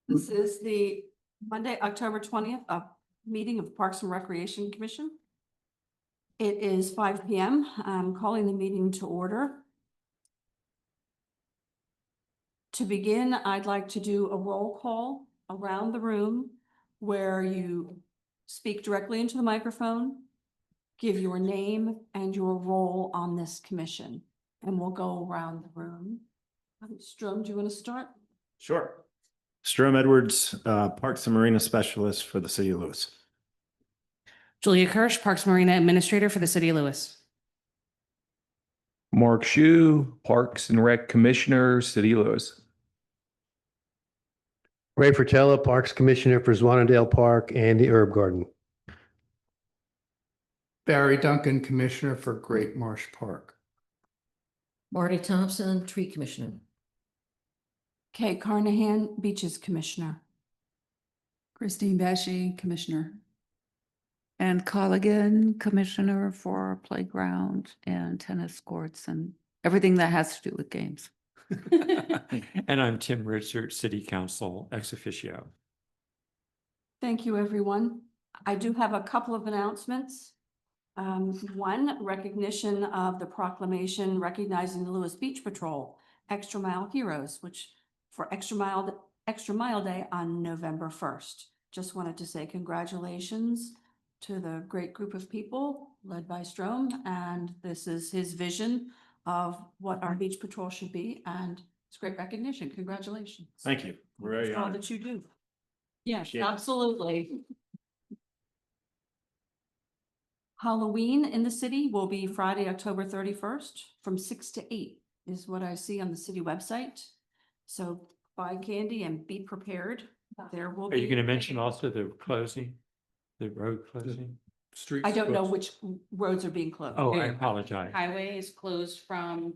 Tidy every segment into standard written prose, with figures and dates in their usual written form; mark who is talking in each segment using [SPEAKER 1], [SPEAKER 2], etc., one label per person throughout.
[SPEAKER 1] This is the Monday, October 20th, meeting of Parks and Recreation Commission. It is 5 p.m. I'm calling the meeting to order. To begin, I'd like to do a roll call around the room where you speak directly into the microphone, give your name and your role on this commission, and we'll go around the room. Strom, do you want to start?
[SPEAKER 2] Sure. Strom Edwards, Parks and Marina Specialist for the City of Lewis.
[SPEAKER 3] Julia Kirsch, Parks Marina Administrator for the City of Lewis.
[SPEAKER 4] Mark Shu, Parks and Rec Commissioner, City of Lewis.
[SPEAKER 5] Ray Fratello, Parks Commissioner for Zwannendale Park and the Herb Garden.
[SPEAKER 6] Barry Duncan, Commissioner for Great Marsh Park.
[SPEAKER 7] Marty Thompson, Tree Commissioner.
[SPEAKER 1] Kay Carnahan, Beaches Commissioner.
[SPEAKER 8] Christine Bashy, Commissioner. And Colligan, Commissioner for Playground and Tennis Courts and everything that has to do with games.
[SPEAKER 9] And I'm Tim Richards, City Council ex officio.
[SPEAKER 1] Thank you, everyone. I do have a couple of announcements. One, recognition of the proclamation recognizing the Lewis Beach Patrol Extra Mile Heroes, which for Extra Mile Day on November 1st. Just wanted to say congratulations to the great group of people led by Strom, and this is his vision of what our beach patrol should be, and it's great recognition. Congratulations.
[SPEAKER 2] Thank you. We're very
[SPEAKER 1] All
[SPEAKER 2] honored.
[SPEAKER 1] that you do. Yes,
[SPEAKER 2] Appreciate it.
[SPEAKER 1] absolutely. Halloween in the city will be Friday, October 31st from 6 to 8 is what I see on the city website. So buy candy and be prepared. There will be.
[SPEAKER 9] Are you going to mention also the closing, the road closing?
[SPEAKER 6] Street.
[SPEAKER 1] I don't know which roads are being closed.
[SPEAKER 9] Oh, I apologize.
[SPEAKER 3] Highway is closed from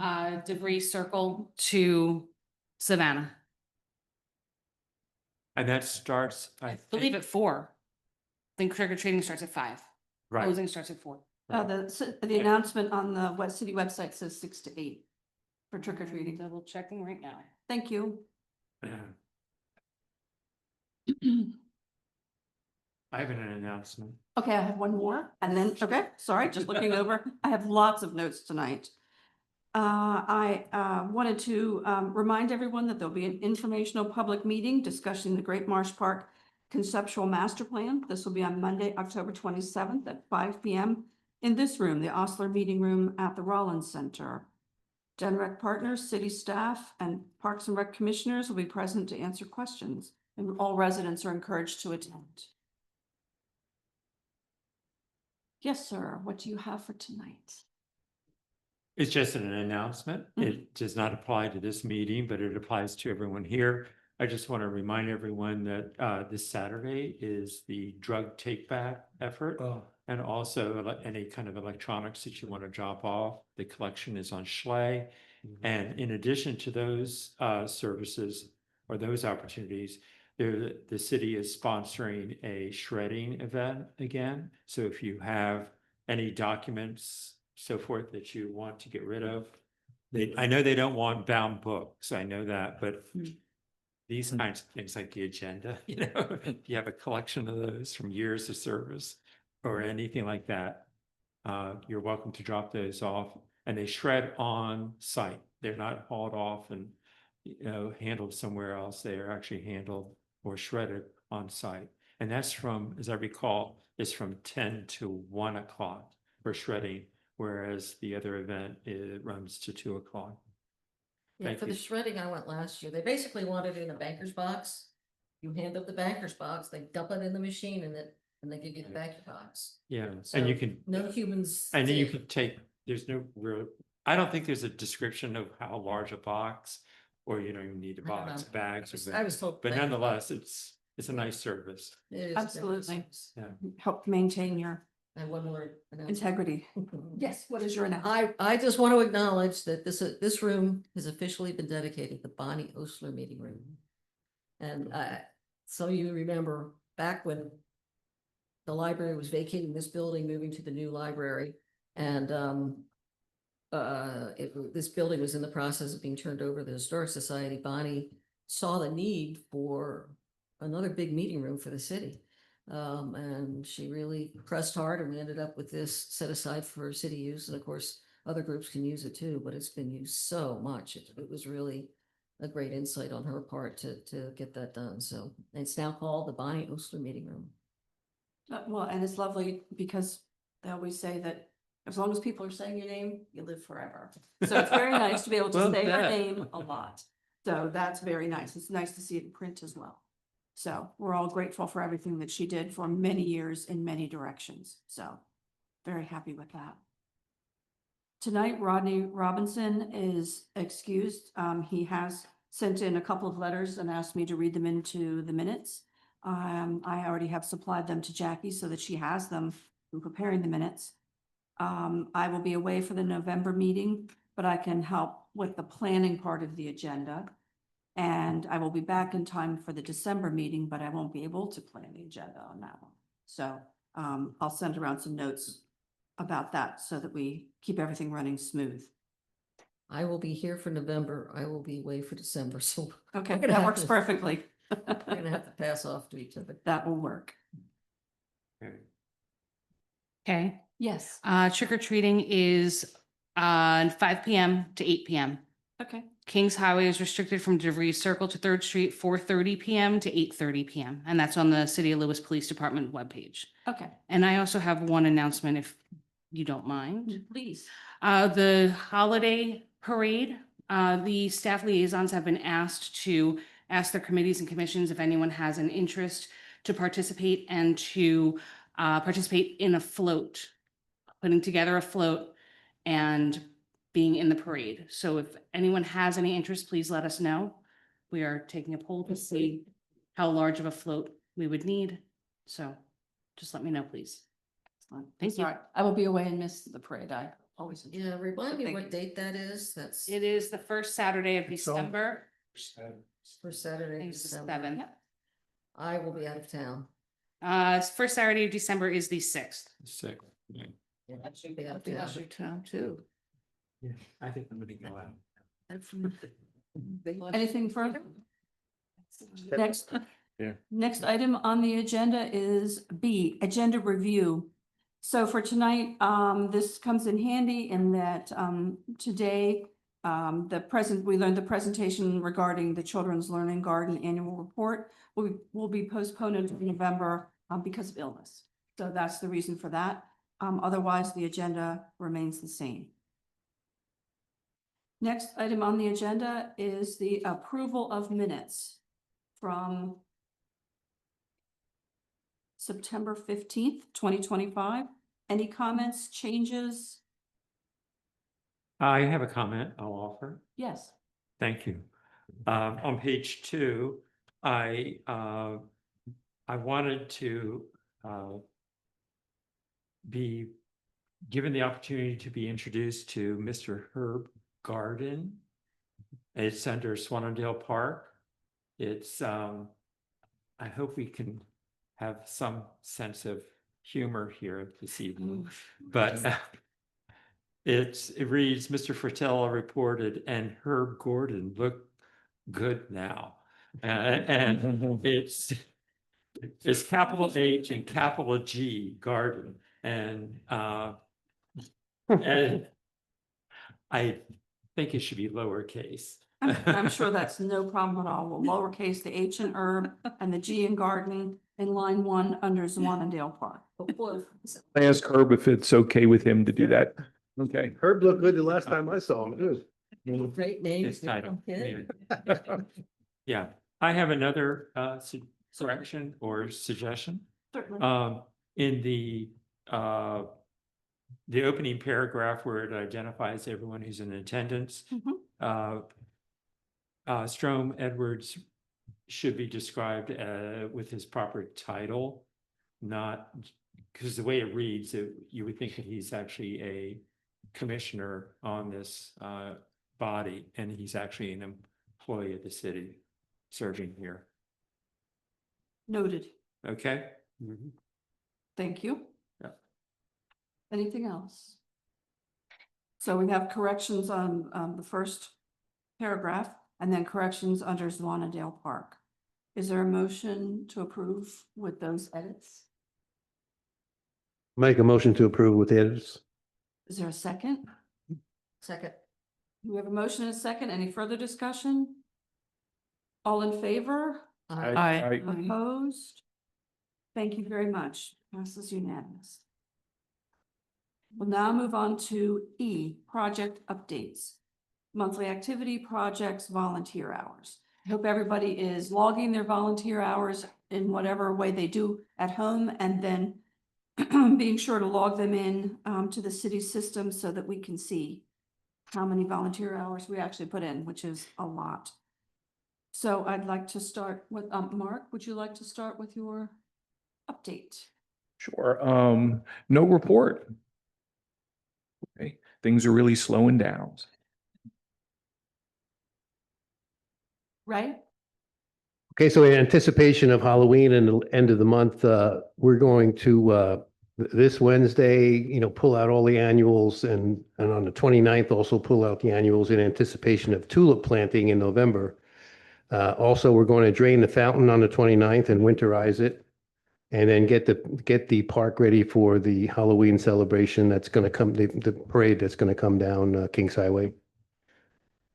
[SPEAKER 3] DeVries Circle to Savannah.
[SPEAKER 9] And that starts,
[SPEAKER 3] I believe at 4. I think trick or treating starts at 5.
[SPEAKER 9] Right.
[SPEAKER 3] Closing starts at 4.
[SPEAKER 1] The announcement on the West City website says 6 to 8 for trick or treating.
[SPEAKER 3] Double checking right now.
[SPEAKER 1] Thank you.
[SPEAKER 9] I have an announcement.
[SPEAKER 1] Okay, I have one more and then, okay, sorry, just looking over. I have lots of notes tonight. I wanted to remind everyone that there'll be an informational public meeting discussing the Great Marsh Park Conceptual Master Plan. This will be on Monday, October 27th at 5 p.m. in this room, the Osler Meeting Room at the Rollins Center. Genrec partners, city staff, and Parks and Rec commissioners will be present to answer questions, and all residents are encouraged to attend. Yes, sir. What do you have for tonight?
[SPEAKER 9] It's just an announcement. It does not apply to this meeting, but it applies to everyone here. I just want to remind everyone that this Saturday is the drug take back effort. And also any kind of electronics that you want to drop off. The collection is on Schley. And in addition to those services or those opportunities, the city is sponsoring a shredding event again. So if you have any documents, so forth, that you want to get rid of, I know they don't want bound books. I know that, but these kinds of things like the agenda, if you have a collection of those from years of service or anything like that, you're welcome to drop those off, and they shred on site. They're not hauled off and handled somewhere else. They are actually handled or shredded on site. And that's from, as I recall, is from 10 to 1 o'clock for shredding, whereas the other event runs to 2 o'clock.
[SPEAKER 7] Yeah,
[SPEAKER 9] Thank
[SPEAKER 7] for
[SPEAKER 9] you.
[SPEAKER 7] the shredding I went last year. They basically wanted it in a banker's box. You hand up the banker's box, they dump it in the machine and they give you the banker box.
[SPEAKER 9] Yeah,
[SPEAKER 7] So
[SPEAKER 9] and you can,
[SPEAKER 7] no humans.
[SPEAKER 9] and then you can take, there's no real, I don't think there's a description of how large a box, or you need a
[SPEAKER 7] I don't
[SPEAKER 9] box,
[SPEAKER 7] know.
[SPEAKER 9] bags.
[SPEAKER 7] I was told.
[SPEAKER 9] But
[SPEAKER 7] banker
[SPEAKER 9] nonetheless,
[SPEAKER 7] box.
[SPEAKER 9] it's a nice service.
[SPEAKER 7] It is
[SPEAKER 1] Absolutely.
[SPEAKER 7] nice.
[SPEAKER 9] Yeah.
[SPEAKER 1] Help maintain your
[SPEAKER 7] And one more. announcement.
[SPEAKER 1] integrity. Yes, what is your announcement?
[SPEAKER 7] I just want to acknowledge that this room has officially been dedicated to Bonnie Osler Meeting Room. And some of you remember back when the library was vacating this building, moving to the new library, and this building was in the process of being turned over to the Historic Society, Bonnie saw the need for another big meeting room for the city. And she really pressed hard, and we ended up with this set aside for city use. And of course, other groups can use it too, but it's been used so much. It was really a great insight on her part to get that done. So it's now called the Bonnie Osler Meeting Room.
[SPEAKER 1] Well, and it's lovely because they always say that as long as people are saying your name, you live forever. So it's very nice to be able to
[SPEAKER 9] Well
[SPEAKER 1] say her
[SPEAKER 9] said.
[SPEAKER 1] name a lot. So that's very nice. It's nice to see it in print as well. So we're all grateful for everything that she did for many years in many directions. So very happy with that. Tonight, Rodney Robinson is excused. He has sent in a couple of letters and asked me to read them into the minutes. I already have supplied them to Jackie so that she has them in preparing the minutes. I will be away for the November meeting, but I can help with the planning part of the agenda. And I will be back in time for the December meeting, but I won't be able to plan the agenda on that one. So I'll send around some notes about that so that we keep everything running smooth.
[SPEAKER 7] I will be here for November. I will be away for December, so
[SPEAKER 1] Okay,
[SPEAKER 7] We're gonna
[SPEAKER 1] that
[SPEAKER 7] have
[SPEAKER 1] works
[SPEAKER 7] to-
[SPEAKER 1] perfectly.
[SPEAKER 7] we're gonna have to pass off to each other.
[SPEAKER 1] That will work.
[SPEAKER 9] Okay.
[SPEAKER 3] Okay.
[SPEAKER 1] Yes.
[SPEAKER 3] Trick or treating is 5 PM to 8 PM.
[SPEAKER 1] Okay.
[SPEAKER 3] Kings Highway is restricted from DeVries Circle to Third Street, 4:30 PM to 8:30 PM. And that's on the City of Lewis Police Department webpage.
[SPEAKER 1] Okay.
[SPEAKER 3] And I also have one announcement, if you don't mind.
[SPEAKER 1] Please.
[SPEAKER 3] The holiday parade, the staff liaisons have been asked to ask their committees and commissions if anyone has an interest to participate and to participate in a float, putting together a float and being in the parade. So if anyone has any interest, please let us know. We are taking a poll to see how large of a float we would need. So just let me know, please. Thank you.
[SPEAKER 1] Sorry, I will be away and miss the parade. I always.
[SPEAKER 7] Yeah, remind me
[SPEAKER 1] Thank
[SPEAKER 7] what
[SPEAKER 1] you.
[SPEAKER 7] date that is. That's
[SPEAKER 3] It is the first Saturday of
[SPEAKER 6] It's all-
[SPEAKER 3] December.
[SPEAKER 7] for Saturday,
[SPEAKER 3] I think it's the
[SPEAKER 7] December.
[SPEAKER 3] 7th.
[SPEAKER 7] I will be out of town.
[SPEAKER 3] First Saturday of December is the 6th.
[SPEAKER 9] Sick. Yeah.
[SPEAKER 7] Yeah, I should be out
[SPEAKER 8] I'll
[SPEAKER 7] of
[SPEAKER 8] be out
[SPEAKER 7] town.
[SPEAKER 8] of town too.
[SPEAKER 9] I think I'm gonna go out.
[SPEAKER 1] Anything further? Next.
[SPEAKER 2] Yeah.
[SPEAKER 1] Next item on the agenda is B, agenda review. So for tonight, this comes in handy in that, today, we learned the presentation regarding the Children's Learning Garden Annual Report will be postponed until November, because of illness. So that's the reason for that. Otherwise, the agenda remains the same. Next item on the agenda is the approval of minutes from September 15th, 2025. Any comments, changes?
[SPEAKER 9] I have a comment I'll offer.
[SPEAKER 1] Yes.
[SPEAKER 9] Thank you. On page 2, I wanted to be given the opportunity to be introduced to Mr. Herb Garden. It's under Swanndale Park. It's, I hope we can have some sense of humor here this evening, but it reads, Mr. Fratello reported, and Herb Gordon looked good now. And it's capital H and capital G Garden. And I think it should be lowercase.
[SPEAKER 1] I'm sure that's no problem at all. We'll lowercase the H in herb and the G in garden in line 1 under Zwannendale Park.
[SPEAKER 4] I asked Herb if it's okay with him to do that. Okay.
[SPEAKER 5] Herb looked good the last time I saw him too.
[SPEAKER 7] Great names.
[SPEAKER 9] His title.
[SPEAKER 7] Okay.
[SPEAKER 9] Yeah, I have another correction or suggestion.
[SPEAKER 1] Certainly.
[SPEAKER 9] In the opening paragraph where it identifies everyone who's in attendance, Strom Edwards should be described with his proper title, not because the way it reads, you would think that he's actually a commissioner on this body, and he's actually an employee of the city serving here.
[SPEAKER 1] Noted.
[SPEAKER 9] Okay?
[SPEAKER 1] Thank you.
[SPEAKER 9] Yeah.
[SPEAKER 1] Anything else? So we have corrections on the first paragraph and then corrections under Swanndale Park. Is there a motion to approve with those edits?
[SPEAKER 5] Make a motion to approve with edits.
[SPEAKER 1] Is there a second?
[SPEAKER 7] Second.
[SPEAKER 1] We have a motion and a second. Any further discussion? All in favor?
[SPEAKER 8] Aye.
[SPEAKER 1] Opposed? Thank you very much. Passes unanimous. We'll now move on to E, project updates. Monthly activity projects, volunteer hours. I hope everybody is logging their volunteer hours in whatever way they do at home and then being sure to log them in to the city system so that we can see how many volunteer hours we actually put in, which is a lot. So I'd like to start with, Mark, would you like to start with your update?
[SPEAKER 4] Sure. No report. Okay, things are really slowing down.
[SPEAKER 1] Right?
[SPEAKER 5] Okay, so in anticipation of Halloween and the end of the month, we're going to, this Wednesday, pull out all the annuals and on the 29th also pull out the annuals in anticipation of tulip planting in November. Also, we're going to drain the fountain on the 29th and winterize it. And then get the park ready for the Halloween celebration that's going to come, the parade that's going to come down Kings Highway.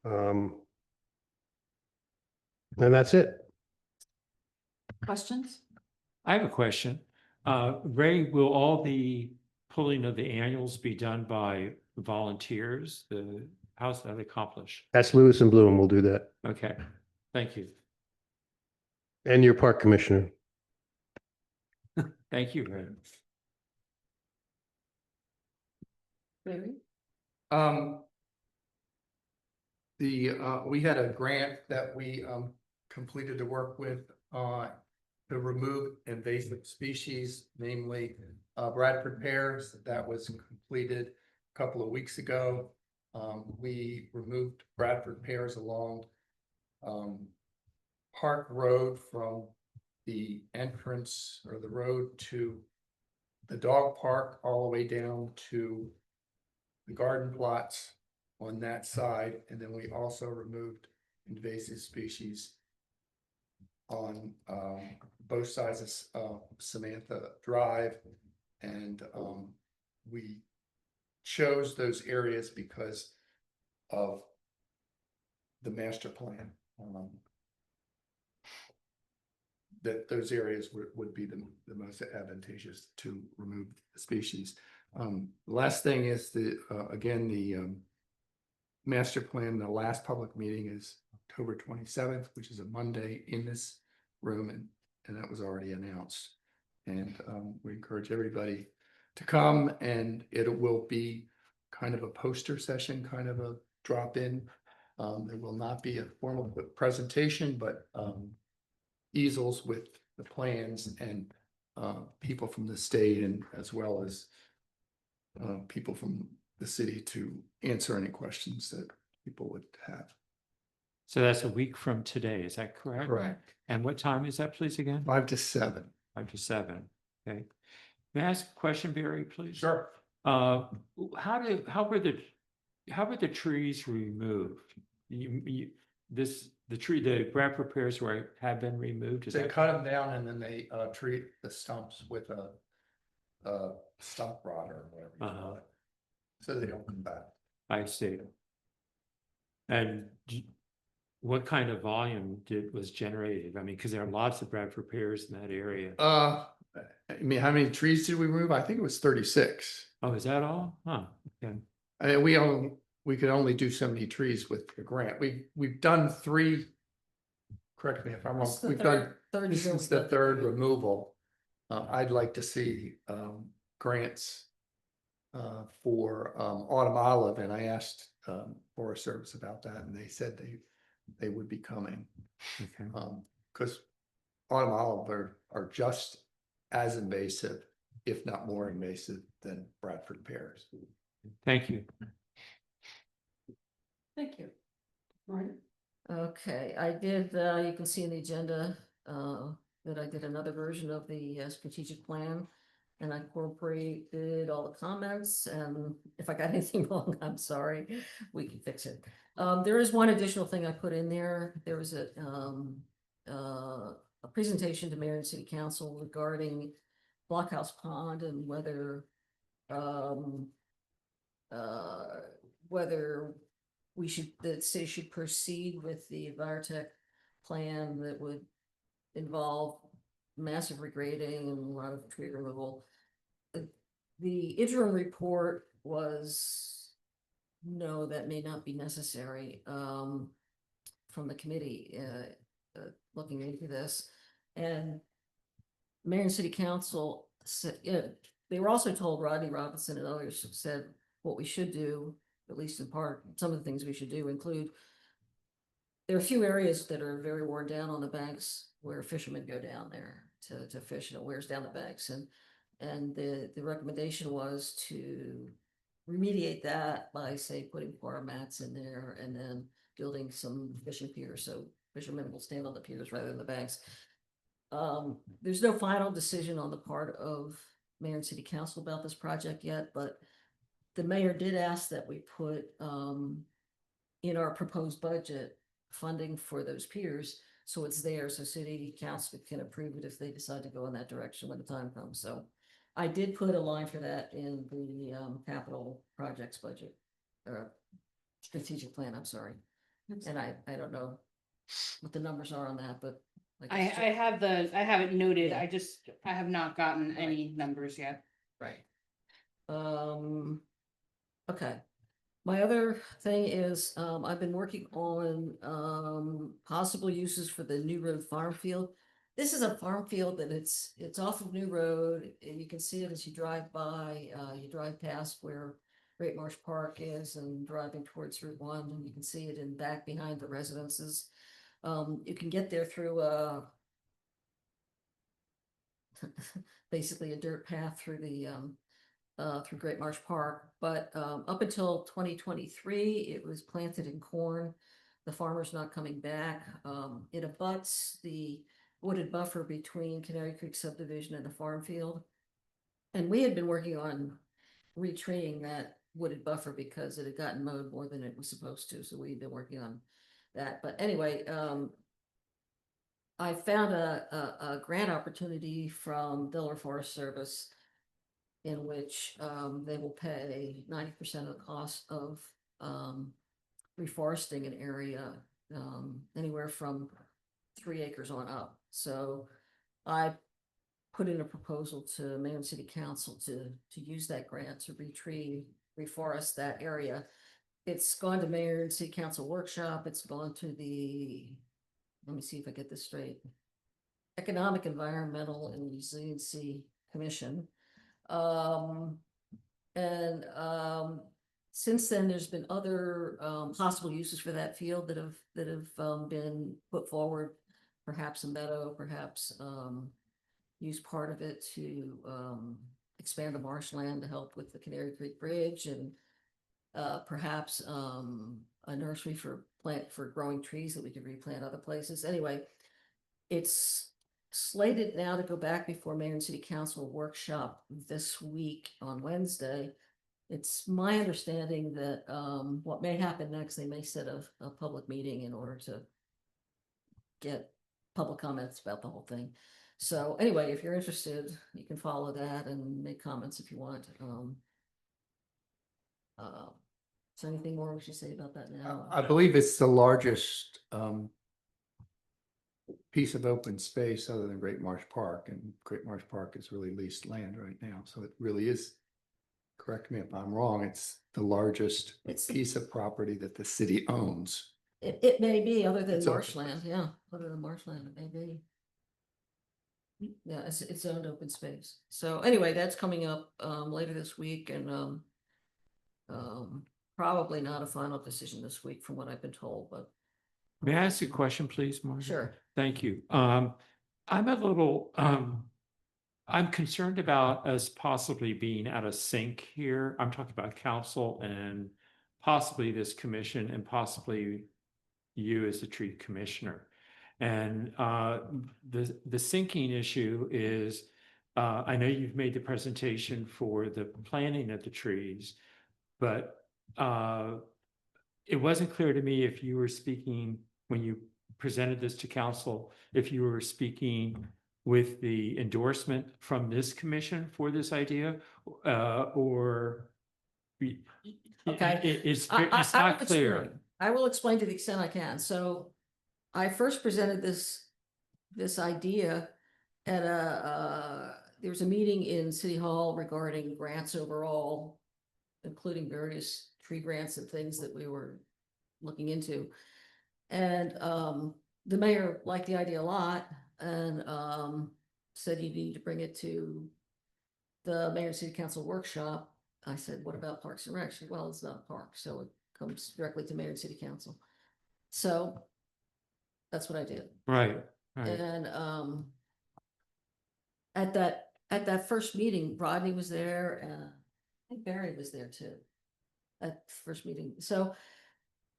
[SPEAKER 5] And that's it.
[SPEAKER 1] Questions?
[SPEAKER 9] I have a question. Ray, will all the pulling of the annuals be done by volunteers? How's that accomplished?
[SPEAKER 5] That's Lewis and Bloom will do that.
[SPEAKER 9] Okay, thank you.
[SPEAKER 5] And your park commissioner.
[SPEAKER 9] Thank you, Ray.
[SPEAKER 1] Barry?
[SPEAKER 6] We had a grant that we completed to work with to remove invasive species, namely Bradford pears. That was completed a couple of weeks ago. We removed Bradford pears along Park Road from the entrance or the road to the dog park all the way down to the garden plots on that side. And then we also removed invasive species on both sides of Samantha Drive. And we chose those areas because of the master plan. That those areas would be the most advantageous to remove the species. Last thing is the master plan, the last public meeting is October 27th, which is a Monday in this room, and that was already announced. And we encourage everybody to come, and it will be kind of a poster session, kind of a drop-in. There will not be a formal presentation, but easels with the plans and people from the state and as well as people from the city to answer any questions that people would have.
[SPEAKER 9] So that's a week from today, is that correct?
[SPEAKER 6] Correct.
[SPEAKER 9] And what time is that, please, again?
[SPEAKER 6] 5 to 7.
[SPEAKER 9] 5 to 7, okay. May I ask a question, Barry, please?
[SPEAKER 6] Sure.
[SPEAKER 9] How were the trees removed? The Bradford pears have been removed? Is
[SPEAKER 6] They
[SPEAKER 9] that
[SPEAKER 6] cut them down and then they treat the stumps with a stump rod or whatever you call it, so they don't come back.
[SPEAKER 9] I see. And what kind of volume was generated? I mean, because there are lots of Bradford pears in that area.
[SPEAKER 6] I mean, how many trees did we remove? I think it was 36.
[SPEAKER 9] Oh, is that all? Huh, okay.
[SPEAKER 6] I mean, we could only do so many trees with the grant. We've done 3. Correct me if I'm wrong.
[SPEAKER 7] This is the
[SPEAKER 6] We've
[SPEAKER 7] third-
[SPEAKER 6] done,
[SPEAKER 7] third
[SPEAKER 6] this
[SPEAKER 7] year
[SPEAKER 6] is
[SPEAKER 7] we've
[SPEAKER 6] the
[SPEAKER 7] done
[SPEAKER 6] third
[SPEAKER 7] three.
[SPEAKER 6] removal. I'd like to see grants for Autumn Olive, and I asked Forest Service about that, and they said they would be coming.
[SPEAKER 9] Okay.
[SPEAKER 6] Because Autumn Olive are just as invasive, if not more invasive than Bradford pears.
[SPEAKER 9] Thank you.
[SPEAKER 1] Thank you. Marty?
[SPEAKER 7] Okay, I did, you can see in the agenda, that I did another version of the strategic plan. and I incorporated all the comments, and if I got anything wrong, I'm sorry, we can fix it. There is one additional thing I put in there. There was a presentation to mayor and city council regarding Blockhouse Pond and whether whether the city should proceed with the Envirotech plan that would involve massive regrading and a lot of tree removal. The interim report was, no, that may not be necessary, from the committee, looking into this. And mayor and city council said, they were also told, Rodney Robinson and others said what we should do, at least in part, some of the things we should do include, there are a few areas that are very worn down on the banks where fishermen go down there to fish, and it wears down the banks. And the recommendation was to remediate that by, say, putting bar mats in there and then building some fishing piers so fishermen will stand on the piers rather than the banks. There's no final decision on the part of mayor and city council about this project yet, but the mayor did ask that we put in our proposed budget funding for those piers, so it's there, so city council can approve it if they decide to go in that direction when the time comes. So I did put a line for that in the capital projects budget, strategic plan, I'm sorry. And I don't know what the numbers are on that, but like
[SPEAKER 3] I have it noted.
[SPEAKER 7] Yeah.
[SPEAKER 3] I have not gotten any numbers yet.
[SPEAKER 7] right. Okay. My other thing is, I've been working on possible uses for the New Road Farm Field. This is a farm field that it's off of New Road, and you can see it as you drive by. You drive past where Great Marsh Park is and driving towards Route 1, and you can see it in back behind the residences. You can get there through basically a dirt path through the through Great Marsh Park, but up until 2023, it was planted in corn. The farmer's not coming back. It abuts the wooded buffer between Canary Creek subdivision and the farm field. And we had been working on retreeing that wooded buffer because it had gotten mowed more than it was supposed to. So we've been working on that. But anyway, I found a grant opportunity from Delaware Forest Service in which they will pay 90% of the cost of reforesting an area anywhere from 3 acres on up. So I put in a proposal to mayor and city council to use that grant to reforest that area. It's gone to mayor and city council workshop. It's gone to the, let me see if I get this straight, Economic, Environmental, and Resiliency Commission. Since then, there's been other possible uses for that field that have been put forward, perhaps a meadow, perhaps use part of it to expand the marshland to help with the Canary Creek Bridge, and perhaps a nursery for growing trees that we could replant other places. Anyway, it's slated now to go back before mayor and city council workshop this week on Wednesday. It's my understanding that what may happen next, they may set a public meeting in order to get public comments about the whole thing. So anyway, if you're interested, you can follow that and make comments if you want. Is there anything more we should say about that now?
[SPEAKER 6] I believe it's the largest piece of open space other than Great Marsh Park, and Great Marsh Park is really leased land right now. So it really is, correct me if I'm wrong, it's the largest piece of property that the city owns.
[SPEAKER 7] It may be, other than
[SPEAKER 6] It's open.
[SPEAKER 7] marshland, yeah, other than marshland, it may be. Yeah, it's owned open space. So anyway, that's coming up later this week, and probably not a final decision this week from what I've been told, but
[SPEAKER 9] May I ask you a question, please, Margaret?
[SPEAKER 7] sure.
[SPEAKER 9] Thank you. I'm a little, I'm concerned about us possibly being out of sync here. I'm talking about council and possibly this commission and possibly you as the tree commissioner. And the syncing issue is I know you've made the presentation for the planting of the trees, but it wasn't clear to me if you were speaking, when you presented this to council, if you were speaking with the endorsement from this commission for this idea, or
[SPEAKER 7] Okay.
[SPEAKER 9] it's
[SPEAKER 7] I
[SPEAKER 9] it's
[SPEAKER 7] will
[SPEAKER 9] not clear.
[SPEAKER 7] explain. I will explain to the extent I can. So I first presented this idea at there was a meeting in City Hall regarding grants overall, including various tree grants and things that we were looking into. And the mayor liked the idea a lot and said you need to bring it to the mayor and city council workshop. I said, what about Parks and Rec? She said, well, it's not a park, so it comes directly to mayor and city council. So that's what I did.
[SPEAKER 9] Right, right.
[SPEAKER 7] And at that first meeting, Rodney was there and I think Barry was there too. At the first meeting. So,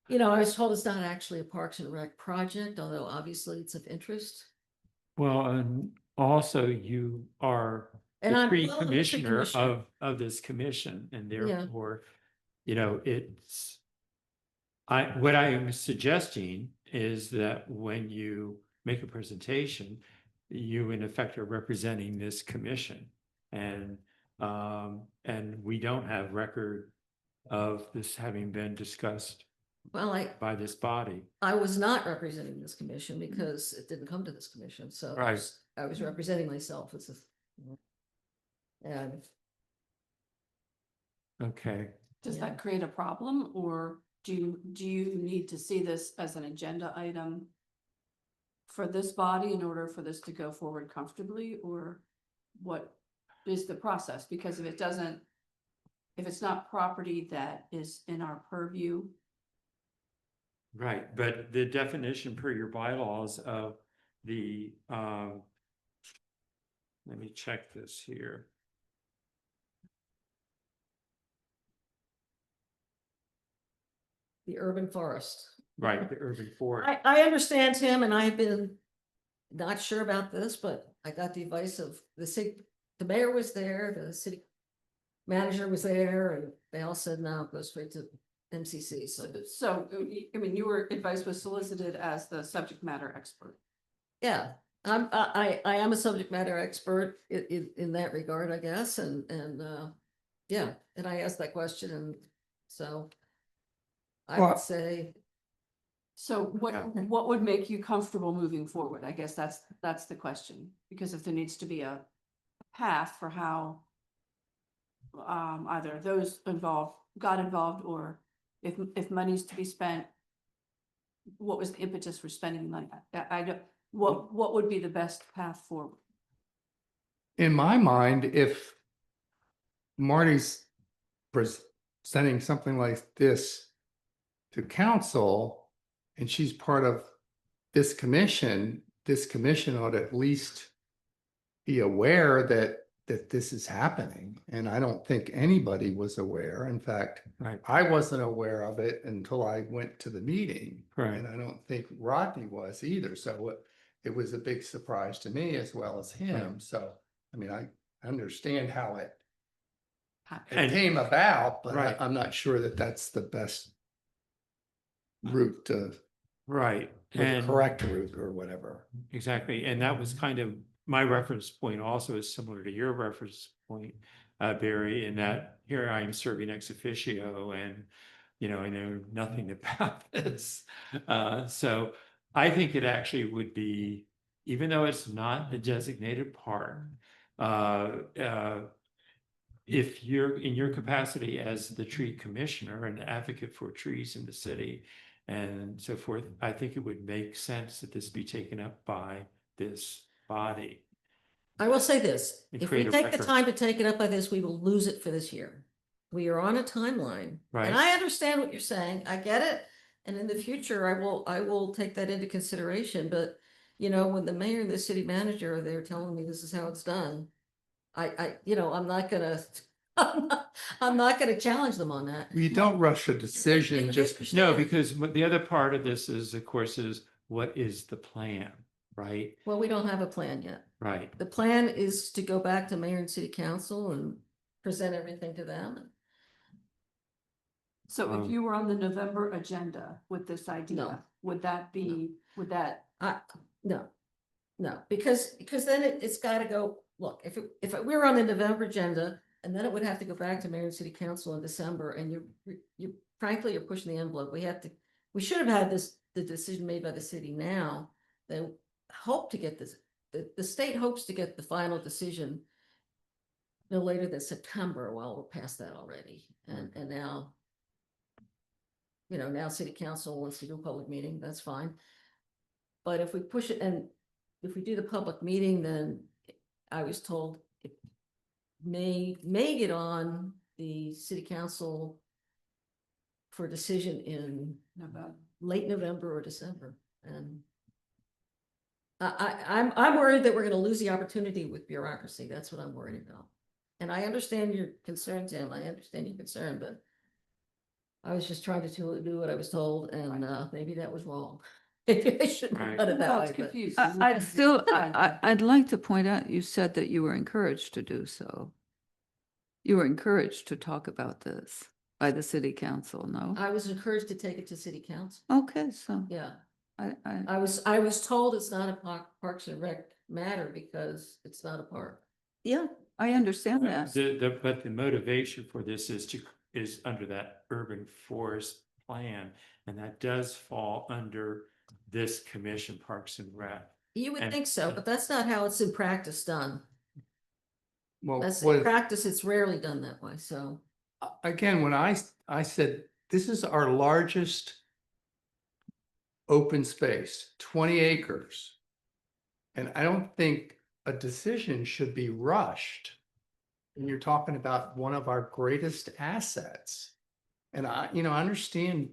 [SPEAKER 7] you know, I was told it's not actually a Parks and Rec project, although obviously it's of interest.
[SPEAKER 9] Well, and also you are
[SPEAKER 7] And
[SPEAKER 9] the
[SPEAKER 7] I'm
[SPEAKER 9] tree
[SPEAKER 7] well, I'm the tree
[SPEAKER 9] commissioner
[SPEAKER 7] commissioner.
[SPEAKER 9] of this commission, and
[SPEAKER 7] Yeah.
[SPEAKER 9] therefore, you know, what I am suggesting is that when you make a presentation, you in effect are representing this commission. And we don't have record of this having been discussed
[SPEAKER 7] Well,
[SPEAKER 9] by this body.
[SPEAKER 7] I was not representing this commission because it didn't come to this commission, so
[SPEAKER 9] Right.
[SPEAKER 7] I was representing myself as and
[SPEAKER 9] Okay.
[SPEAKER 1] Does
[SPEAKER 7] Yeah.
[SPEAKER 1] that create a problem, or do you need to see this as an agenda item for this body in order for this to go forward comfortably, or what is the process? Because if it's not property that is in our purview,
[SPEAKER 9] Right, but the definition per your bylaws of the, let me check this here.
[SPEAKER 7] the urban forest.
[SPEAKER 9] Right, the urban forest.
[SPEAKER 7] I understand, Tim, and I've been not sure about this, but I got the advice of the city, the mayor was there, the city manager was there, and they all said, no, go straight to MCC, so,
[SPEAKER 1] I mean, your advice was solicited as the subject matter expert.
[SPEAKER 7] yeah. I am a subject matter expert in that regard, I guess, and yeah, and I asked that question, and so I
[SPEAKER 6] Well-
[SPEAKER 7] would say,
[SPEAKER 1] So
[SPEAKER 9] Yeah.
[SPEAKER 1] what would make you comfortable moving forward? I guess that's the question, because if there needs to be a path for how either those got involved, or if money's to be spent, what was the impetus for spending money? I don't, what would be the best path forward?
[SPEAKER 6] In my mind, if Marty's presenting something like this to council and she's part of this commission ought to at least be aware that this is happening. And I don't think anybody was aware. In fact,
[SPEAKER 9] Right,
[SPEAKER 6] I wasn't aware of it until I went to the meeting.
[SPEAKER 9] right.
[SPEAKER 6] And I don't think Rodney was either. So it was a big surprise to me as well as him. So, I mean, I understand how it
[SPEAKER 9] And-
[SPEAKER 6] came about, but
[SPEAKER 9] Right.
[SPEAKER 6] I'm not sure that that's the best route to,
[SPEAKER 9] Right.
[SPEAKER 6] or the
[SPEAKER 9] And
[SPEAKER 6] correct route or whatever.
[SPEAKER 9] exactly. And that was kind of my reference point also is similar to your reference point, Barry, in that here I am serving ex officio and, you know, I know nothing about this. So I think it actually would be, even though it's not a designated park, if you're in your capacity as the tree commissioner and advocate for trees in the city and so forth, I think it would make sense that this be taken up by this body.
[SPEAKER 7] I will say this,
[SPEAKER 9] And
[SPEAKER 7] if we
[SPEAKER 9] create a
[SPEAKER 7] take the
[SPEAKER 9] record.
[SPEAKER 7] time to take it up by this, we will lose it for this year. We are on a timeline.
[SPEAKER 9] Right.
[SPEAKER 7] And I understand what you're saying. I get it. And in the future, I will take that into consideration. But, you know, when the mayor and the city manager are there telling me this is how it's done, you know, I'm not gonna, I'm not gonna challenge them on that.
[SPEAKER 6] You don't rush a decision just,
[SPEAKER 9] No, because the other part of this is, of course, is what is the plan? right?
[SPEAKER 7] Well, we don't have a plan yet.
[SPEAKER 9] Right.
[SPEAKER 7] The plan is to go back to mayor and city council and present everything to them.
[SPEAKER 1] So if you were on the November agenda with this idea, would that be, would that,
[SPEAKER 7] No, because then it's gotta go, look, if we were on the November agenda, and then it would have to go back to mayor and city council in December, and you frankly, you're pushing the envelope. We should have had the decision made by the city now. They hope to get this, the state hopes to get the final decision no later than September. Well, we're past that already, and now, now city council wants to do a public meeting, that's fine. But if we push it, and if we do the public meeting, then I was told it may get on the city council for decision in late November or December. And I'm worried that we're gonna lose the opportunity with bureaucracy. That's what I'm worried about. And I understand your concern, Tim. I understand your concern, but I was just trying to do what I was told, and maybe that was wrong. I shouldn't have done it that
[SPEAKER 1] well,
[SPEAKER 7] way.
[SPEAKER 1] it's
[SPEAKER 7] but-
[SPEAKER 1] confusing.
[SPEAKER 8] I'd still, I'd like to point out, you said that you were encouraged to do so. You were encouraged to talk about this by the city council, no?
[SPEAKER 7] I was encouraged to take it to city council.
[SPEAKER 8] Okay, so
[SPEAKER 7] Yeah,
[SPEAKER 8] I,
[SPEAKER 7] I was told it's not a Parks and Rec matter because it's not a park.
[SPEAKER 8] yeah, I understand that.
[SPEAKER 9] But the motivation for this is under that urban forest plan, and that does fall under this commission, Parks and Rec.
[SPEAKER 7] You would
[SPEAKER 9] And-
[SPEAKER 7] think so, but that's not how it's in practice done.
[SPEAKER 6] Well,
[SPEAKER 7] That's
[SPEAKER 6] what-
[SPEAKER 7] in practice, it's rarely done that way, so.
[SPEAKER 6] again, when I said, this is our largest open space, 20 acres. And I don't think a decision should be rushed. And you're talking about one of our greatest assets. And I understand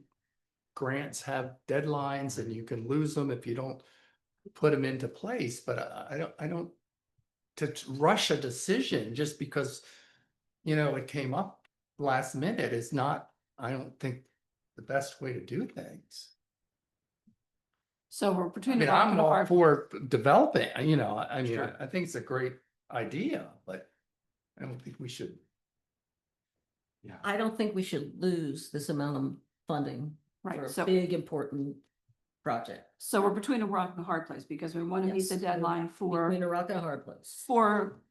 [SPEAKER 6] grants have deadlines and you can lose them if you don't put them into place, but I don't to rush a decision just because, it came up last minute is not, I don't think, the best way to do things.
[SPEAKER 1] So we're
[SPEAKER 6] I
[SPEAKER 1] between. a
[SPEAKER 6] mean,
[SPEAKER 1] rock
[SPEAKER 6] I'm
[SPEAKER 1] and a
[SPEAKER 6] all
[SPEAKER 1] hard-
[SPEAKER 6] for developing, I mean,
[SPEAKER 1] Sure.
[SPEAKER 6] I think it's a great idea, but I don't think we should.
[SPEAKER 9] Yeah.
[SPEAKER 7] I don't think we should lose this amount of funding for
[SPEAKER 1] Right,
[SPEAKER 7] a
[SPEAKER 1] so,
[SPEAKER 7] big, important project.
[SPEAKER 1] so we're between a rock and a hard place because we want to meet the
[SPEAKER 7] Yes.
[SPEAKER 1] deadline for.
[SPEAKER 7] Between a rock and a hard place.
[SPEAKER 1] For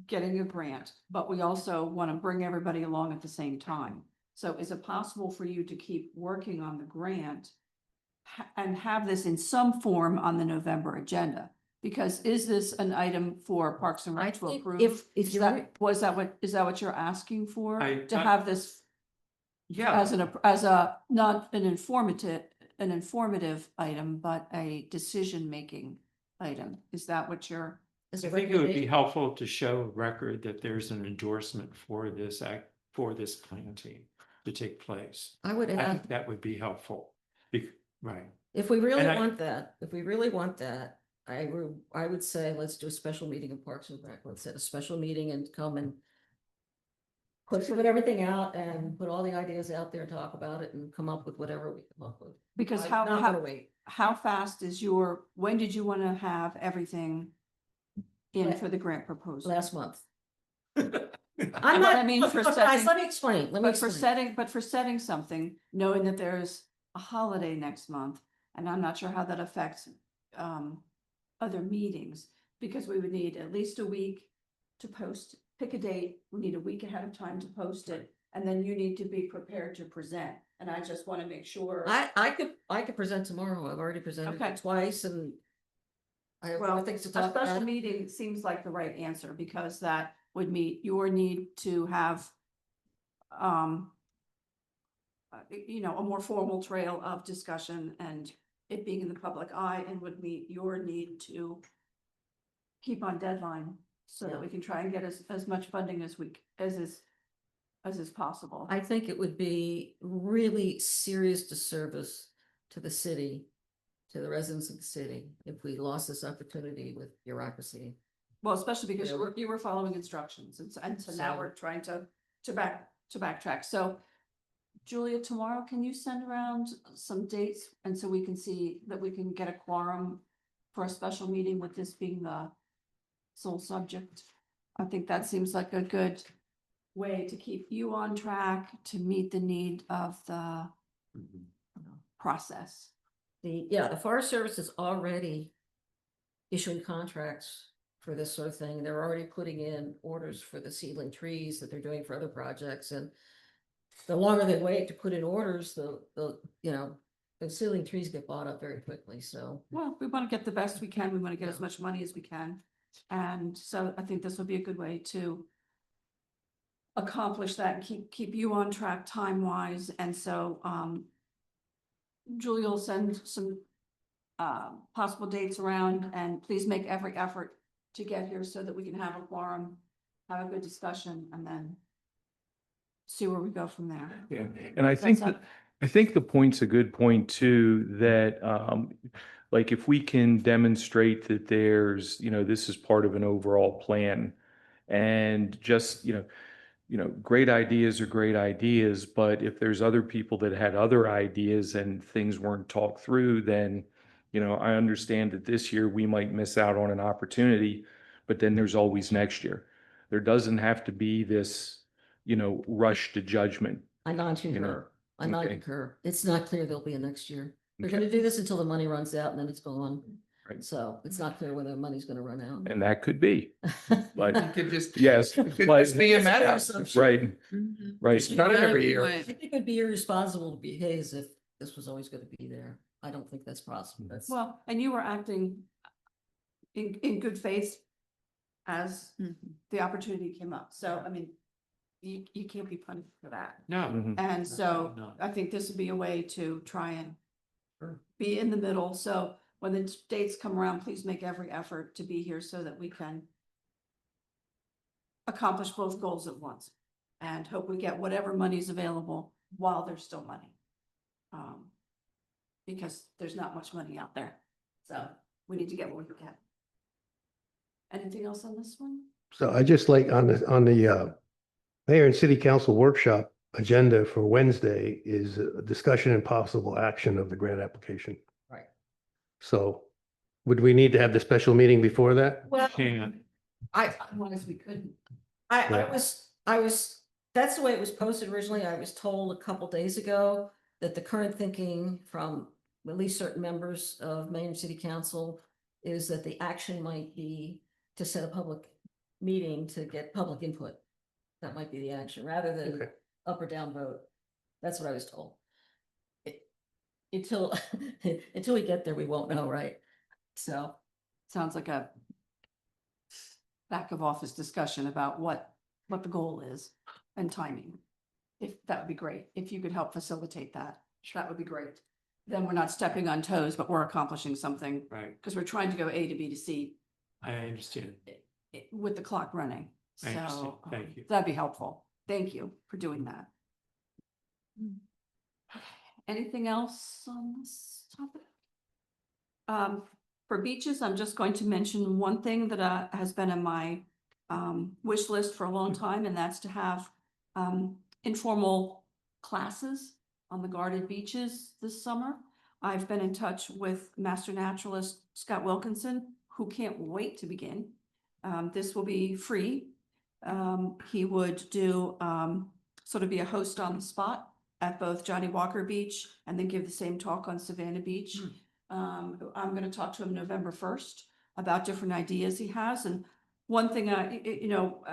[SPEAKER 1] getting a grant, but we also want to bring everybody along at the same time. So is it possible for you to keep working on the grant and have this in some form on the November agenda? Because is this an item for Parks and
[SPEAKER 7] I
[SPEAKER 1] Rec to
[SPEAKER 7] think
[SPEAKER 1] approve?
[SPEAKER 7] if
[SPEAKER 1] Is
[SPEAKER 7] you're,
[SPEAKER 1] that, is that what you're asking for?
[SPEAKER 9] I-
[SPEAKER 1] To have this
[SPEAKER 9] Yeah.
[SPEAKER 1] as a, not an informative item, but a decision-making item? Is that what you're?
[SPEAKER 7] as
[SPEAKER 9] I
[SPEAKER 7] a
[SPEAKER 9] think it would be
[SPEAKER 7] recommendation,
[SPEAKER 9] helpful to show a record that there's an endorsement for this this planting to take place.
[SPEAKER 7] I would
[SPEAKER 9] I
[SPEAKER 7] add,
[SPEAKER 9] think that would be helpful. Right.
[SPEAKER 7] if we really
[SPEAKER 9] and I-
[SPEAKER 7] want that, I would say, let's do a special meeting in Parks and Rec. Let's set a special meeting and come and put everything out and put all the ideas out there, talk about it and come up with whatever we come up with.
[SPEAKER 1] Because
[SPEAKER 7] I'm
[SPEAKER 1] how,
[SPEAKER 7] not gonna wait.
[SPEAKER 1] how fast is when did you want to have everything in for the grant proposal?
[SPEAKER 7] Last month.
[SPEAKER 1] But
[SPEAKER 7] I'm not,
[SPEAKER 1] I mean, for
[SPEAKER 7] guys,
[SPEAKER 1] setting-
[SPEAKER 7] let me explain,
[SPEAKER 1] But for setting something, knowing that there's a holiday next month, and I'm not sure how that affects other meetings, because we would need at least a week to post, pick a date, we need a week ahead of time to post it, and then you need to be prepared to present, and I just want to make sure.
[SPEAKER 7] I could present tomorrow. I've already presented
[SPEAKER 1] Okay.
[SPEAKER 7] it twice and I have
[SPEAKER 1] Well,
[SPEAKER 7] other things to
[SPEAKER 1] a
[SPEAKER 7] talk
[SPEAKER 1] special
[SPEAKER 7] about.
[SPEAKER 1] meeting seems like the right answer, because that would meet your need to have a more formal trail of discussion and it being in the public eye, and would meet your need to keep on deadline so that
[SPEAKER 7] Yeah.
[SPEAKER 1] we can try and get as much funding as is possible.
[SPEAKER 7] I think it would be really serious disservice to the city, to the residents of the city, if we lost this opportunity with bureaucracy.
[SPEAKER 1] Well, especially because
[SPEAKER 7] Yeah.
[SPEAKER 1] you were following instructions, and so now
[SPEAKER 7] So-
[SPEAKER 1] we're trying to backtrack. So Julia, tomorrow, can you send around some dates, and so we can see that we can get a quorum for a special meeting with this being the sole subject. I think that seems like a good way to keep you on track to meet the need of the process.
[SPEAKER 7] The Forest Service is already issuing contracts for this sort of thing. They're already putting in orders for the seedling trees that they're doing for other projects, and the longer they wait to put in orders, the seedling trees get bought up very quickly, so.
[SPEAKER 1] Well, we want to get the best we can. We want to get as much money as we can. And so I think this will be a good way to accomplish that and keep you on track time-wise. And so, Julie will send some possible dates around, and please make every effort to get here so that we can have a quorum, have a good discussion, and then see where we go from there.
[SPEAKER 4] Yeah, and I
[SPEAKER 1] Does that
[SPEAKER 4] think
[SPEAKER 1] sound-
[SPEAKER 4] that, I think the point's a good point too, that like if we can demonstrate that there's, this is part of an overall plan and just, great ideas are great ideas, but if there's other people that had other ideas and things weren't talked through, then, I understand that this year we might miss out on an opportunity, but then there's always next year. There doesn't have to be this, rush to judgment.
[SPEAKER 7] I non-concur. I
[SPEAKER 4] Okay.
[SPEAKER 7] non-concur. It's not clear there'll be a next year. They're
[SPEAKER 4] Okay.
[SPEAKER 7] gonna do this until the money runs out and then it's gone.
[SPEAKER 4] Right.
[SPEAKER 7] So it's not clear when the money's gonna run out.
[SPEAKER 4] And that could be, but
[SPEAKER 6] It could just.
[SPEAKER 4] yes,
[SPEAKER 6] It could
[SPEAKER 4] but-
[SPEAKER 6] just be a matter.
[SPEAKER 4] right, right.
[SPEAKER 6] It's done it every year.
[SPEAKER 7] I think it'd be irresponsible to behave as if this was always gonna be there. I don't think that's possible. That's.
[SPEAKER 1] Well, and you were acting in good faith as the opportunity came up. So, I mean, you can't be punished for that.
[SPEAKER 9] No.
[SPEAKER 4] Mhm.
[SPEAKER 1] And so
[SPEAKER 9] No.
[SPEAKER 1] I think this would be a way to try and
[SPEAKER 7] Sure.
[SPEAKER 1] be in the middle. So when the dates come around, please make every effort to be here so that we can accomplish both goals at once and hope we get whatever money's available while there's still money. Because there's not much money out there. So we need to get what we can. Anything else on this one?
[SPEAKER 5] So I just like on the mayor and city council workshop agenda for Wednesday is a discussion and possible action of the grant application.
[SPEAKER 7] Right.
[SPEAKER 5] So would we need to have the special meeting before that?
[SPEAKER 7] Well,
[SPEAKER 9] Can't.
[SPEAKER 7] I
[SPEAKER 1] One is we couldn't.
[SPEAKER 7] I was, that's the way it was posted originally. I was told a couple days ago that the current thinking from at least certain members of Mayor and City Council is that the action might be to set a public meeting to get public input. That might be the action, rather than
[SPEAKER 5] Okay.
[SPEAKER 7] up or down vote. That's what I was told. Until, until we get there, we won't know, right? So.
[SPEAKER 1] Sounds like a back of office discussion about what the goal is and timing. If that would be great, if you could help facilitate that, that would be great. Then we're not stepping on toes, but we're accomplishing something
[SPEAKER 9] Right.
[SPEAKER 1] because we're trying to go A to B to C
[SPEAKER 9] I understand.
[SPEAKER 1] with the clock running.
[SPEAKER 9] I understand.
[SPEAKER 1] So
[SPEAKER 9] Thank you.
[SPEAKER 1] that'd be helpful. Thank you for doing that. Anything else on this topic? For beaches, I'm just going to mention one thing that has been in my wish list for a long time, and that's to have informal classes on the guarded beaches this summer. I've been in touch with master naturalist Scott Wilkinson, who can't wait to begin. This will be free. He would do sort of be a host on the spot at both Johnny Walker Beach and then give the same talk on Savannah Beach. I'm going to talk to him November 1st about different ideas he has. And one thing,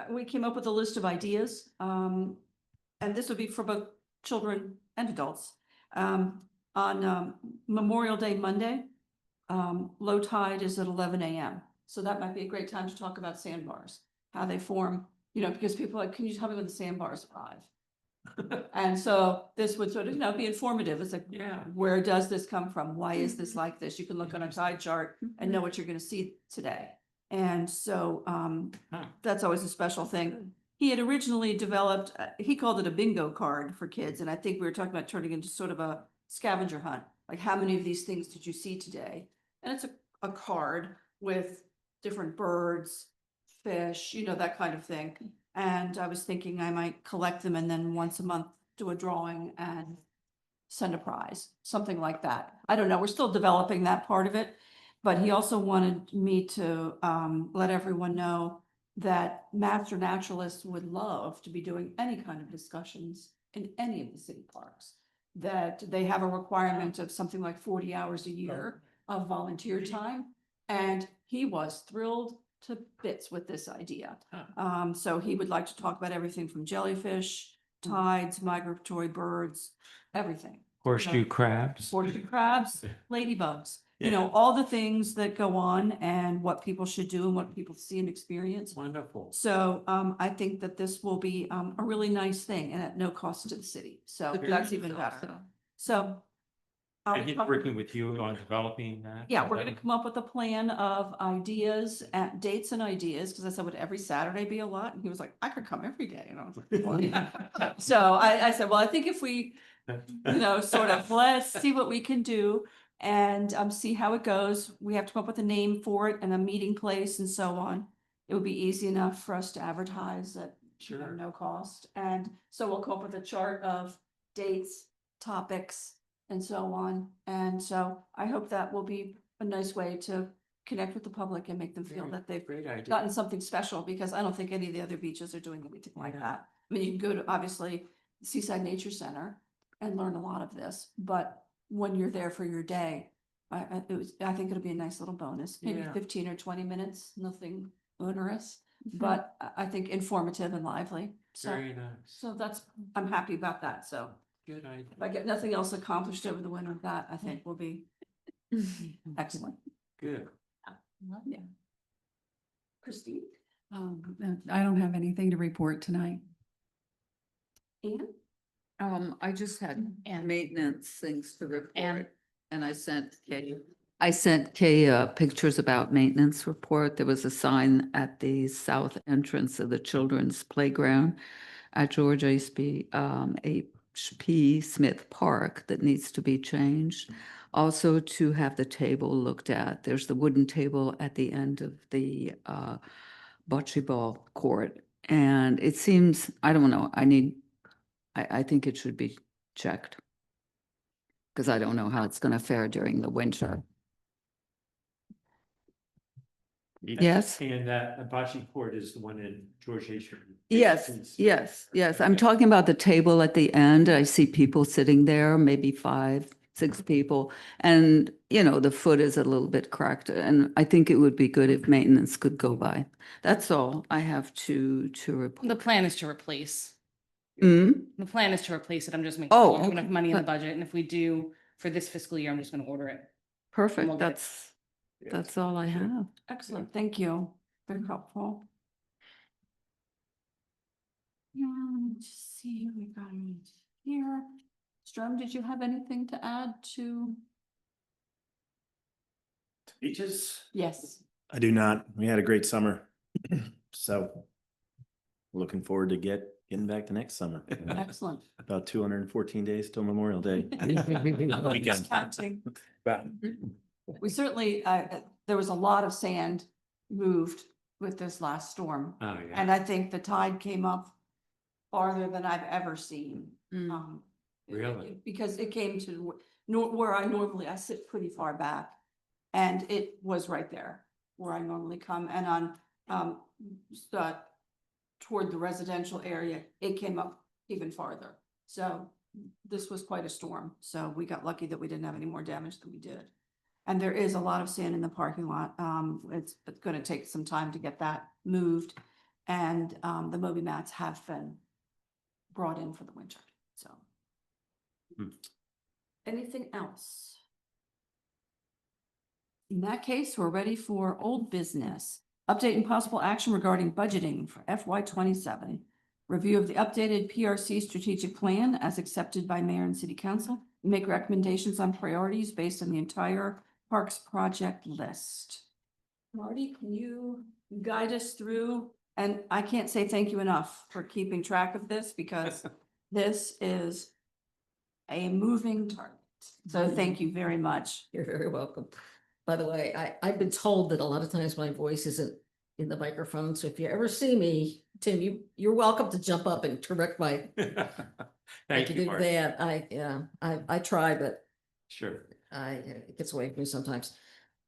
[SPEAKER 1] we came up with a list of ideas, and this would be for both children and adults. On Memorial Day Monday, low tide is at 11 a.m. So that might be a great time to talk about sandbars, how they form, because people are like, can you tell me when the sandbars arrive? And so this would sort of, be informative. It's like,
[SPEAKER 9] Yeah.
[SPEAKER 1] where does this come from? Why is this like this? You can look on a tide chart and know what you're going to see today. And so that's always a special thing. He had originally developed, he called it a bingo card for kids. And I think we were talking about turning into sort of a scavenger hunt. Like, how many of these things did you see today? And it's a card with different birds, fish, that kind of thing. And I was thinking I might collect them and then once a month do a drawing and send a prize, something like that. I don't know. We're still developing that part of it. But he also wanted me to let everyone know that master naturalists would love to be doing any kind of discussions in any of the city parks. That they have a requirement of something like 40 hours a year of volunteer time. And he was thrilled to bits with this idea. So he would like to talk about everything from jellyfish, tides, migratory birds, everything.
[SPEAKER 9] Horseshoe crabs.
[SPEAKER 1] Horseshoe crabs, ladybugs, you know, all the things that go on and what people should do and what people see and experience.
[SPEAKER 9] Wonderful.
[SPEAKER 1] So I think that this will be a really nice thing and at no cost to the city. So that's even better. So. I'll
[SPEAKER 9] And he's
[SPEAKER 1] talk-
[SPEAKER 9] working with you on developing that?
[SPEAKER 1] Yeah, we're gonna come up with a plan of ideas, dates and ideas, because I said, would every Saturday be a lot? And he was like, I could come every day, and I was like, "Well." So I said, well, I think if we, you know, sort of, let's see what we can do and see how it goes. We have to come up with a name for it and a meeting place and so on. It would be easy enough for us to advertise at
[SPEAKER 9] Sure.
[SPEAKER 1] no cost. And so we'll come up with a chart of dates, topics, and so on. And so I hope that will be a nice way to connect with the public and make them feel that they've
[SPEAKER 9] Great idea.
[SPEAKER 1] gotten something special, because I don't think any of the other beaches are doing anything like that. I mean, you can go to, obviously, Seaside Nature Center and learn a lot of this, but when you're there for your day, I think it'll be a nice little bonus, maybe
[SPEAKER 9] Yeah.
[SPEAKER 1] 15 or 20 minutes, nothing onerous,
[SPEAKER 8] Mm-hmm.
[SPEAKER 1] but I think informative and lively. So,
[SPEAKER 9] Very nice.
[SPEAKER 1] so that's, I'm happy about that. So
[SPEAKER 9] Good idea.
[SPEAKER 1] if I get nothing else accomplished over the winter, that I think will be excellent.
[SPEAKER 9] Good.
[SPEAKER 1] Yeah. Christine?
[SPEAKER 8] I don't have anything to report tonight.
[SPEAKER 1] Anne?
[SPEAKER 8] I just had
[SPEAKER 3] And-
[SPEAKER 8] maintenance things to
[SPEAKER 3] And-
[SPEAKER 8] report, and I sent Kay pictures about maintenance report. There was a sign at the south entrance of the children's playground at George H.P. Smith Park that needs to be changed. Also to have the table looked at. There's the wooden table at the end of the bocce ball court. And it seems, I don't know, I think it should be checked. Because I don't know how it's going to fare during the winter. Yes?
[SPEAKER 9] And that bocce court is the one in George H.
[SPEAKER 8] Yes, yes, yes. I'm talking about the table at the end. I see people sitting there, maybe 5, 6 people. And, you know, the foot is a little bit cracked. And I think it would be good if maintenance could go by. That's all I have to report.
[SPEAKER 3] The plan is to replace.
[SPEAKER 8] Mm?
[SPEAKER 3] The plan is to replace it. I'm just making
[SPEAKER 8] Oh,
[SPEAKER 3] sure we have enough
[SPEAKER 8] okay.
[SPEAKER 3] money in the
[SPEAKER 8] But-
[SPEAKER 3] budget. And if we do for this fiscal year, I'm just gonna order it.
[SPEAKER 8] Perfect.
[SPEAKER 3] We'll get-
[SPEAKER 8] That's all I have.
[SPEAKER 1] Excellent, thank you. Very helpful. Yeah, let me just see, we got it here. Strum, did you have anything to add to?
[SPEAKER 2] Beaches?
[SPEAKER 1] Yes.
[SPEAKER 2] I do not. We had a great summer. So looking forward to getting back to next summer.
[SPEAKER 1] Excellent.
[SPEAKER 2] About 214 days till Memorial Day. Weekend.
[SPEAKER 1] Counting. We certainly, there was a lot of sand moved with this last storm.
[SPEAKER 9] Oh, yeah.
[SPEAKER 1] And I think the tide came up farther than I've ever seen.
[SPEAKER 8] Mm.
[SPEAKER 9] Really?
[SPEAKER 1] Because it came to where I sit pretty far back. And it was right there where I normally come, and on, toward the residential area, it came up even farther. So this was quite a storm. So we got lucky that we didn't have any more damage than we did. And there is a lot of sand in the parking lot. It's gonna take some time to get that moved. And, the Moby mats have been brought in for the winter, so.
[SPEAKER 9] Hmm.
[SPEAKER 1] Anything else? In that case, we're ready for old business. Update and possible action regarding budgeting for FY 27. Review of the updated PRC strategic plan as accepted by mayor and city council. Make recommendations on priorities based on the entire parks project list. Marty, can you guide us through? And I can't say thank you enough for keeping track of this, because this is a moving target. So thank you very much.
[SPEAKER 7] You're very welcome. By the way, I've been told that a lot of times my voice isn't in the microphone, so if you ever see me, Tim, you're welcome to jump up and correct my. I
[SPEAKER 9] Thank
[SPEAKER 7] can
[SPEAKER 9] you,
[SPEAKER 7] do
[SPEAKER 9] Mark.
[SPEAKER 7] that. I try, but
[SPEAKER 9] Sure.
[SPEAKER 7] it gets away from me sometimes.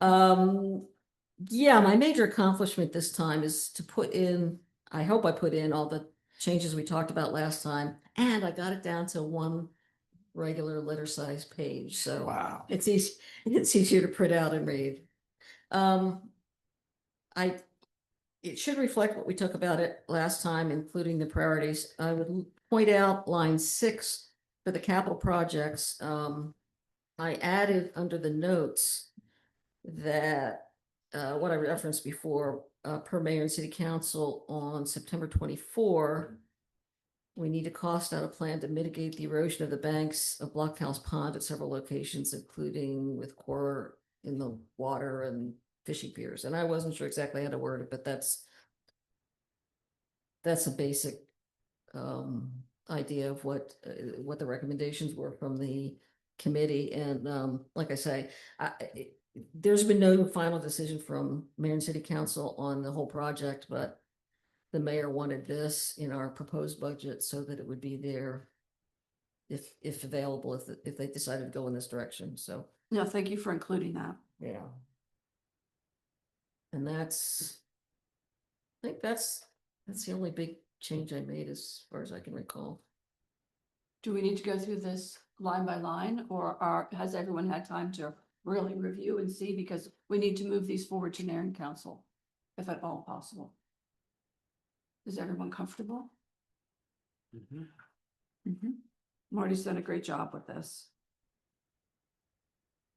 [SPEAKER 7] Yeah, my major accomplishment this time is to put in, I hope I put in all the changes we talked about last time, and I got it down to one regular letter size page, so
[SPEAKER 6] Wow.
[SPEAKER 7] it's easy, it's easier to print out and read. I, it should reflect what we took about it last time, including the priorities. I would point out line 6 for the capital projects. I added under the notes that what I referenced before, per mayor and city council on September 24, we need to cost out a plan to mitigate the erosion of the banks of Blockhouse Pond at several locations, including with core in the water and fishing piers. And I wasn't sure exactly how to word it, but that's a basic idea of what the recommendations were from the committee. And like I say, there's been no final decision from mayor and city council on the whole project, but the mayor wanted this in our proposed budget so that it would be there if available, if they decided to go in this direction. So,
[SPEAKER 1] No, thank you for including that.
[SPEAKER 7] yeah. And I think that's the only big change I made as far as I can recall.
[SPEAKER 1] Do we need to go through this line by line, or has everyone had time to really review and see? Because we need to move these forward to mayor and council, if at all possible. Is everyone comfortable? Marty's done a great job with this.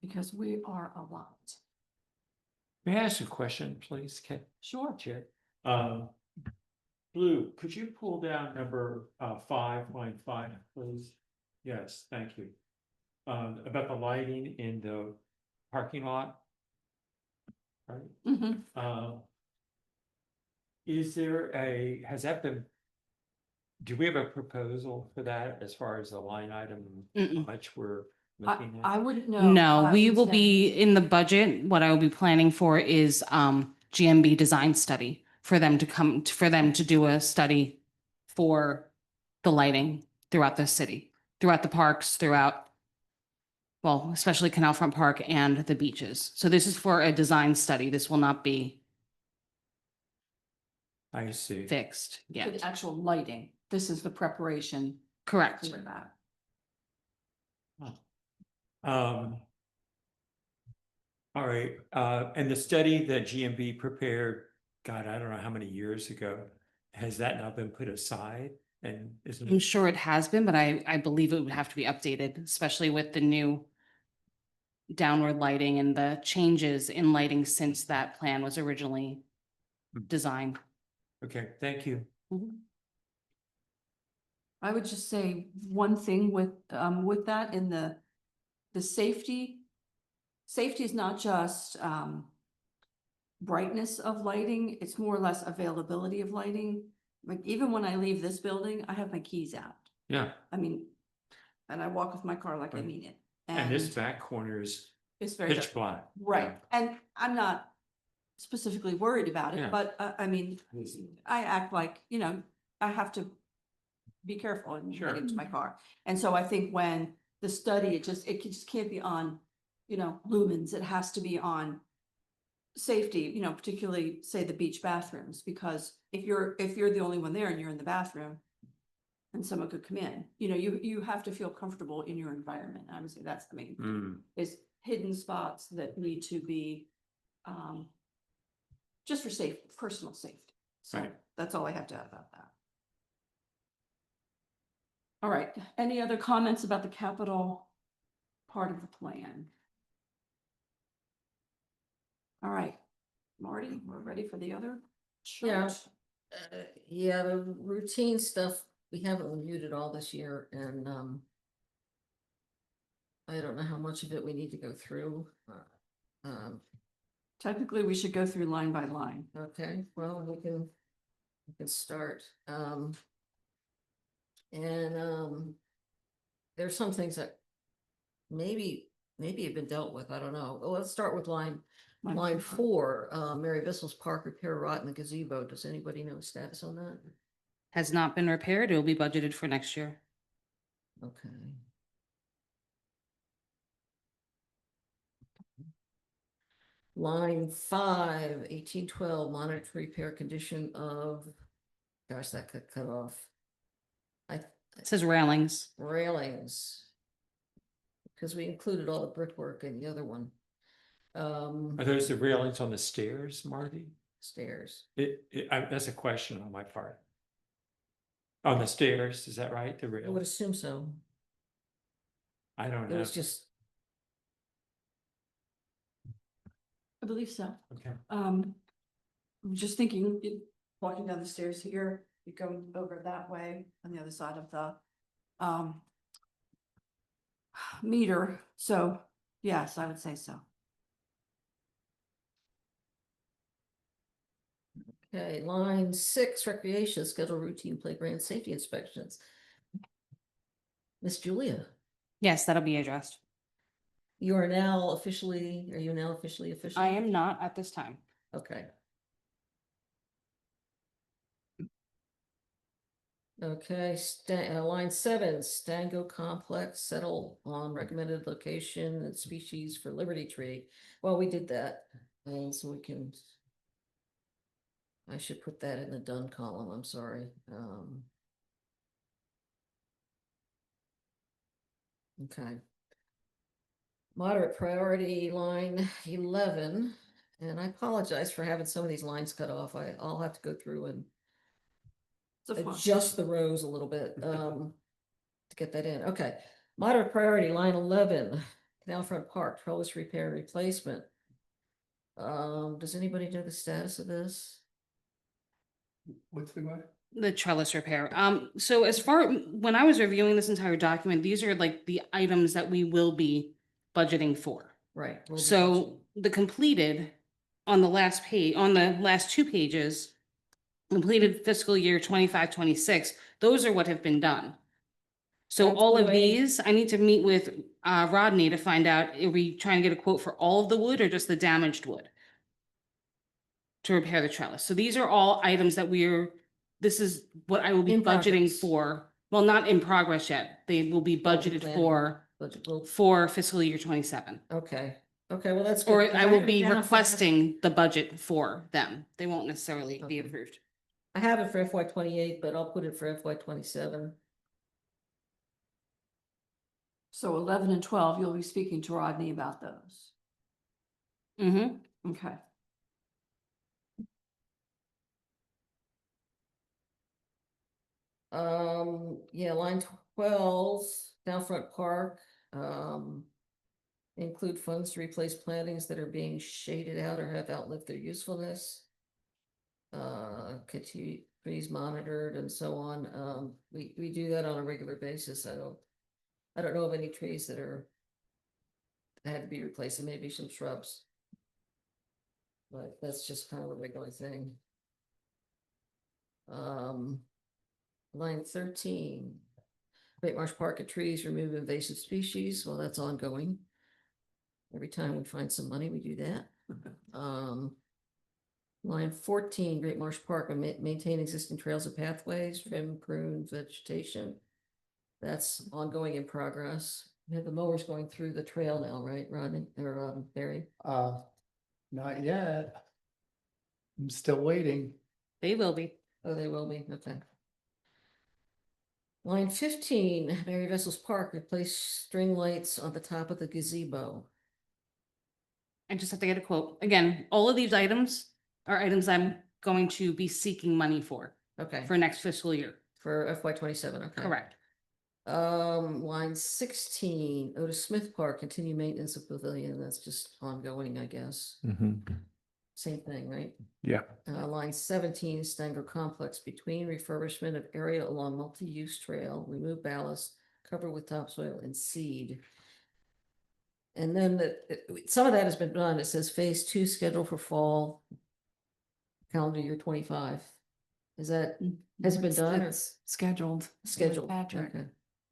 [SPEAKER 1] Because we are a lot.
[SPEAKER 9] May I ask a question, please, Ken?
[SPEAKER 1] Sure.
[SPEAKER 9] Chair. Blue, could you pull down number 5, line 5, please? Yes, thank you. About the lighting in the parking lot. Right?
[SPEAKER 1] Mhm.
[SPEAKER 9] Is there has that been? Do we have a proposal for that as far as the line item, how
[SPEAKER 3] Mm-mm.
[SPEAKER 9] much we're looking at?
[SPEAKER 1] I wouldn't know.
[SPEAKER 3] No,
[SPEAKER 1] I
[SPEAKER 3] we
[SPEAKER 1] would
[SPEAKER 3] will
[SPEAKER 1] say-
[SPEAKER 3] be in the budget. What I will be planning for is GMB design study for them to do a study for the lighting throughout the city, throughout the parks, well, especially Canal Front Park and the beaches. So this is for a design study. This will not be
[SPEAKER 9] I see.
[SPEAKER 3] fixed
[SPEAKER 1] For
[SPEAKER 3] yet.
[SPEAKER 1] the actual lighting, this is the preparation
[SPEAKER 3] Correct.
[SPEAKER 1] for that.
[SPEAKER 9] All right, and the study that GMB prepared, God, I don't know how many years ago, has that now been put aside? And isn't
[SPEAKER 3] I'm
[SPEAKER 9] it?
[SPEAKER 3] sure it has been, but I believe it would have to be updated, especially with the new downward lighting and the changes in lighting since that plan was originally designed.
[SPEAKER 9] Okay, thank you.
[SPEAKER 1] I would just say one thing with that in the safety. Safety is not just brightness of lighting, it's more or less availability of lighting. Like even when I leave this building, I have my keys out.
[SPEAKER 9] Yeah,
[SPEAKER 1] I mean, and I walk with my car like I
[SPEAKER 9] Right.
[SPEAKER 1] mean it.
[SPEAKER 9] and this back corner is
[SPEAKER 1] It's very
[SPEAKER 9] pitch
[SPEAKER 1] dark.
[SPEAKER 9] black.
[SPEAKER 1] Right, and I'm not specifically worried about it,
[SPEAKER 9] Yeah.
[SPEAKER 1] but I mean, I act like, I have to be careful and
[SPEAKER 9] Sure.
[SPEAKER 1] get into my car. And so I think when the study, it just can't be on, lumens, it has to be on safety, particularly say the beach bathrooms, because if you're the only one there and you're in the bathroom and someone could come in, you have to feel comfortable in your environment. I would say that's the main thing,
[SPEAKER 9] Mm,
[SPEAKER 1] is hidden spots that need to be just for safety, personal safety. So
[SPEAKER 9] Right.
[SPEAKER 1] that's all I have to add about that. All right, any other comments about the capital part of the plan? All right, Marty, we're ready for the other
[SPEAKER 7] Yeah.
[SPEAKER 1] chart.
[SPEAKER 7] Yeah, the routine stuff, we haven't reviewed it all this year, and I don't know how much of it we need to go through.
[SPEAKER 1] Technically, we should go through line by line.
[SPEAKER 7] Okay, well, we can start. There's some things that maybe have been dealt with, I don't know. Well, let's start with line 4, Mary Bissell's Park repair rot in the gazebo. Does anybody know the status on that?
[SPEAKER 3] Has not been repaired. It will be budgeted for next year.
[SPEAKER 7] Okay. Line 5, 1812, monitor repair condition of, gosh, that got cut off.
[SPEAKER 3] It says railings.
[SPEAKER 7] Railings. Because we included all the brickwork in the other one.
[SPEAKER 9] Are those the railings on the stairs, Marty?
[SPEAKER 7] Stairs.
[SPEAKER 9] That's a question on my part. On the stairs, is that right? The
[SPEAKER 7] I would
[SPEAKER 9] rail?
[SPEAKER 7] assume so.
[SPEAKER 9] I don't
[SPEAKER 7] It
[SPEAKER 9] know.
[SPEAKER 7] was just,
[SPEAKER 1] I believe so.
[SPEAKER 9] Okay.
[SPEAKER 1] I'm just thinking, walking down the stairs here, you go over that way on the other side of the meter. So yes, I would say so.
[SPEAKER 7] okay, line 6, recreation, schedule routine playground safety inspections. Miss Julia,
[SPEAKER 3] Yes, that'll be addressed.
[SPEAKER 7] you are now officially, are you now officially?
[SPEAKER 3] I am not at this time.
[SPEAKER 7] Okay. Okay, line 7, Stango Complex, settle on recommended location and species for Liberty Tree. Well, we did that, and so we can. I should put that in the done column, I'm sorry. Okay. Moderate priority line 11, and I apologize for having some of these lines cut off. I'll have to go through and
[SPEAKER 1] It's a fun-
[SPEAKER 7] adjust the rows a little bit, to get that in. Okay. Moderate priority, line 11, Canal Front Park, trellis repair and replacement. Does anybody know the status of this?
[SPEAKER 6] What's the one?
[SPEAKER 3] The trellis repair. So as far, when I was reviewing this entire document, these are like the items that we will be budgeting for.
[SPEAKER 7] Right. we'll be
[SPEAKER 3] So the completed on the last page, on the last 2 pages, completed fiscal year 25-26, those are what have been done. So
[SPEAKER 7] That's
[SPEAKER 3] all
[SPEAKER 7] the
[SPEAKER 3] of
[SPEAKER 7] way-
[SPEAKER 3] these, I need to meet with Rodney to find out, are we trying to get a quote for all of the wood or just the damaged wood to repair the trellis? So these are all items that this is what I will be
[SPEAKER 7] In
[SPEAKER 3] budgeting
[SPEAKER 7] progress.
[SPEAKER 3] for. Well, not in progress yet. They will be budgeted
[SPEAKER 7] planning. Budget will-
[SPEAKER 3] for fiscal year 27.
[SPEAKER 7] Okay, okay, well, that's good.
[SPEAKER 3] Or
[SPEAKER 7] 'cause
[SPEAKER 3] I will
[SPEAKER 7] have it
[SPEAKER 3] be
[SPEAKER 7] down for-
[SPEAKER 3] requesting the budget for them. They won't necessarily be
[SPEAKER 7] Okay.
[SPEAKER 3] approved.
[SPEAKER 7] I have it for FY 28, but I'll put it for FY 27.
[SPEAKER 1] So 11 and 12, you'll be speaking to Rodney about those.
[SPEAKER 3] Mm-hmm.
[SPEAKER 1] Okay.
[SPEAKER 7] Yeah, line 12, Downfront Park, include funds to replace plantings that are being shaded out or have outlived their usefulness. Continue trees monitored and so on. We do that on a regular basis. I don't know of any trees that had to be replaced, and maybe some shrubs. But that's just kind of a regular thing. Line 13. Great Marsh Park of trees, remove invasive species. Well, that's ongoing. Every time we find some money, we do that. Line 14, Great Marsh Park, maintain existing trails and pathways, trim, prune vegetation. That's ongoing in progress. We have the mowers going through the trail now, right, Rodney, or Barry?
[SPEAKER 6] Not yet. I'm still waiting.
[SPEAKER 3] They will be.
[SPEAKER 7] Oh, they will be, okay. Line 15, Mary Vessels Park, replace string lights on the top of the gazebo.
[SPEAKER 3] I just have to get a quote. Again, all of these items are items I'm going to be seeking money for
[SPEAKER 7] Okay,
[SPEAKER 3] next fiscal year.
[SPEAKER 7] for FY 27, okay.
[SPEAKER 3] Correct.
[SPEAKER 7] Line 16, Otis Smith Park, continue maintenance of pavilion, that's just ongoing, I guess. Same thing, right?
[SPEAKER 4] Yeah.
[SPEAKER 7] Line 17, Stanger Complex, between refurbishment of area along multi-use trail, remove ballast, cover with topsoil and seed. And then some of that has been done. It says phase 2 scheduled for fall calendar year 25. Is that, has it been done or
[SPEAKER 8] Scheduled.
[SPEAKER 7] scheduled?
[SPEAKER 8] Patrick.
[SPEAKER 7] Okay.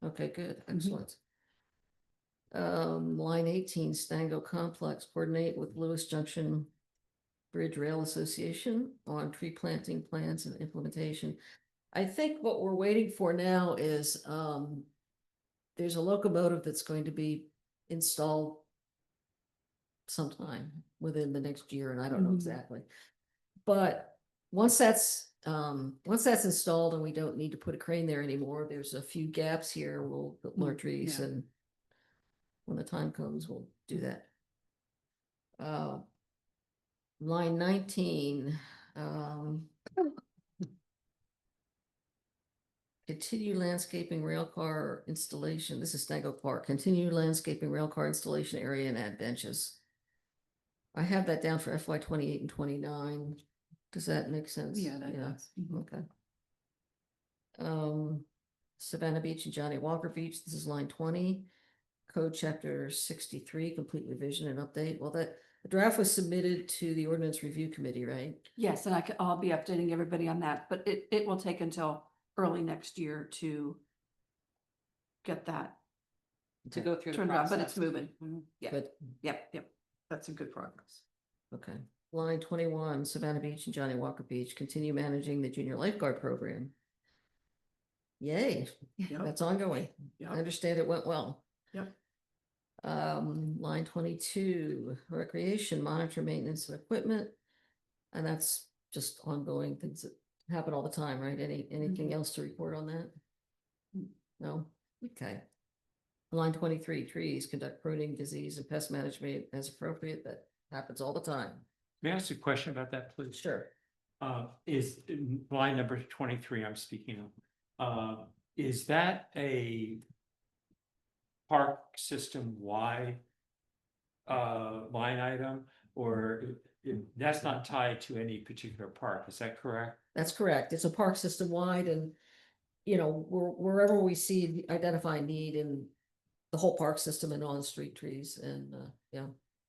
[SPEAKER 7] Okay, good, excellent. Line 18, Stango Complex, coordinate with Lewis Junction Bridge Rail Association on tree planting plans and implementation. I think what we're waiting for now is, there's a locomotive that's going to be installed sometime within the next year, and I don't know
[SPEAKER 1] Mhm.
[SPEAKER 7] exactly. But once that's installed and we don't need to put a crane there anymore, there's a few gaps here. We'll put more trees
[SPEAKER 8] yeah.
[SPEAKER 7] and when the time comes, we'll do that. Line 19, continue landscaping rail car installation. This is Stango Park. Continue landscaping rail car installation area and add benches. I have that down for FY 28 and 29. Does that make sense?
[SPEAKER 8] Yeah, that does. Mhm.
[SPEAKER 7] Okay. Savannah Beach and Johnny Walker Beach, this is line 20. Code chapter 63, complete revision and update. Well, the draft was submitted to the ordinance review committee, right?
[SPEAKER 1] Yes, and I'll be updating everybody on that, but it will take until early next year to get that
[SPEAKER 3] To go through the
[SPEAKER 1] turned around, but it's
[SPEAKER 3] process.
[SPEAKER 1] moving.
[SPEAKER 3] Mhm.
[SPEAKER 1] Yeah,
[SPEAKER 7] Good.
[SPEAKER 1] yep. That's a good progress.
[SPEAKER 7] Okay. Line 21, Savannah Beach and Johnny Walker Beach, continue managing the junior lifeguard program. Yay, that's ongoing.
[SPEAKER 1] Yep.
[SPEAKER 7] I understand it went well.
[SPEAKER 1] Yep.
[SPEAKER 7] Line 22, recreation, monitor maintenance and equipment. And that's just ongoing things that happen all the time, right? Anything else to report on that? No? Okay. Line 23, trees, conduct pruning, disease and pest management as appropriate. That happens all the time.
[SPEAKER 9] May I ask a question about that, please?
[SPEAKER 7] Sure.
[SPEAKER 9] Is line number 23 I'm speaking of, is that a park system wide line item, or that's not tied to any particular park, is that correct?
[SPEAKER 7] That's correct. It's a park system wide and, you know, wherever we see identify need in the whole park system and on street trees and, yeah.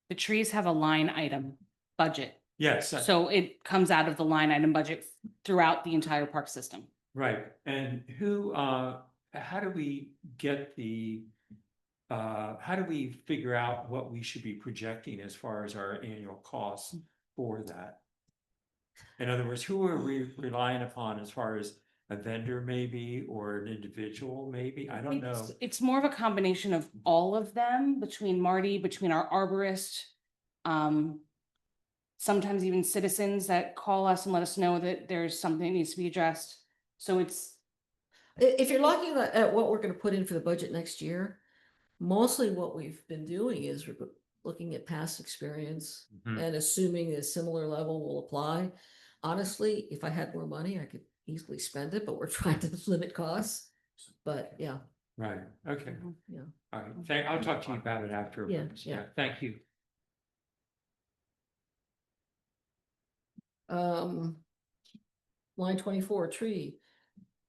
[SPEAKER 3] The trees have a line item budget,
[SPEAKER 9] Yes.
[SPEAKER 3] so it comes out of the line item budget throughout the entire park system.
[SPEAKER 9] Right, and how do we get how do we figure out what we should be projecting as far as our annual costs for that? In other words, who are we relying upon as far as a vendor maybe, or an individual maybe? I don't know.
[SPEAKER 3] It's more of a combination of all of them, between Marty, between our arborist. Sometimes even citizens that call us and let us know that there's something that needs to be addressed. So it's,
[SPEAKER 7] If you're looking at what we're gonna put in for the budget next year, mostly what we've been doing is we're looking at past experience
[SPEAKER 9] Mhm.
[SPEAKER 7] and assuming a similar level will apply. Honestly, if I had more money, I could easily spend it, but we're trying to limit costs. But yeah,
[SPEAKER 9] Right, okay,
[SPEAKER 7] yeah.
[SPEAKER 9] all right, I'll talk to you about it afterwards,
[SPEAKER 7] yeah.
[SPEAKER 9] yeah, thank you.
[SPEAKER 7] Line 24, tree.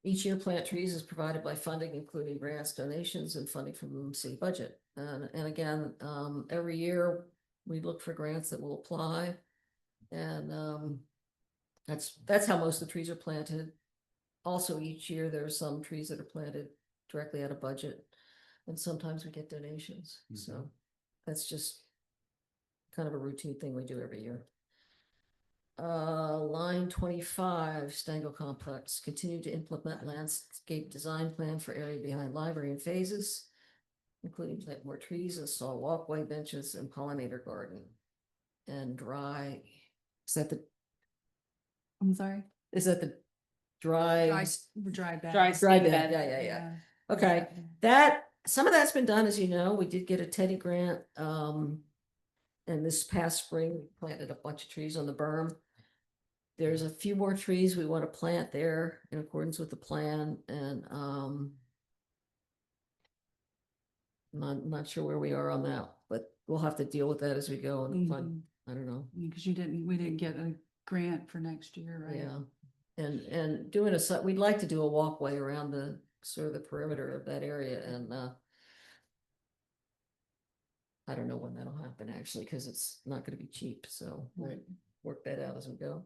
[SPEAKER 7] Each year plant trees is provided by funding, including grants, donations, and funding from the city budget. And again, every year we look for grants that will apply. And that's how most of the trees are planted. Also, each year there are some trees that are planted directly out of budget. And sometimes we get donations. So that's just kind of a routine thing we do every year. Line 25, Stango Complex, continue to implement landscape design plan for area behind library in phases, including plant more trees, install walkway benches and pollinator garden. And dry, is that the dry?
[SPEAKER 8] Dry bed.
[SPEAKER 3] dry
[SPEAKER 7] Dry
[SPEAKER 3] steam
[SPEAKER 7] bed,
[SPEAKER 3] bed.
[SPEAKER 7] yeah. Okay, some of that's been done, as you know, we did get a Teddy grant, and this past spring, we planted a bunch of trees on the berm. There's a few more trees we want to plant there in accordance with the plan, and, not sure where we are on that, but we'll have to deal with that as we go and find, I don't know.
[SPEAKER 8] Because we didn't get a grant for next year,
[SPEAKER 7] Yeah, and doing we'd like to do a walkway around the sort of the perimeter of that area, and I don't know when that'll happen actually, because it's not going to be cheap. So we'll work that out as we go.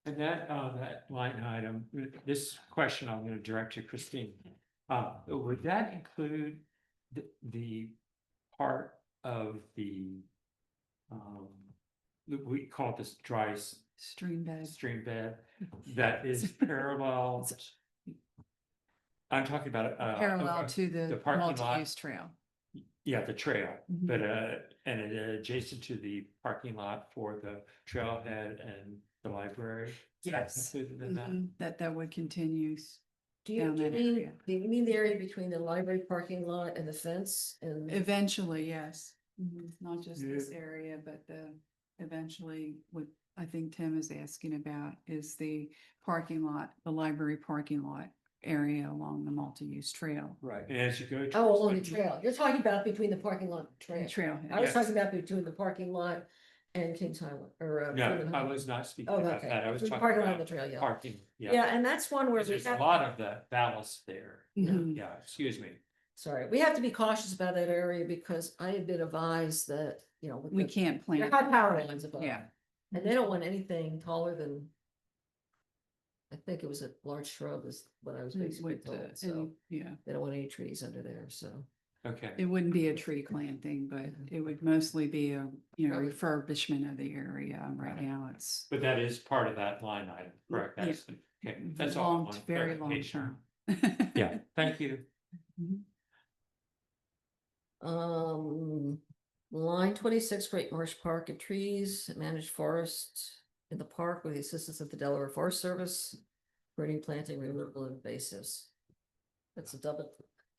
[SPEAKER 9] And that line item, this question I'm gonna direct to Christine. Would that include the part of the, we call this dry
[SPEAKER 8] Stream bed.
[SPEAKER 9] stream bed that is parallel? I'm talking about
[SPEAKER 8] Parallel to the
[SPEAKER 9] parking lot.
[SPEAKER 8] multi-use trail.
[SPEAKER 9] Yeah, the trail,
[SPEAKER 8] Mhm.
[SPEAKER 9] but and adjacent to the parking lot for the trailhead and the library. Is that
[SPEAKER 10] Yes.
[SPEAKER 9] included in that?
[SPEAKER 10] That would continue.
[SPEAKER 7] Do you,
[SPEAKER 10] Down
[SPEAKER 7] do you
[SPEAKER 10] that
[SPEAKER 7] mean,
[SPEAKER 10] area.
[SPEAKER 7] do you mean the area between the library parking lot and the fence and?
[SPEAKER 10] Eventually, yes. Not just this
[SPEAKER 6] Yeah.
[SPEAKER 10] area, but eventually what I think Tim is asking about is the parking lot, the library parking lot area along the multi-use trail.
[SPEAKER 9] Right. And as you go.
[SPEAKER 7] Oh,
[SPEAKER 9] towards
[SPEAKER 7] along the trail. You're talking about between the parking lot and
[SPEAKER 10] The
[SPEAKER 7] trail.
[SPEAKER 10] trailhead.
[SPEAKER 7] I was
[SPEAKER 9] Yes.
[SPEAKER 7] talking about between the parking lot and Kings Highway or.
[SPEAKER 9] No,
[SPEAKER 7] Freeman
[SPEAKER 9] I
[SPEAKER 7] Highway.
[SPEAKER 9] was not speaking
[SPEAKER 7] Oh,
[SPEAKER 9] about
[SPEAKER 7] okay.
[SPEAKER 9] that. I was
[SPEAKER 7] Between the
[SPEAKER 9] talking
[SPEAKER 7] parking lot and
[SPEAKER 9] about
[SPEAKER 7] the trail, yeah.
[SPEAKER 9] parking.
[SPEAKER 7] Yeah, and that's one where we
[SPEAKER 9] There's a
[SPEAKER 7] have,
[SPEAKER 9] lot of the ballast there.
[SPEAKER 10] Mhm.
[SPEAKER 9] Yeah, excuse me.
[SPEAKER 7] sorry, we have to be cautious about that area because I have been advised that, you know. with
[SPEAKER 10] We
[SPEAKER 7] the-
[SPEAKER 10] can't
[SPEAKER 7] There
[SPEAKER 10] plant.
[SPEAKER 7] are high power lines above.
[SPEAKER 10] Yeah.
[SPEAKER 7] And they don't want anything taller than. I think it was a large shrub is what I was basically
[SPEAKER 10] With
[SPEAKER 7] told,
[SPEAKER 10] the,
[SPEAKER 7] so
[SPEAKER 10] yeah,
[SPEAKER 7] they don't want any trees under there, so.
[SPEAKER 9] Okay.
[SPEAKER 10] it wouldn't be a tree planting, but it would mostly be a,
[SPEAKER 7] Right.
[SPEAKER 10] refurbishment of the area. Right
[SPEAKER 9] Right.
[SPEAKER 10] now it's.
[SPEAKER 9] But that is part of that line item, correct?
[SPEAKER 10] Yeah.
[SPEAKER 9] That's, okay, that's all. I
[SPEAKER 10] Long,
[SPEAKER 9] wanted
[SPEAKER 10] very long
[SPEAKER 9] clarification.
[SPEAKER 10] term.
[SPEAKER 9] Yeah, thank you.
[SPEAKER 7] Line 26, Great Marsh Park and trees, managed forest in the park with the assistance of the Delaware Forest Service. Pruning, planting, removal of invasives. That's a double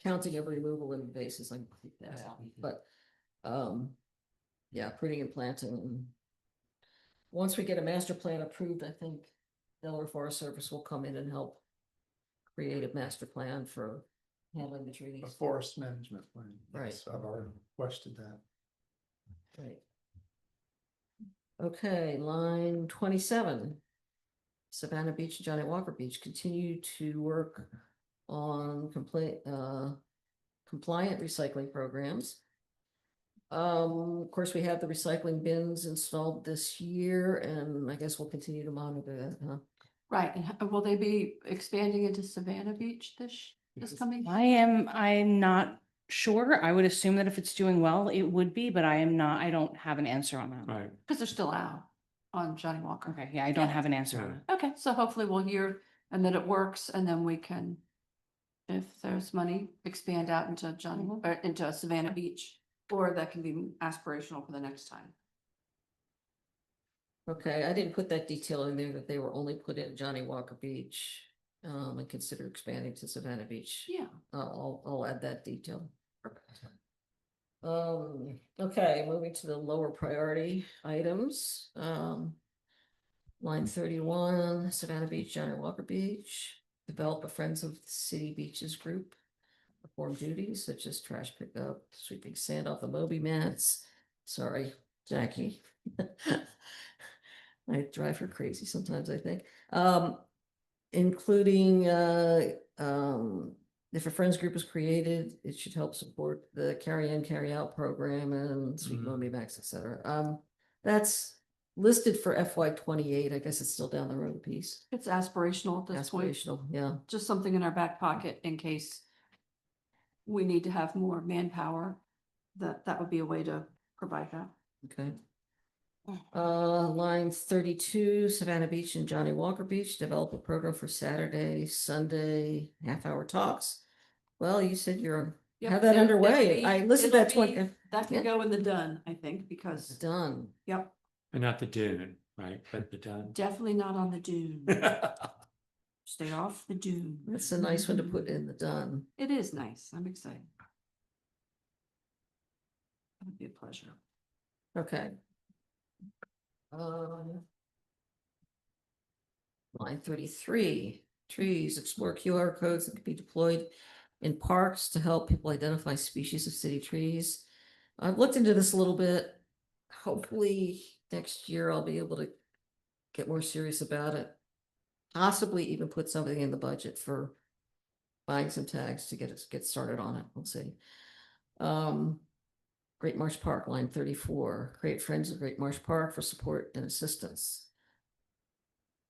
[SPEAKER 7] counting of removal of invasives, like that, but, yeah, pruning and planting. Once we get a master plan approved, I think Delaware Forest Service will come in and help create a master plan for handling the trees.
[SPEAKER 6] A forest management plan.
[SPEAKER 7] Right.
[SPEAKER 6] Yes, I've already requested that.
[SPEAKER 7] Right. Okay, line 27. Savannah Beach and Johnny Walker Beach continue to work on compliant recycling programs. Of course, we have the recycling bins installed this year, and I guess we'll continue to monitor that, huh?
[SPEAKER 1] Right, and will they be expanding into Savannah Beach this coming?
[SPEAKER 3] I'm not sure. I would assume that if it's doing well, it would be, but I don't have an answer on that.
[SPEAKER 9] Right.
[SPEAKER 1] Because they're still out on Johnny Walker.
[SPEAKER 3] Okay, yeah, I don't
[SPEAKER 1] Yeah.
[SPEAKER 3] have an answer on
[SPEAKER 9] Yeah.
[SPEAKER 3] that.
[SPEAKER 1] Okay, so hopefully we'll hear and that it works and then we can, if there's money, expand out into into Savannah Beach. Or that can be aspirational for the next time.
[SPEAKER 7] Okay, I didn't put that detail in there that they were only put in Johnny Walker Beach. And consider expanding to Savannah Beach.
[SPEAKER 1] Yeah.
[SPEAKER 7] I'll add that detail. Okay, moving to the lower priority items. Line 31, Savannah Beach, Johnny Walker Beach, develop a Friends of the City Beaches group. Perform duties such as trash pickup, sweeping sand off the Moby mats. Sorry, Jackie. I drive her crazy sometimes, I think. Including, if a friends group is created, it should help support the carry in, carry out program and sweet Moby Max, et cetera. That's listed for FY 28. I guess it's still down the road a piece.
[SPEAKER 1] It's aspirational at this point,
[SPEAKER 7] Aspirational, yeah.
[SPEAKER 1] just something in our back pocket in case we need to have more manpower. That would be a way to provide that.
[SPEAKER 7] Okay. Line 32, Savannah Beach and Johnny Walker Beach, develop a program for Saturday, Sunday, half-hour talks. Well, you said you're,
[SPEAKER 1] Yep,
[SPEAKER 7] have that
[SPEAKER 1] it'll-
[SPEAKER 7] underway.
[SPEAKER 1] it'll
[SPEAKER 7] I
[SPEAKER 1] be-
[SPEAKER 7] listened to that
[SPEAKER 1] it'll be-
[SPEAKER 7] 20.
[SPEAKER 1] That
[SPEAKER 7] Yeah.
[SPEAKER 1] can go in the done, I think, because,
[SPEAKER 7] Done.
[SPEAKER 1] yep,
[SPEAKER 9] And not the dune, right, but the dune.
[SPEAKER 1] definitely not on the dune. Stay off the dune.
[SPEAKER 7] That's a nice one to put in the done.
[SPEAKER 1] It is nice. I'm excited. That would be a pleasure.
[SPEAKER 7] Okay. Line 33, trees, explore QR codes that can be deployed in parks to help people identify species of city trees. I've looked into this a little bit. Hopefully next year I'll be able to get more serious about it. Possibly even put something in the budget for buying some tags to get started on it. We'll see. Great Marsh Park, line 34, create friends of Great Marsh Park for support and assistance.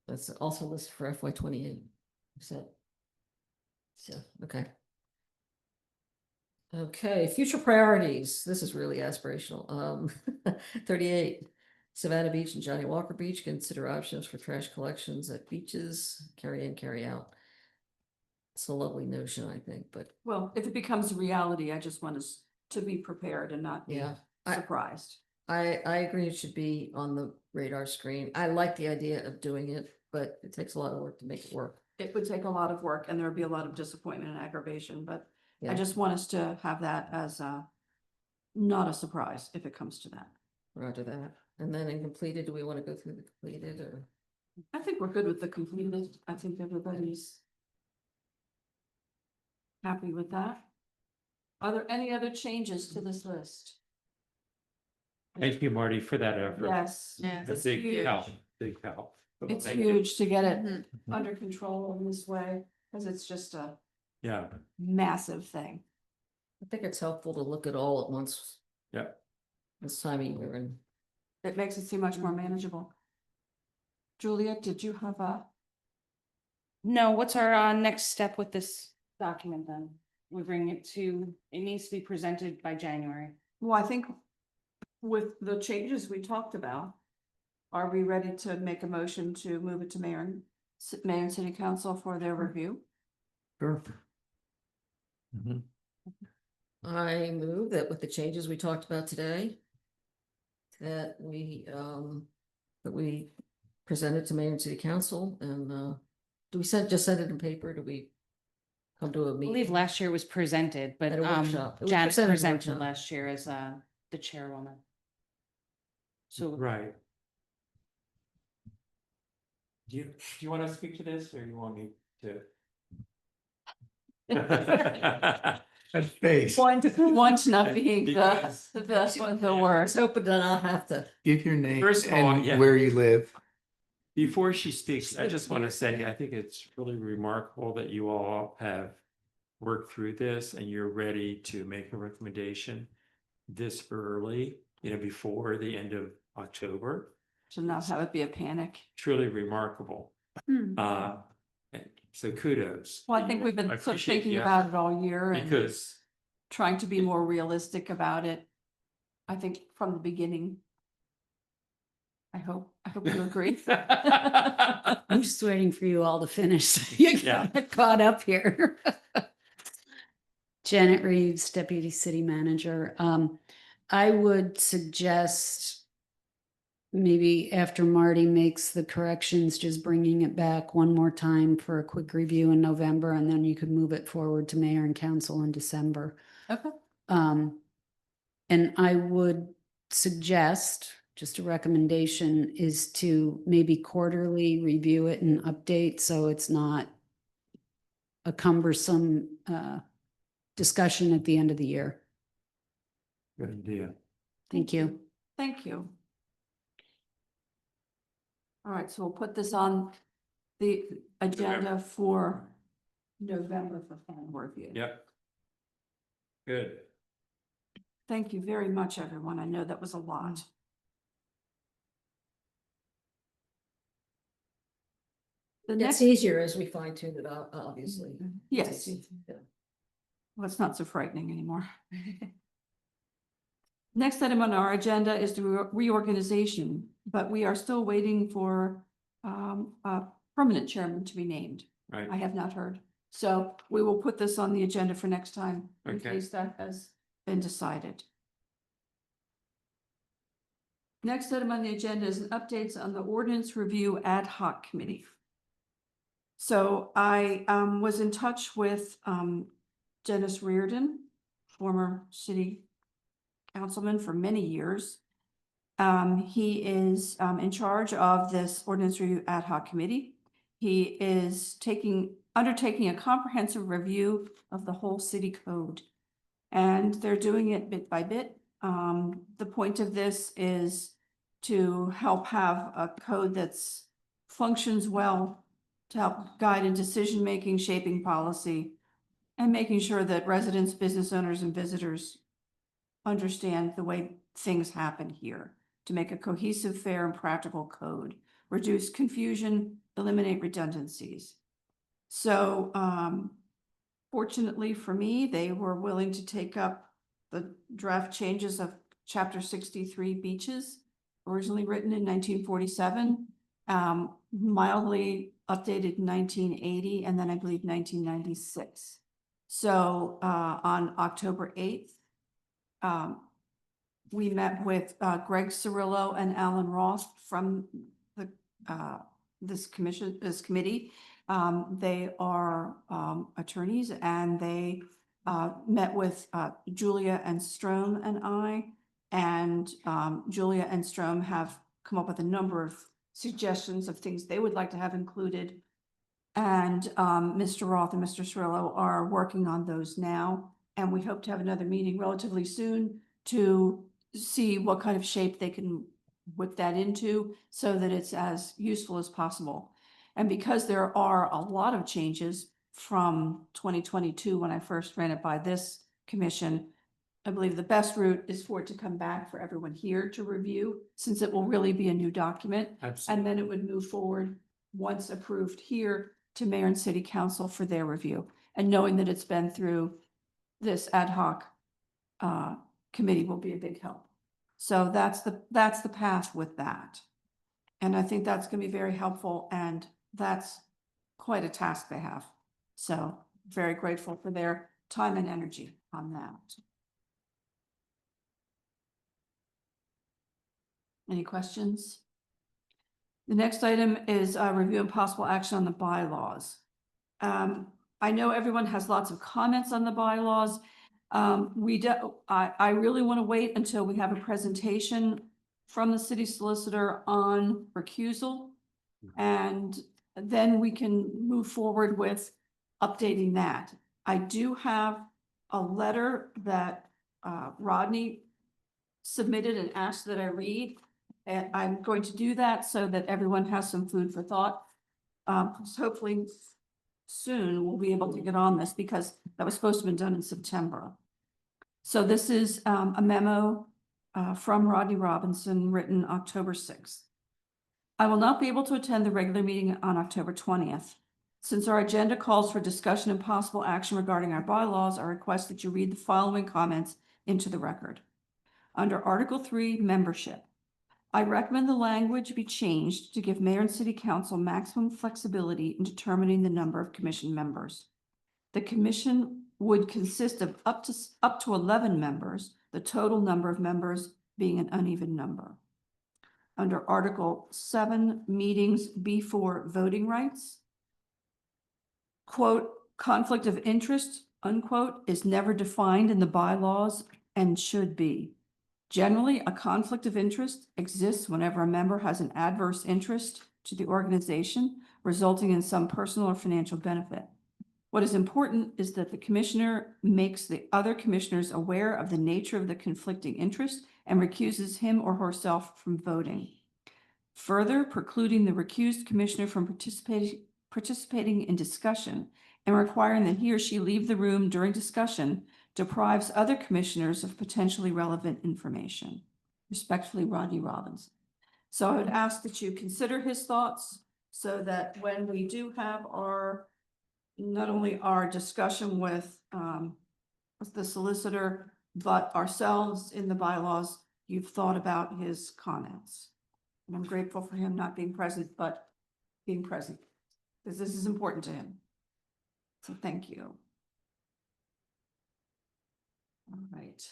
[SPEAKER 7] That's also listed for FY 28. So, okay. Okay, future priorities. This is really aspirational. 38, Savannah Beach and Johnny Walker Beach, consider options for trash collections at beaches, carry in, carry out. It's a lovely notion, I think, but
[SPEAKER 1] Well, if it becomes a reality, I just want to to be prepared and not be
[SPEAKER 7] Yeah, I-
[SPEAKER 1] surprised.
[SPEAKER 7] I agree it should be on the radar screen. I like the idea of doing it, but it takes a lot of work to make it work.
[SPEAKER 1] It would take a lot of work and there would be a lot of disappointment and aggravation, but I
[SPEAKER 7] Yeah,
[SPEAKER 1] just want us to have that as a, not a surprise if it comes to that.
[SPEAKER 7] roger that. And then in completed, do we want to go through the completed or?
[SPEAKER 1] I think we're good with the completed. I think everybody's happy with that. Are there any other changes to this list?
[SPEAKER 9] Thank you, Marty, for that effort.
[SPEAKER 1] Yes.
[SPEAKER 9] A
[SPEAKER 1] It's
[SPEAKER 9] big
[SPEAKER 1] huge.
[SPEAKER 9] help, big help.
[SPEAKER 1] It's
[SPEAKER 9] Thank you.
[SPEAKER 1] huge to get it
[SPEAKER 8] Mhm.
[SPEAKER 1] under control in this way, because it's just a
[SPEAKER 9] Yeah,
[SPEAKER 1] massive thing.
[SPEAKER 7] I think it's helpful to look at all at once
[SPEAKER 9] yeah.
[SPEAKER 7] this time of year and
[SPEAKER 1] It makes it seem much more manageable. Juliet, did you have a?
[SPEAKER 3] No, what's our next step with this document then? We bring it to, it needs to be presented by January.
[SPEAKER 1] Well, I think with the changes we talked about, are we ready to make a motion to move it to mayor and city council for their review?
[SPEAKER 6] Sure.
[SPEAKER 2] Mhm.
[SPEAKER 7] I move that with the changes we talked about today, that we present it to mayor and city council and, do we just send it in paper? Do we come to a
[SPEAKER 3] I
[SPEAKER 7] meeting?
[SPEAKER 3] believe last year was presented, but
[SPEAKER 7] At a workshop. It was
[SPEAKER 3] Janet
[SPEAKER 7] presented at a
[SPEAKER 3] presented
[SPEAKER 7] workshop.
[SPEAKER 3] last year as the chairwoman. So
[SPEAKER 9] Right. Do you want to speak to this or you want me to?
[SPEAKER 6] That face.
[SPEAKER 1] One not being
[SPEAKER 9] Because-
[SPEAKER 1] the worst.
[SPEAKER 7] Open then I'll have to.
[SPEAKER 6] Give your name
[SPEAKER 9] First of all, yeah.
[SPEAKER 6] and where you live.
[SPEAKER 9] Before she speaks, I just want to say, I think it's really remarkable that you all have worked through this and you're ready to make a recommendation this early, before the end of October.
[SPEAKER 1] To not have it be a panic.
[SPEAKER 9] Truly remarkable. And so kudos.
[SPEAKER 1] Well, I think we've
[SPEAKER 9] I
[SPEAKER 1] been sort of
[SPEAKER 9] appreciate
[SPEAKER 1] thinking
[SPEAKER 9] the
[SPEAKER 1] about
[SPEAKER 9] effort
[SPEAKER 1] it all year and
[SPEAKER 9] Because,
[SPEAKER 1] trying to be more realistic about it. I think from the beginning. I hope you agree.
[SPEAKER 11] I'm just waiting for you all to finish. so You
[SPEAKER 9] Yeah.
[SPEAKER 11] get caught up here. Janet Reeves, Deputy City Manager. I would suggest maybe after Marty makes the corrections, just bringing it back one more time for a quick review in November, and then you could move it forward to mayor and council in December.
[SPEAKER 1] Okay.
[SPEAKER 11] And I would suggest, just a recommendation, is to maybe quarterly review it and update, so it's not a cumbersome discussion at the end of the year.
[SPEAKER 9] good idea.
[SPEAKER 11] Thank you.
[SPEAKER 1] Thank you. All right, so we'll put this on the agenda for November for final review.
[SPEAKER 9] Yep. Good.
[SPEAKER 1] Thank you very much, everyone. I know that was a lot. The
[SPEAKER 7] It's
[SPEAKER 1] next,
[SPEAKER 7] easier as we fine tune it out, obviously.
[SPEAKER 1] yes,
[SPEAKER 7] Yeah.
[SPEAKER 1] well, it's not so frightening anymore. Next item on our agenda is the reorganization, but we are still waiting for a permanent chairman to be named. I
[SPEAKER 9] Right.
[SPEAKER 1] have not heard. So we will put this on the agenda for next time in
[SPEAKER 9] Okay.
[SPEAKER 1] case that has been decided. Next item on the agenda is an updates on the ordinance review ad hoc committee. So I was in touch with Dennis Reardon, former city councilman for many years. He is in charge of this ordinance review ad hoc committee. He is undertaking a comprehensive review of the whole city code. And they're doing it bit by bit. The point of this is to help have a code that's functions well, to help guide in decision-making, shaping policy, and making sure that residents, business owners, and visitors understand the way things happen here, to make a cohesive, fair, and practical code, reduce confusion, eliminate redundancies. So fortunately for me, they were willing to take up the draft changes of Chapter 63 beaches, originally written in 1947, mildly updated in 1980, and then I believe 1996. So on October 8th, we met with Greg Cirillo and Alan Ross from the this committee. They are attorneys, and they met with Julia and Strom and I. And Julia and Strom have come up with a number of suggestions of things they would like to have included. And Mr. Roth and Mr. Cirillo are working on those now. And we hope to have another meeting relatively soon to see what kind of shape they can whip that into so that it's as useful as possible. And because there are a lot of changes from 2022, when I first ran it by this commission, I believe the best route is for it to come back for everyone here to review, since it will really be a new document.
[SPEAKER 9] Absolutely.
[SPEAKER 1] And then it would move forward, once approved here, to mayor and city council for their review. And knowing that it's been through this ad hoc committee will be a big help. So that's the path with that. And I think that's going to be very helpful, and that's quite a task they have. So very grateful for their time and energy on that. Any questions? The next item is review and possible action on the bylaws. I know everyone has lots of comments on the bylaws. I really want to wait until we have a presentation from the city solicitor on recusal. And then we can move forward with updating that. I do have a letter that Rodney submitted and asked that I read. And I'm going to do that so that everyone has some food for thought. So hopefully soon we'll be able to get on this, because that was supposed to have been done in September. So this is a memo from Rodney Robinson, written October 6th. I will not be able to attend the regular meeting on October 20th. Since our agenda calls for discussion and possible action regarding our bylaws, I request that you read the following comments into the record. Under Article 3, membership, I recommend the language be changed to give mayor and city council maximum flexibility in determining the number of commission members. The commission would consist of up to 11 members, the total number of members being an uneven number. Under Article 7, meetings before voting rights, quote, conflict of interest, unquote, is never defined in the bylaws and should be. Generally, a conflict of interest exists whenever a member has an adverse interest to the organization, resulting in some personal or financial benefit. What is important is that the commissioner makes the other commissioners aware of the nature of the conflicting interest and recuses him or herself from voting. Further, precluding the recused commissioner from participating in discussion and requiring that he or she leave the room during discussion deprives other commissioners of potentially relevant information. Respectfully, Rodney Robinson. So I would ask that you consider his thoughts so that when we do have not only our discussion with the solicitor, but ourselves in the bylaws, you've thought about his comments. And I'm grateful for him not being present, but being present, because this is important to him. So thank you. All right.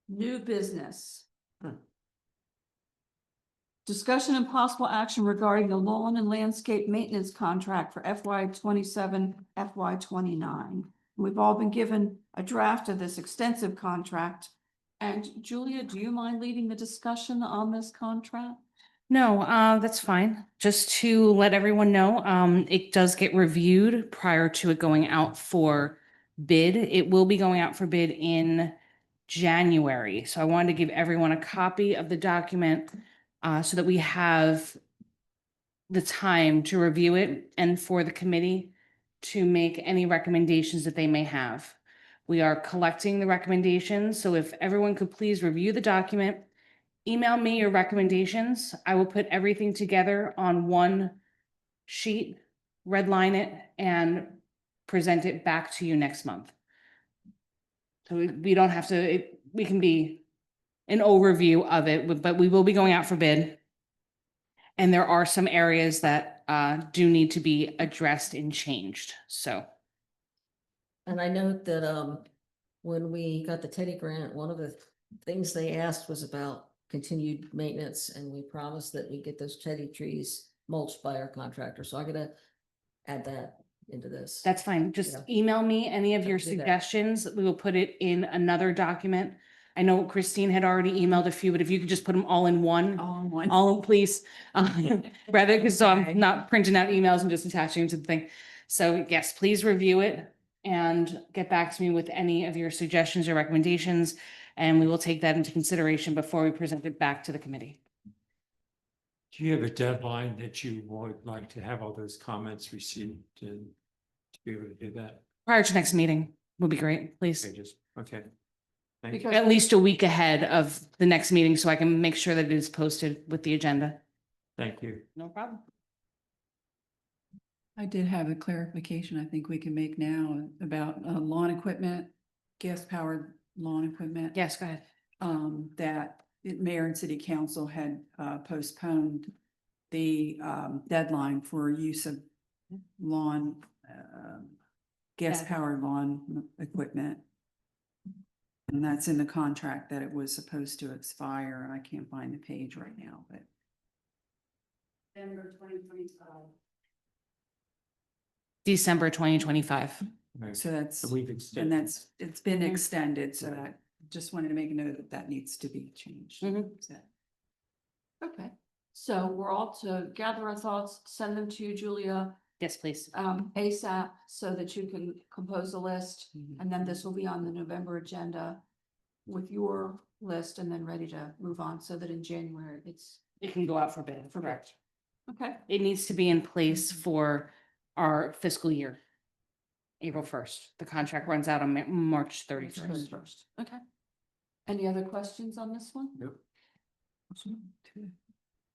[SPEAKER 1] New business. Discussion and possible action regarding the lawn and landscape maintenance contract for FY27, FY29. We've all been given a draft of this extensive contract. And Julia, do you mind leading the discussion on this contract?
[SPEAKER 3] No, that's fine. Just to let everyone know, it does get reviewed prior to it going out for bid. It will be going out for bid in January. So I wanted to give everyone a copy of the document so that we have the time to review it and for the committee to make any recommendations that they may have. We are collecting the recommendations. So if everyone could please review the document, email me your recommendations. I will put everything together on one sheet, redline it, and present it back to you next month. So we don't have to, we can be an overview of it, but we will be going out for bid. And there are some areas that do need to be addressed and changed, so.
[SPEAKER 7] And I note that when we got the Teddy grant, one of the things they asked was about continued maintenance, and we promised that we get those teddy trees mulched by our contractor. So I'm gonna add that into this.
[SPEAKER 3] That's fine. Just
[SPEAKER 7] Yeah.
[SPEAKER 3] email me any of your
[SPEAKER 7] I'll do that.
[SPEAKER 3] suggestions. We will put it in another document. I know Christine had already emailed a few, but if you could just put them all in one,
[SPEAKER 10] All in one.
[SPEAKER 3] all, please. Rather, because so
[SPEAKER 10] Okay.
[SPEAKER 3] I'm not printing out emails and just attaching them to the thing. So yes, please review it and get back to me with any of your suggestions or recommendations. And we will take that into consideration before we present it back to the committee.
[SPEAKER 9] Do you have a deadline that you would like to have all those comments received and to be able to do that?
[SPEAKER 3] Prior to next meeting would be great, please.
[SPEAKER 9] Okay, just, okay. Thank you.
[SPEAKER 1] Because
[SPEAKER 3] At least a week ahead of the next meeting so I can make sure that it is posted with the agenda.
[SPEAKER 9] Thank you.
[SPEAKER 3] No problem.
[SPEAKER 10] I did have a clarification I think we can make now about lawn equipment, gas powered lawn equipment.
[SPEAKER 3] Yes, go ahead.
[SPEAKER 10] That mayor and city council had postponed the deadline for use of lawn, gas powered lawn equipment. And that's in the contract that it was supposed to expire, and I can't find the page right now, but.
[SPEAKER 3] December 2025.
[SPEAKER 9] Right.
[SPEAKER 10] So that's,
[SPEAKER 9] So we've
[SPEAKER 10] and
[SPEAKER 9] extended.
[SPEAKER 10] that's, it's been
[SPEAKER 3] Mhm.
[SPEAKER 10] extended, so I just wanted to make a note that that needs to be changed.
[SPEAKER 3] Mhm.
[SPEAKER 10] So-
[SPEAKER 1] Okay, so we're all to gather our thoughts, send them to you, Julia,
[SPEAKER 3] Yes, please.
[SPEAKER 1] ASAP, so that you can compose a list.
[SPEAKER 10] Mhm.
[SPEAKER 1] And then this will be on the November agenda with your list and then ready to move on so that in January it's,
[SPEAKER 3] It can go out for bid, correct.
[SPEAKER 1] okay?
[SPEAKER 3] It needs to be in place for our fiscal year. April 1st. The contract runs out on March 31st.
[SPEAKER 1] First, okay. Any other questions on this one?
[SPEAKER 9] Nope.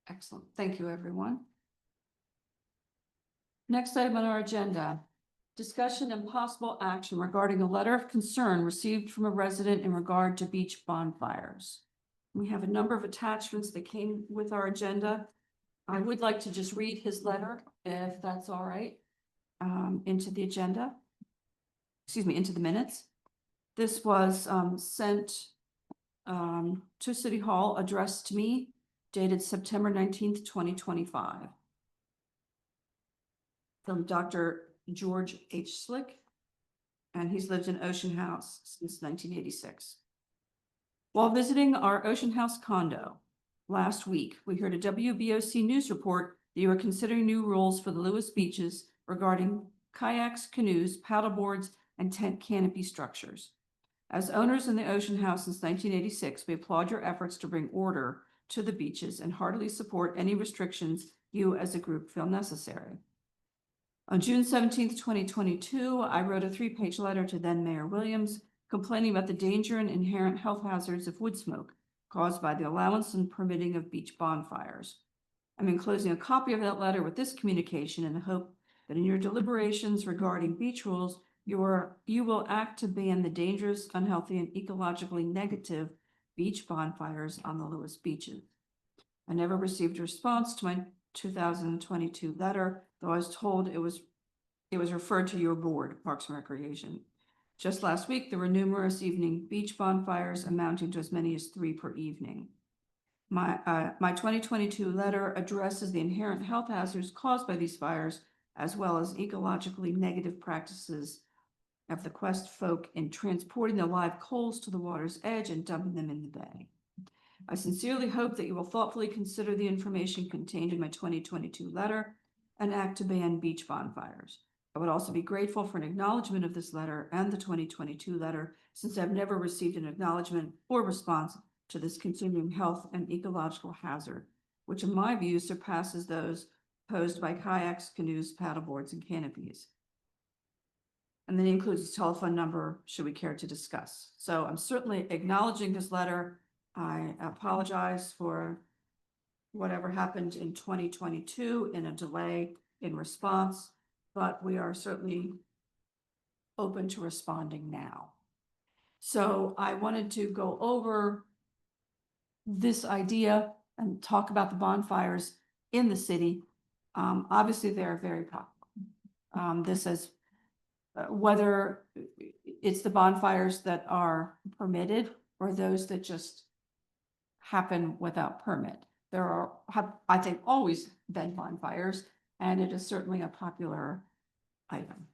[SPEAKER 1] Excellent. Thank you, everyone. Next item on our agenda, discussion and possible action regarding a letter of concern received from a resident in regard to beach bonfires. We have a number of attachments that came with our agenda. I would like to just read his letter, if that's all right, into the agenda. Excuse me, into the minutes. This was sent to City Hall, addressed to me, dated September 19th, 2025. From Dr. George H. Slick, and he's lived in Ocean House since 1986. While visiting our Ocean House condo last week, we heard a WBOC news report that you are considering new rules for the Lewis beaches regarding kayaks, canoes, paddleboards, and tent canopy structures. As owners in the Ocean House since 1986, we applaud your efforts to bring order to the beaches and heartily support any restrictions you as a group feel necessary. On June 17th, 2022, I wrote a 3-page letter to then Mayor Williams complaining about the danger and inherent health hazards of wood smoke caused by the allowance and permitting of beach bonfires. I'm enclosing a copy of that letter with this communication in the hope that in your deliberations regarding beach rules, you will act to ban the dangerous, unhealthy, and ecologically negative beach bonfires on the Lewis beaches. I never received a response to my 2022 letter, though I was told it was referred to your board, Parks and Recreation. Just last week, there were numerous evening beach bonfires amounting to as many as 3 per evening. My 2022 letter addresses the inherent health hazards caused by these fires, as well as ecologically negative practices of the Quest folk in transporting the live coals to the water's edge and dumping them in the bay. I sincerely hope that you will thoughtfully consider the information contained in my 2022 letter and act to ban beach bonfires. I would also be grateful for an acknowledgement of this letter and the 2022 letter, since I've never received an acknowledgement or response to this continuing health and ecological hazard, which in my view surpasses those posed by kayaks, canoes, paddleboards, and canopies. And then he includes a telephone number should we care to discuss. So I'm certainly acknowledging this letter. I apologize for whatever happened in 2022 in a delay in response, but we are certainly open to responding now. So I wanted to go over this idea and talk about the bonfires in the city. Obviously, they're very popular. This is whether it's the bonfires that are permitted or those that just happen without permit. Have, I think, always been bonfires, and it is certainly a popular item.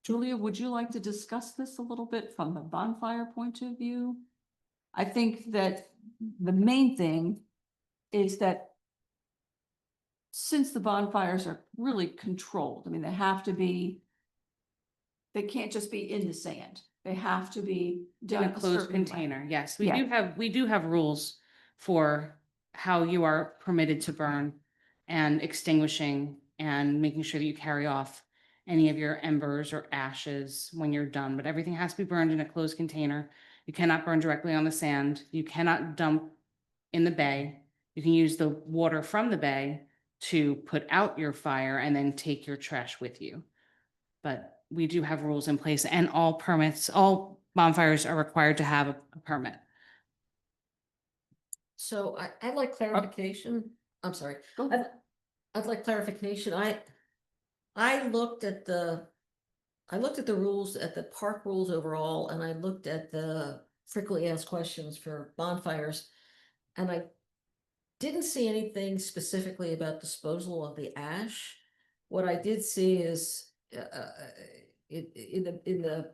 [SPEAKER 1] Julia, would you like to discuss this a little bit from the bonfire point of view? I think that the main thing is that since the bonfires are really controlled, I mean, they can't just be in the sand. They have to be
[SPEAKER 3] In
[SPEAKER 1] done
[SPEAKER 3] a
[SPEAKER 1] a
[SPEAKER 3] closed
[SPEAKER 1] certain way.
[SPEAKER 3] container, yes.
[SPEAKER 1] Yeah.
[SPEAKER 3] We do have rules for how you are permitted to burn and extinguishing and making sure that you carry off any of your embers or ashes when you're done, but everything has to be burned in a closed container. You cannot burn directly on the sand. You cannot dump in the bay. You can use the water from the bay to put out your fire and then take your trash with you. But we do have rules in place, and all permits, all bonfires are required to have a permit.
[SPEAKER 7] So I'd like clarification. I'm sorry.
[SPEAKER 1] Go ahead.
[SPEAKER 7] I'd like clarification. I looked at the rules, at the park rules overall, and I looked at the frequently asked questions for bonfires. And I didn't see anything specifically about disposal of the ash. What I did see is in the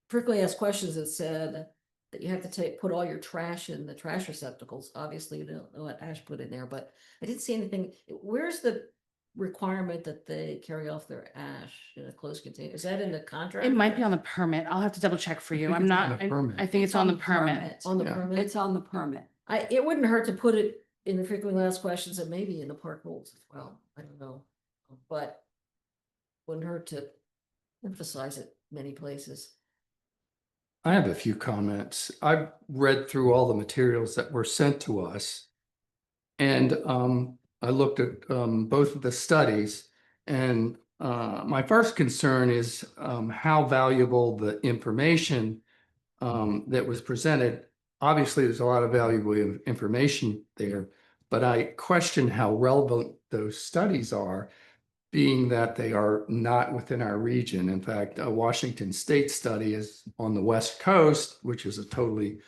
[SPEAKER 7] frequently asked questions, it said that you have to put all your trash in the trash receptacles. Obviously, you don't know what ash put in there, but I didn't see anything. Where's the requirement that they carry off their ash in a closed container? Is that in the contract?
[SPEAKER 3] It might be on the permit. I'll have to double check for you.
[SPEAKER 6] think
[SPEAKER 3] I'm
[SPEAKER 6] it's
[SPEAKER 3] not,
[SPEAKER 6] on the
[SPEAKER 3] I
[SPEAKER 6] permit.
[SPEAKER 3] I think it's on the permit.
[SPEAKER 7] On the
[SPEAKER 6] Yeah.
[SPEAKER 7] permit?
[SPEAKER 1] It's on the permit.
[SPEAKER 7] It wouldn't hurt to put it in the frequently asked questions and maybe in the park rules as well. I don't know. But wouldn't hurt to emphasize it many places.
[SPEAKER 6] I have a few comments. I've read through all the materials that were sent to us. And I looked at both of the studies, and my first concern is how valuable the information that was presented. Obviously, there's a lot of valuable information there, but I question how relevant those studies are, being that they are not within our region. In fact, a Washington State study is on the West Coast, which is a totally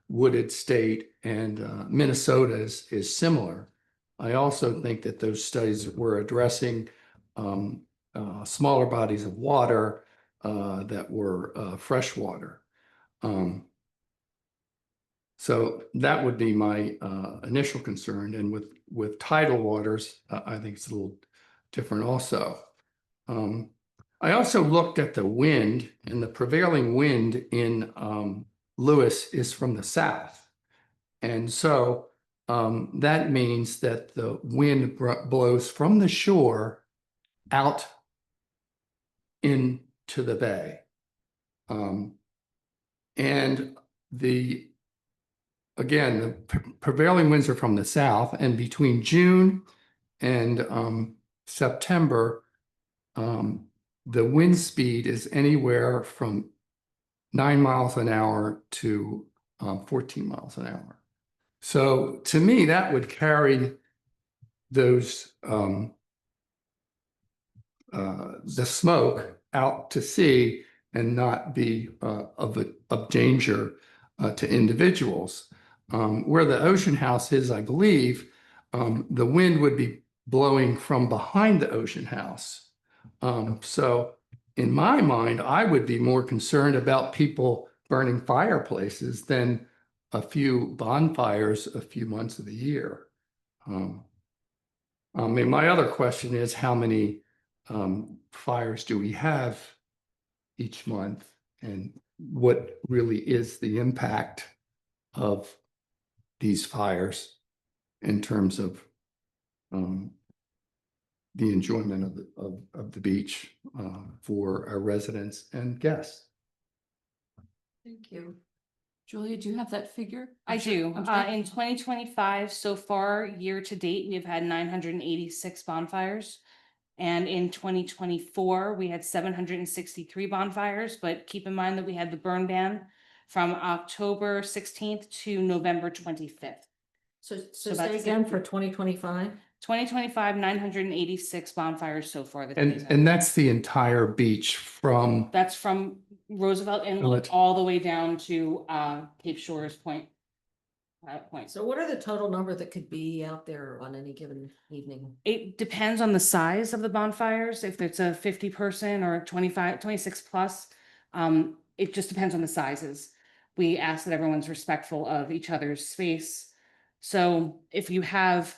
[SPEAKER 6] wooded state, and Minnesota is similar. I also think that those studies were addressing smaller bodies of water that were freshwater. So that would be my initial concern. And with tidal waters, I think it's a little different also. I also looked at the wind, and the prevailing wind in Lewis is from the south. And so that means that the wind blows from the shore out into the bay. And again, the prevailing winds are from the south, and between June and September, the wind speed is anywhere from 9 miles an hour to 14 miles an hour. So to me, that would carry those the smoke out to sea and not be of danger to individuals. Where the ocean house is, I believe, the wind would be blowing from behind the ocean house. So in my mind, I would be more concerned about people burning fireplaces than a few bonfires a few months of the year. I mean, my other question is, how many fires do we have each month, and what really is the impact of these fires in terms of the enjoyment of the beach for our residents and guests?
[SPEAKER 1] Thank you. Julia, do you have that figure?
[SPEAKER 3] I do.
[SPEAKER 1] I'm sorry.
[SPEAKER 3] In 2025, so far, year to date, we've had 986 bonfires. And in 2024, we had 763 bonfires, but keep in mind that we had the burn ban from October 16th to November 25th.
[SPEAKER 7] So
[SPEAKER 3] So
[SPEAKER 7] say
[SPEAKER 3] that's
[SPEAKER 7] again for 2025?
[SPEAKER 3] 2025, 986 bonfires so far.
[SPEAKER 6] And that's the entire beach from,
[SPEAKER 3] That's from Roosevelt Inlet all the way down to Cape Shores Point. Point.
[SPEAKER 7] So what are the total number that could be out there on any given evening?
[SPEAKER 3] It depends on the size of the bonfires, if it's a 50-person or 25, 26 plus. It just depends on the sizes. We ask that everyone's respectful of each other's space. So if you have,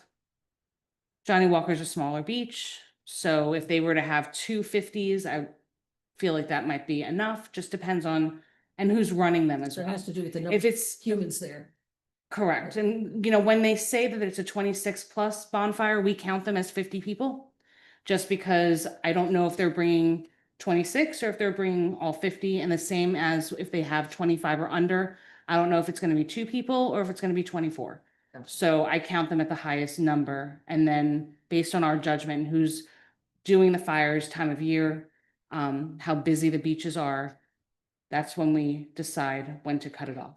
[SPEAKER 3] Johnny Walker's a smaller beach, so if they were to have 2 50s, I feel like that might be enough, just depends on, and who's running them as
[SPEAKER 7] So it
[SPEAKER 3] well.
[SPEAKER 7] has to do with the number
[SPEAKER 3] If
[SPEAKER 7] of
[SPEAKER 3] it's
[SPEAKER 7] humans there.
[SPEAKER 3] correct, and when they say that it's a 26 plus bonfire, we count them as 50 people. Just because I don't know if they're bringing 26 or if they're bringing all 50, and the same as if they have 25 or under. I don't know if it's going to be 2 people or if it's going to be 24. So I count them at the highest number, and then based on our judgment, who's doing the fires, time of year, how busy the beaches are, that's when we decide when to cut it off.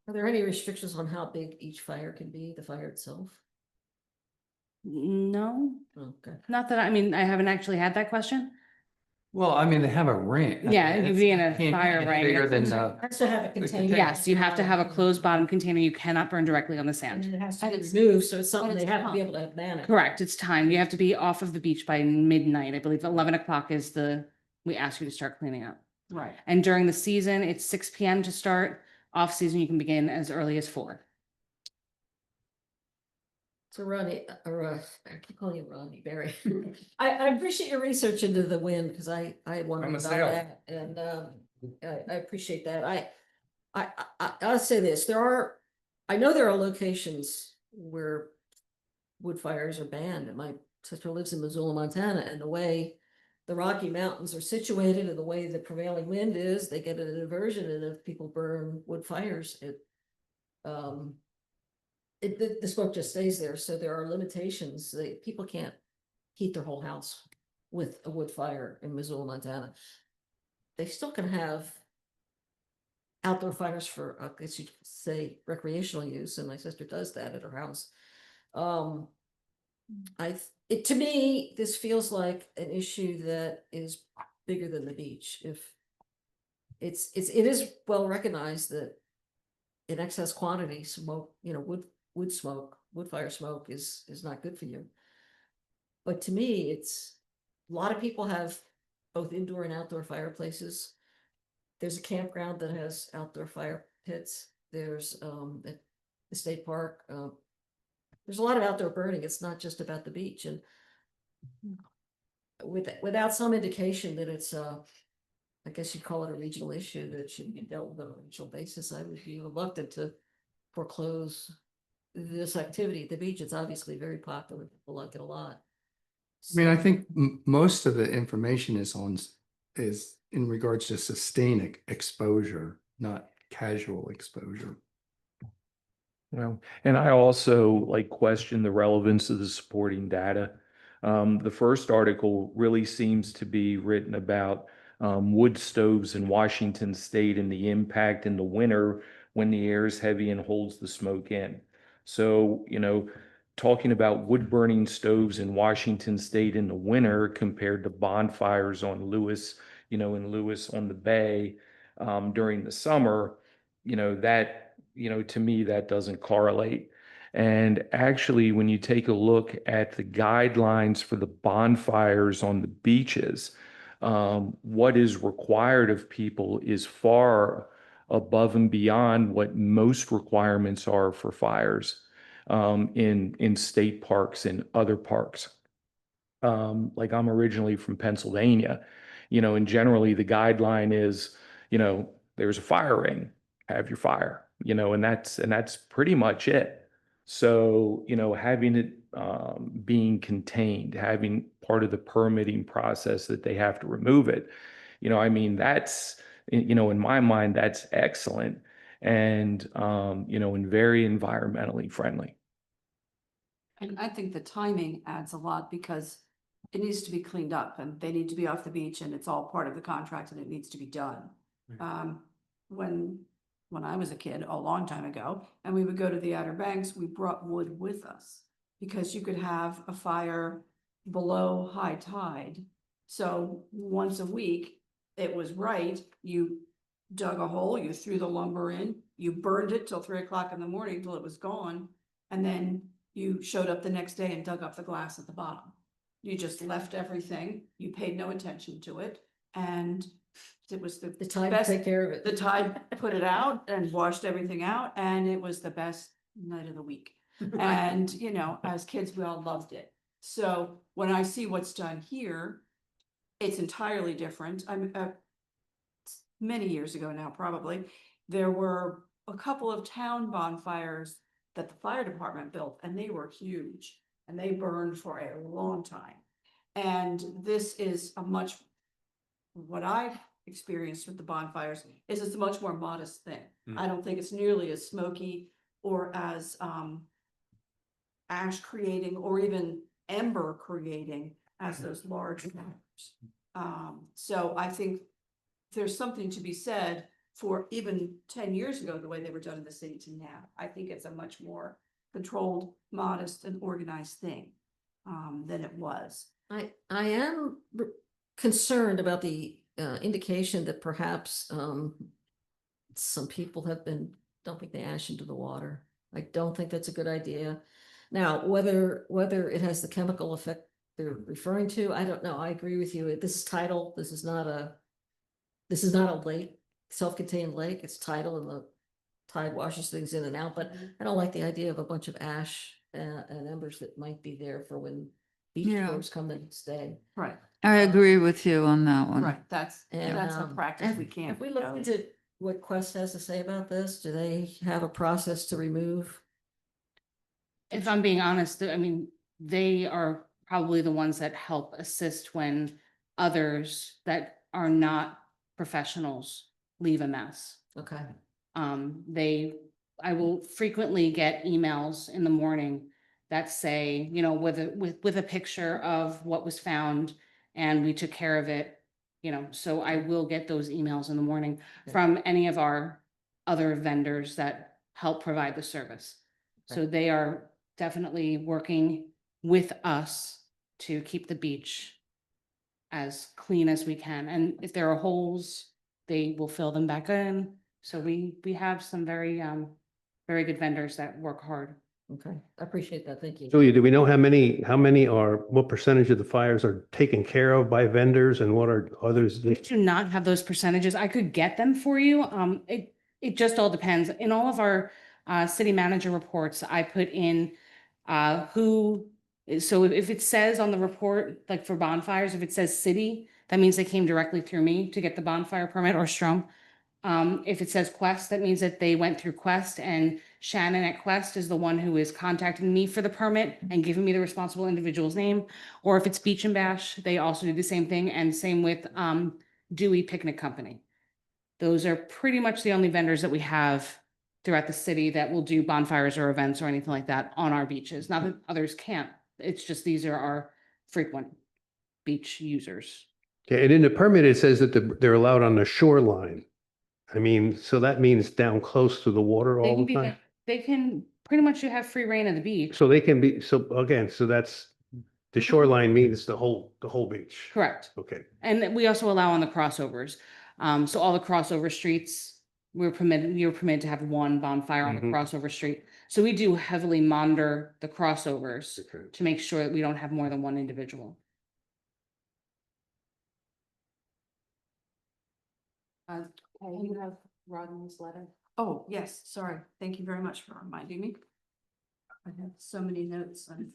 [SPEAKER 7] Are there any restrictions on how big each fire can be, the fire itself?
[SPEAKER 3] No,
[SPEAKER 7] Okay.
[SPEAKER 3] not that, I mean, I haven't actually had that question.
[SPEAKER 6] well, I mean, they have a ring.
[SPEAKER 3] Yeah, it could be in a
[SPEAKER 6] Can't be
[SPEAKER 3] fire
[SPEAKER 6] any
[SPEAKER 3] ring.
[SPEAKER 6] Bigger than,
[SPEAKER 7] Has to have a container.
[SPEAKER 3] Yes, you have to have a closed bottom container. You cannot burn directly on the
[SPEAKER 7] And
[SPEAKER 3] sand.
[SPEAKER 7] it has to
[SPEAKER 1] And
[SPEAKER 7] be
[SPEAKER 1] it's-
[SPEAKER 7] removed, so it's something
[SPEAKER 1] and
[SPEAKER 7] they
[SPEAKER 1] it's
[SPEAKER 7] have to be
[SPEAKER 1] hot.
[SPEAKER 7] able to manage.
[SPEAKER 3] Correct, it's time. You have to be off of the beach by midnight. I believe 11 o'clock is we ask you to start cleaning up.
[SPEAKER 1] Right.
[SPEAKER 3] And during the season, it's 6 PM to start. Off season, you can begin as early as 4.
[SPEAKER 7] So Ronnie, I keep calling you Ronnie, Barry. I appreciate your research into the wind, because I wondered
[SPEAKER 6] I'm a
[SPEAKER 7] about
[SPEAKER 6] sailor.
[SPEAKER 7] that, and I appreciate that. I'll say this, I know there are locations where wood fires are banned, and my sister lives in Missoula, Montana, and the way the Rocky Mountains are situated and the way the prevailing wind is, they get an aversion, and if people burn wood fires, the smoke just stays there, so there are limitations. People can't heat their whole house with a wood fire in Missoula, Montana. They still can have outdoor fires for, I guess you'd say, recreational use, and my sister does that at her house. To me, this feels like an issue that is bigger than the beach. If it is well recognized that in excess quantity, smoke, wood smoke, wood fire smoke is not good for you. But to me, a lot of people have both indoor and outdoor fireplaces. There's a campground that has outdoor fire pits. There's at the state park. There's a lot of outdoor burning. It's not just about the beach. And without some indication that it's I guess you'd call it a regional issue that should be dealt with on a regional basis, I would be reluctant to foreclose this activity at the beach. It's obviously very popular. People like it a lot.
[SPEAKER 6] I mean, I think most of the information is in regards to sustained exposure, not casual exposure.
[SPEAKER 4] And I also question the relevance of the supporting data. The first article really seems to be written about wood stoves in Washington state and the impact in the winter when the air is heavy and holds the smoke in. So, talking about wood burning stoves in Washington state in the winter compared to bonfires on Lewis, in Lewis on the Bay during the summer, to me, that doesn't correlate. And actually, when you take a look at the guidelines for the bonfires on the beaches, what is required of people is far above and beyond what most requirements are for fires in state parks and other parks. Like I'm originally from Pennsylvania, and generally the guideline is, there's a fire ring, have your fire, and that's pretty much it. So, having it being contained, having part of the permitting process that they have to remove it, that's, in my mind, that's excellent and, and very environmentally friendly.
[SPEAKER 1] And I think the timing adds a lot because it needs to be cleaned up and they need to be off the beach and it's all part of the contract and it needs to be done. When I was a kid, a long time ago, and we would go to the Outer Banks, we brought wood with us because you could have a fire below high tide. So once a week, it was right, you dug a hole, you threw the lumber in, you burned it till 3 o'clock in the morning till it was gone. And then you showed up the next day and dug up the glass at the bottom. You just left everything, you paid no attention to it, and it was the
[SPEAKER 7] The tide
[SPEAKER 1] best-
[SPEAKER 7] take care of it.
[SPEAKER 1] The tide put it out and washed everything out, and it was the best night of the week. And, you know, as kids, we all loved it. So when I see what's done here, it's entirely different. Many years ago now, probably, there were a couple of town bonfires that the fire department built, and they were huge, and they burned for a long time. And this is what I've experienced with the bonfires is it's a much more modest thing. I don't think it's nearly as smoky or as ash creating or even ember creating as those large fires. So I think there's something to be said for even 10 years ago, the way they were done in the city to now. I think it's a much more controlled, modest and organized thing than it was.
[SPEAKER 7] I am concerned about the indication that perhaps some people have been dumping the ash into the water. I don't think that's a good idea. Now, whether it has the chemical effect they're referring to, I don't know. I agree with you. This is tidal. This is not a lake, self-contained lake. It's tidal and the tide washes things in and out, but I don't like the idea of a bunch of ash and embers that might be there for when beach
[SPEAKER 8] Yeah.
[SPEAKER 7] goers come and stay.
[SPEAKER 1] Right,
[SPEAKER 8] I agree with you on that one.
[SPEAKER 1] right. That's a practice we can't.
[SPEAKER 7] If we look into what Quest has to say about this, do they have a process to remove?
[SPEAKER 3] If I'm being honest, I mean, they are probably the ones that help assist when others that are not professionals leave a mess.
[SPEAKER 7] Okay.
[SPEAKER 3] I will frequently get emails in the morning that say, you know, with a picture of what was found and we took care of it, you know, so I will get those emails in the morning from any of our other vendors that help provide the service. So they are definitely working with us to keep the beach as clean as we can. And if there are holes, they will fill them back in. So we have some very good vendors that work hard.
[SPEAKER 7] Okay, I appreciate that. Thank you.
[SPEAKER 5] Julia, do we know what percentage of the fires are taken care of by vendors and what are others?
[SPEAKER 3] We do not have those percentages. I could get them for you. It just all depends. In all of our city manager reports, I put in so if it says on the report, like for bonfires, if it says city, that means they came directly through me to get the bonfire permit or Strom. If it says Quest, that means that they went through Quest and Shannon at Quest is the one who is contacting me for the permit and giving me the responsible individual's name. Or if it's Beach and Bash, they also do the same thing, and same with Dewey Picnic Company. Those are pretty much the only vendors that we have throughout the city that will do bonfires or events or anything like that on our beaches. Not that others can't. It's just these are our frequent beach users.
[SPEAKER 5] Okay, and in the permit, it says that they're allowed on the shoreline. I mean, so that means down close to the water
[SPEAKER 3] They
[SPEAKER 5] all
[SPEAKER 3] can
[SPEAKER 5] the
[SPEAKER 3] be,
[SPEAKER 5] time?
[SPEAKER 3] they can pretty much you have free reign of the beach.
[SPEAKER 5] So they can be, so again, so that's, the shoreline means the whole beach.
[SPEAKER 3] Correct.
[SPEAKER 5] Okay.
[SPEAKER 3] And we also allow on the crossovers. So all the crossover streets, you're permitted to have one bonfire on the
[SPEAKER 5] Mhm.
[SPEAKER 3] crossover street. So we do heavily monitor the crossovers
[SPEAKER 5] Okay.
[SPEAKER 3] to make sure that we don't have more than one individual. You have Rodney's letter.
[SPEAKER 1] Oh, yes, sorry. Thank you very much for reminding me. I have so many notes. I'm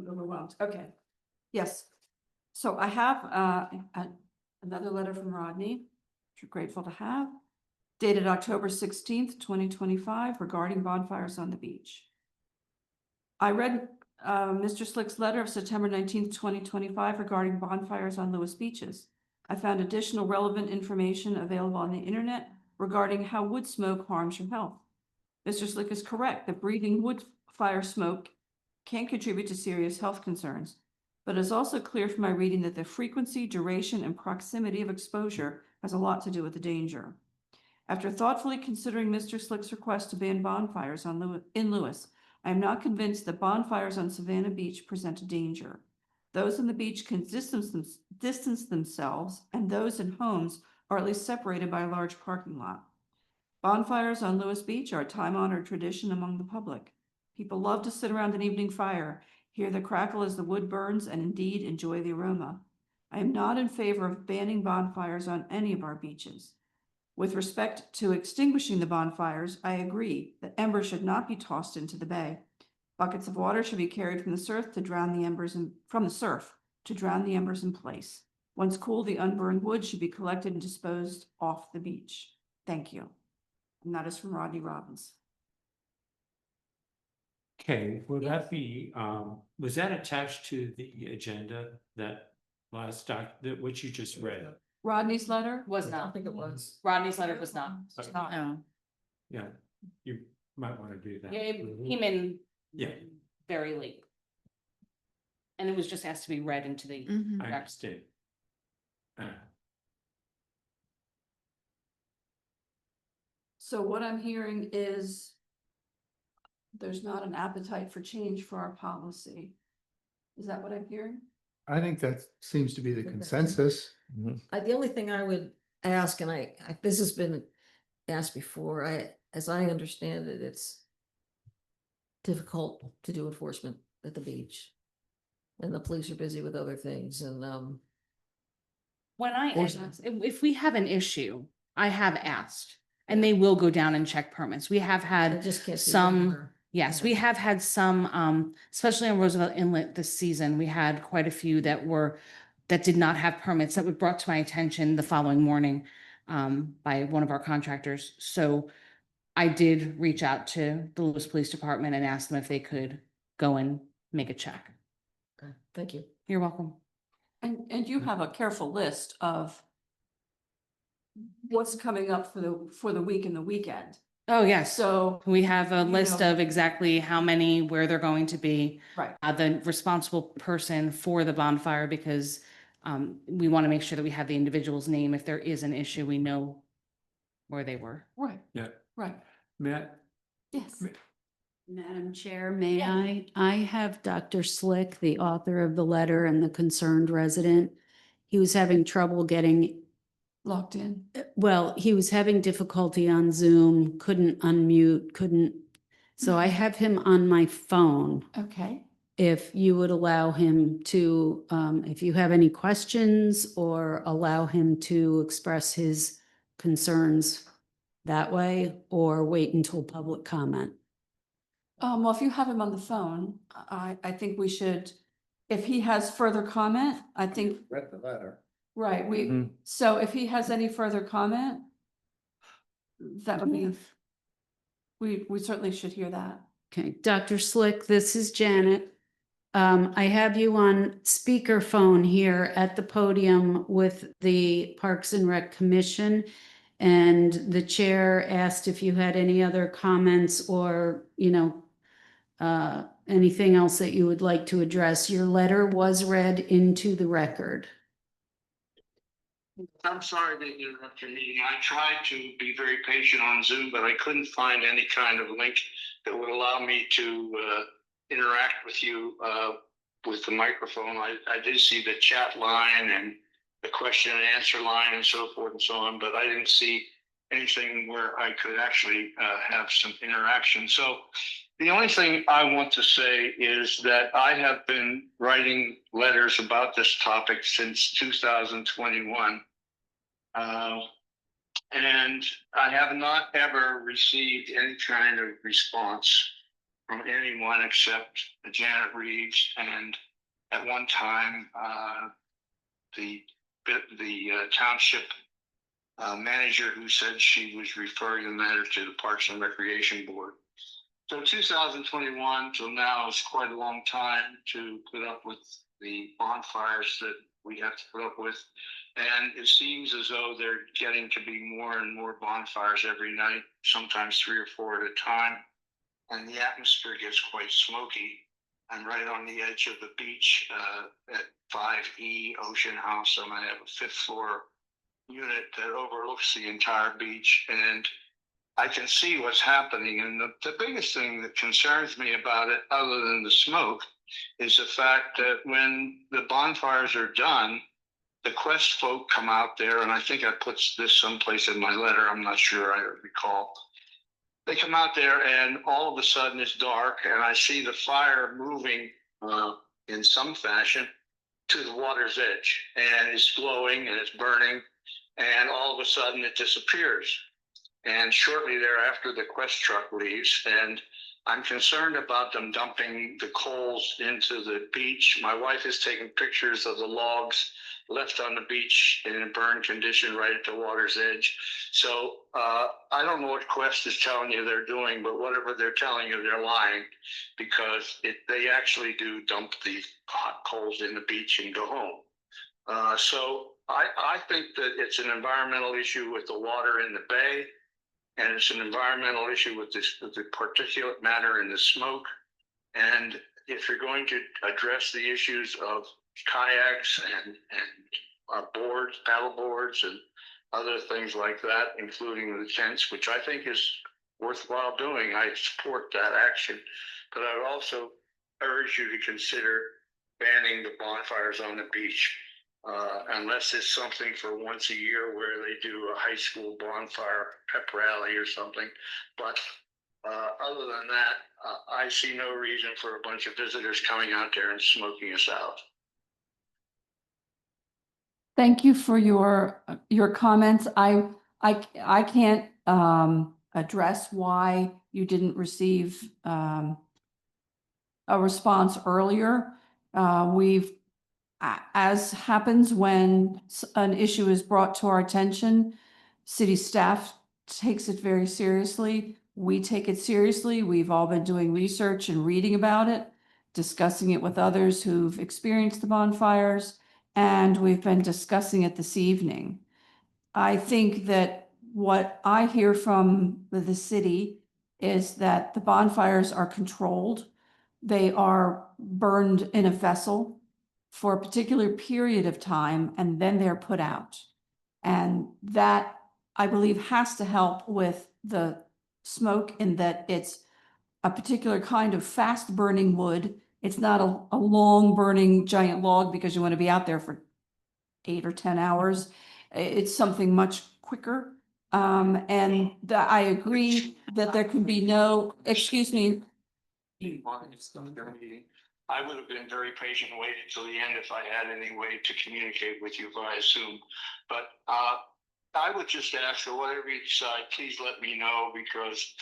[SPEAKER 1] overwhelmed. Okay. Yes. So I have another letter from Rodney, which we're grateful to have, dated October 16th, 2025, regarding bonfires on the beach. I read Mr. Slick's letter of September 19th, 2025, regarding bonfires on Lewis beaches. I found additional relevant information available on the internet regarding how wood smoke harms your health. Mr. Slick is correct that breathing wood fire smoke can contribute to serious health concerns, but it's also clear from my reading that the frequency, duration, and proximity of exposure has a lot to do with the danger. After thoughtfully considering Mr. Slick's request to ban bonfires in Lewis, I am not convinced that bonfires on Savannah Beach present a danger. Those on the beach can distance themselves, and those in homes are at least separated by a large parking lot. Bonfires on Lewis Beach are a time-honored tradition among the public. People love to sit around an evening fire, hear the crackle as the wood burns, and indeed enjoy the aroma. I am not in favor of banning bonfires on any of our beaches. With respect to extinguishing the bonfires, I agree that embers should not be tossed into the bay. Buckets of water should be carried from the surf to drown the embers in place. Once cool, the unburned wood should be collected and disposed off the beach. Thank you. And that is from Rodney Robbins.
[SPEAKER 9] Okay, will that be, was that attached to the agenda, that last that what you just read?
[SPEAKER 1] Rodney's letter?
[SPEAKER 3] Was
[SPEAKER 7] I
[SPEAKER 3] not.
[SPEAKER 7] think it was.
[SPEAKER 3] Rodney's letter was not.
[SPEAKER 9] Okay.
[SPEAKER 3] No.
[SPEAKER 9] Yeah, you might want to do that.
[SPEAKER 3] Yeah, it came in
[SPEAKER 9] Yeah,
[SPEAKER 3] very late. And it was just asked to be read into the.
[SPEAKER 8] Mhm.
[SPEAKER 9] I understand.
[SPEAKER 1] So what I'm hearing is there's not an appetite for change for our policy. Is that what I'm hearing?
[SPEAKER 6] I think that seems to be the consensus.
[SPEAKER 7] The only thing I would ask, and this has been asked before, as I understand it, it's difficult to do enforcement at the beach. And the police are busy with other things and,
[SPEAKER 3] When I,
[SPEAKER 7] Or-
[SPEAKER 3] if we have an issue, I have asked, and they will go down and check permits. We have
[SPEAKER 7] I
[SPEAKER 3] had
[SPEAKER 7] just can't see.
[SPEAKER 3] some,
[SPEAKER 7] where-
[SPEAKER 3] yes,
[SPEAKER 7] Yeah.
[SPEAKER 3] we have had some, especially on Roosevelt Inlet this season, we had quite a few that did not have permits that were brought to my attention the following morning by one of our contractors. So I did reach out to the Lewis Police Department and ask them if they could go and make a check.
[SPEAKER 7] Okay, thank you.
[SPEAKER 3] You're welcome.
[SPEAKER 1] And you have a careful list of what's coming up for the week and the weekend.
[SPEAKER 3] Oh, yes.
[SPEAKER 1] So,
[SPEAKER 3] We have a
[SPEAKER 1] you
[SPEAKER 3] list
[SPEAKER 1] know-
[SPEAKER 3] of exactly how many, where they're going to be.
[SPEAKER 1] right,
[SPEAKER 3] The responsible person for the bonfire, because we want to make sure that we have the individual's name. If there is an issue, we know where they were.
[SPEAKER 1] right,
[SPEAKER 9] Yeah,
[SPEAKER 1] right.
[SPEAKER 9] Matt,
[SPEAKER 1] Yes.
[SPEAKER 11] Madam Chair, may
[SPEAKER 1] Yeah.
[SPEAKER 11] I have Dr. Slick, the author of the letter and the concerned resident. He was having trouble getting,
[SPEAKER 1] Locked in.
[SPEAKER 11] well, he was having difficulty on Zoom, couldn't unmute, couldn't. So I have him on my phone.
[SPEAKER 1] Okay.
[SPEAKER 11] If you would allow him to, if you have any questions or allow him to express his concerns that way, or wait until public comment.
[SPEAKER 1] Well, if you have him on the phone, I think we should, if he has further comment, I think,
[SPEAKER 6] Read the letter.
[SPEAKER 1] right,
[SPEAKER 4] Mhm.
[SPEAKER 1] so if he has any further comment, that would be, we certainly should hear that.
[SPEAKER 11] Okay, Dr. Slick, this is Janet. I have you on speakerphone here at the podium with the Parks and Rec Commission. And the chair asked if you had any other comments or, anything else that you would like to address. Your letter was read into the record.
[SPEAKER 12] I'm sorry to interrupt your meeting. I tried to be very patient on Zoom, but I couldn't find any kind of link that would allow me to interact with you with the microphone. I did see the chat line and the question and answer line and so forth and so on, but I didn't see anything where I could actually have some interaction. So the only thing I want to say is that I have been writing letters about this topic since 2021. And I have not ever received any kind of response from anyone except Janet Reeves, and at one time the township manager, who said she was referring the matter to the Parks and Recreation Board. So 2021 till now is quite a long time to put up with the bonfires that we have to put up with. And it seems as though they're getting to be more and more bonfires every night, sometimes 3 or 4 at a time. And the atmosphere gets quite smoky. I'm right on the edge of the beach at 5E Ocean House, and I have a 5th floor unit that overlooks the entire beach. And I can see what's happening. And the biggest thing that concerns me about it, other than the smoke, is the fact that when the bonfires are done, the Quest folk come out there, and I think I put this someplace in my letter. I'm not sure I recall. They come out there, and all of a sudden it's dark, and I see the fire moving in some fashion to the water's edge, and it's glowing and it's burning, and all of a sudden it disappears. And shortly thereafter, the Quest truck leaves, and I'm concerned about them dumping the coals into the beach. My wife has taken pictures of the logs left on the beach in a burned condition right at the water's edge. So I don't know what Quest is telling you they're doing, but whatever they're telling you, they're lying, because they actually do dump the hot coals in the beach and go home. So I think that it's an environmental issue with the water in the bay, and it's an environmental issue with the particulate matter in the smoke. And if you're going to address the issues of kayaks and boards, paddle boards, and other things like that, including the tents, which I think is worthwhile doing, I support that action. But I would also urge you to consider banning the bonfires on the beach. Unless it's something for once a year where they do a high school bonfire pep rally or something. But other than that, I see no reason for a bunch of visitors coming out there and smoking us out.
[SPEAKER 1] Thank you for your comments. I can't address why you didn't receive a response earlier. As happens when an issue is brought to our attention, city staff takes it very seriously. We take it seriously. We've all been doing research and reading about it, discussing it with others who've experienced the bonfires, and we've been discussing it this evening. I think that what I hear from the city is that the bonfires are controlled. They are burned in a vessel for a particular period of time, and then they're put out. And that, I believe, has to help with the smoke in that it's a particular kind of fast burning wood. It's not a long burning giant log because you want to be out there for 8 or 10 hours. It's something much quicker. And I agree that there can be no, excuse me.
[SPEAKER 12] I would have been very patient and waited till the end if I had any way to communicate with you via Zoom. But I would just ask for whatever you decide, please let me know, because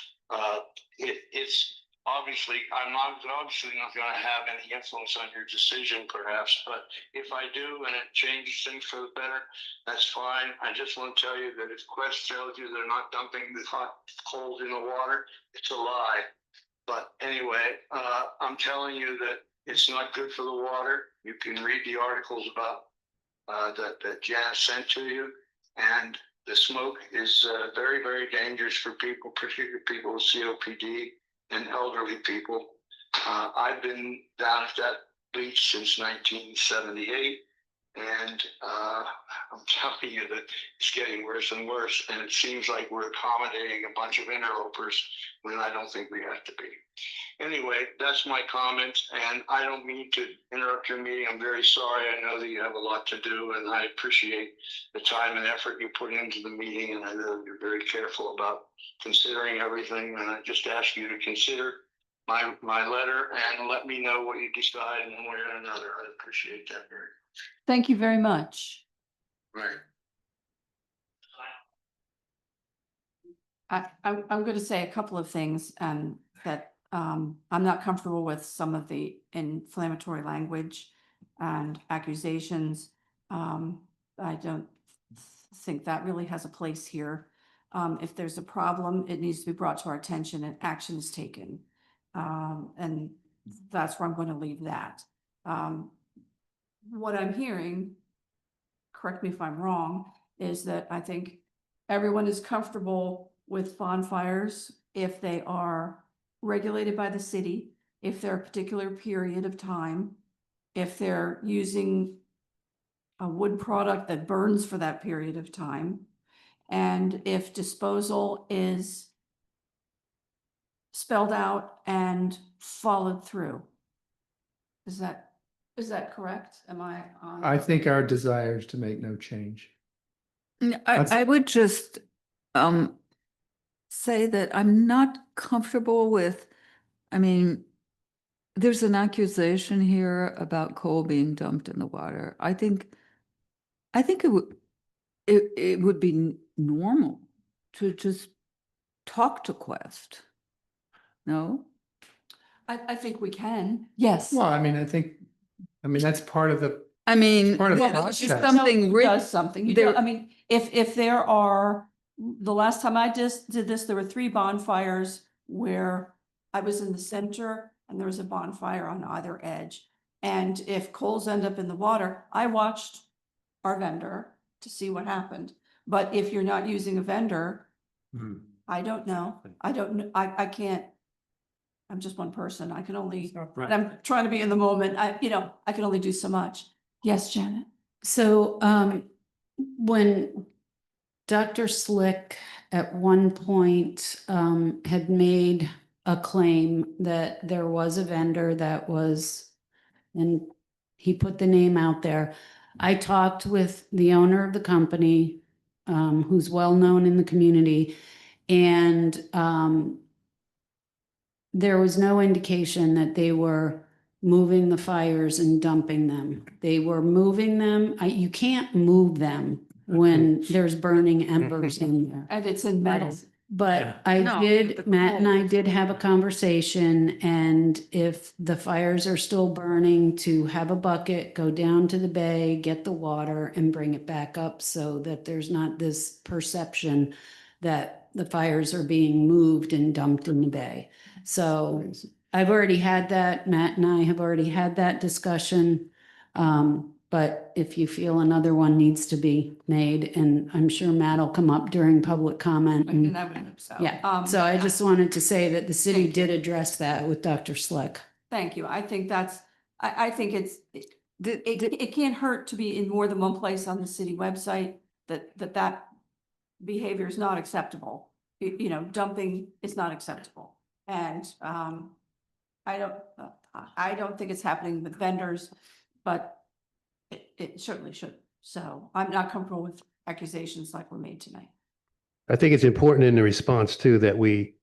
[SPEAKER 12] it's obviously, I'm obviously not going to have any influence on your decision perhaps, but if I do and it changes things for the better, that's fine. I just want to tell you that if Quest tells you they're not dumping the hot coals in the water, it's a lie. But anyway, I'm telling you that it's not good for the water. You can read the articles about that Janice sent to you, and the smoke is very, very dangerous for people, particularly people with COPD and elderly people. I've been down at that beach since 1978, and I'm telling you that it's getting worse and worse, and it seems like we're accommodating a bunch of interlopers when I don't think we have to be. Anyway, that's my comments, and I don't mean to interrupt your meeting. I'm very sorry. I know that you have a lot to do, and I appreciate the time and effort you put into the meeting, and I know you're very careful about considering everything, and I just ask you to consider my letter and let me know what you decide in one way or another. I appreciate that very much.
[SPEAKER 1] Thank you very much.
[SPEAKER 12] Right.
[SPEAKER 1] I'm going to say a couple of things that I'm not comfortable with some of the inflammatory language and accusations. I don't think that really has a place here. If there's a problem, it needs to be brought to our attention and action is taken. And that's where I'm going to leave that. What I'm hearing, correct me if I'm wrong, is that I think everyone is comfortable with bonfires if they are regulated by the city, if they're a particular period of time, if they're using a wood product that burns for that period of time, and if disposal is spelled out and followed through. Is that correct? Am I on?
[SPEAKER 6] I think our desire is to make no change. That's-
[SPEAKER 8] I would just say that I'm not comfortable with, I mean, there's an accusation here about coal being dumped in the water. I think it would be normal to just talk to Quest. No?
[SPEAKER 1] I think we can, yes.
[SPEAKER 6] Well, I mean, that's part of the,
[SPEAKER 8] I mean,
[SPEAKER 6] Part of the
[SPEAKER 8] there's
[SPEAKER 6] process.
[SPEAKER 8] something
[SPEAKER 1] Does something. You
[SPEAKER 8] there-
[SPEAKER 1] don't, I mean, if there are, the last time I just did this, there were 3 bonfires where I was in the center and there was a bonfire on either edge. And if coals end up in the water, I watched our vendor to see what happened. But if you're not using a vendor, I don't know. I don't know. I can't. I'm just one person. I can only, and I'm trying to be in the moment. I can only do so much. Yes, Janet.
[SPEAKER 11] So when Dr. Slick at one point had made a claim that there was a vendor that was, and he put the name out there. I talked with the owner of the company, who's well known in the community, and there was no indication that they were moving the fires and dumping them. They were moving them. You can't move them when there's burning embers in there.
[SPEAKER 1] And it's in metal.
[SPEAKER 11] But
[SPEAKER 8] No,
[SPEAKER 11] Matt and I did have a conversation, and if the fires are still burning, to have a bucket, go down to the bay, get the water and bring it back up so that there's not this perception that the fires are being moved and dumped in the bay. So I've already had that, Matt and I have already had that discussion. But if you feel another one needs to be made, and I'm sure Matt will come up during public comment.
[SPEAKER 1] And I would hope so.
[SPEAKER 11] Yeah, so I just wanted to say that the city did address that with Dr. Slick.
[SPEAKER 1] Thank you. I think that's, I think it can't hurt to be in more than one place on the city website that behavior is not acceptable. Dumping is not acceptable. And I don't think it's happening with vendors, but it certainly should. So I'm not comfortable with accusations like were made tonight.
[SPEAKER 5] I think it's important in the response too, that we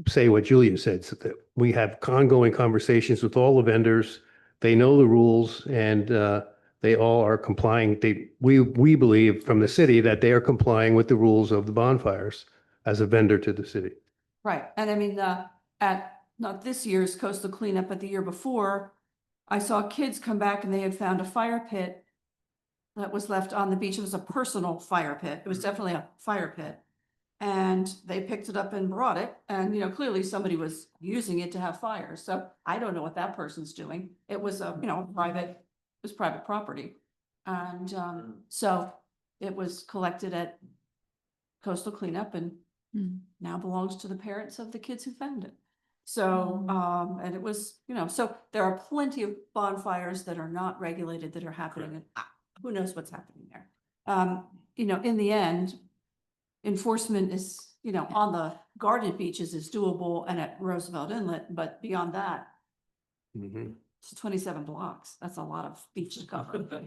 [SPEAKER 5] say what Julia said, so that we have ongoing conversations with all the vendors. They know the rules and they all are complying. We believe from the city that they are complying with the rules of the bonfires as a vendor to the city.
[SPEAKER 1] Right. And I mean, at not this year's coastal cleanup, but the year before, I saw kids come back and they had found a fire pit that was left on the beach. It was a personal fire pit. It was definitely a fire pit. And they picked it up and brought it. And, clearly somebody was using it to have fires. So I don't know what that person's doing. It was private property. And so it was collected at coastal cleanup and now belongs to the parents of the kids who found it. So, and it was, so there are plenty of bonfires that are not regulated that are happening, and who knows what's happening there. In the end, enforcement is, on the guarded beaches is doable and at Roosevelt Inlet, but beyond that, it's 27 blocks. That's a lot of beach to cover.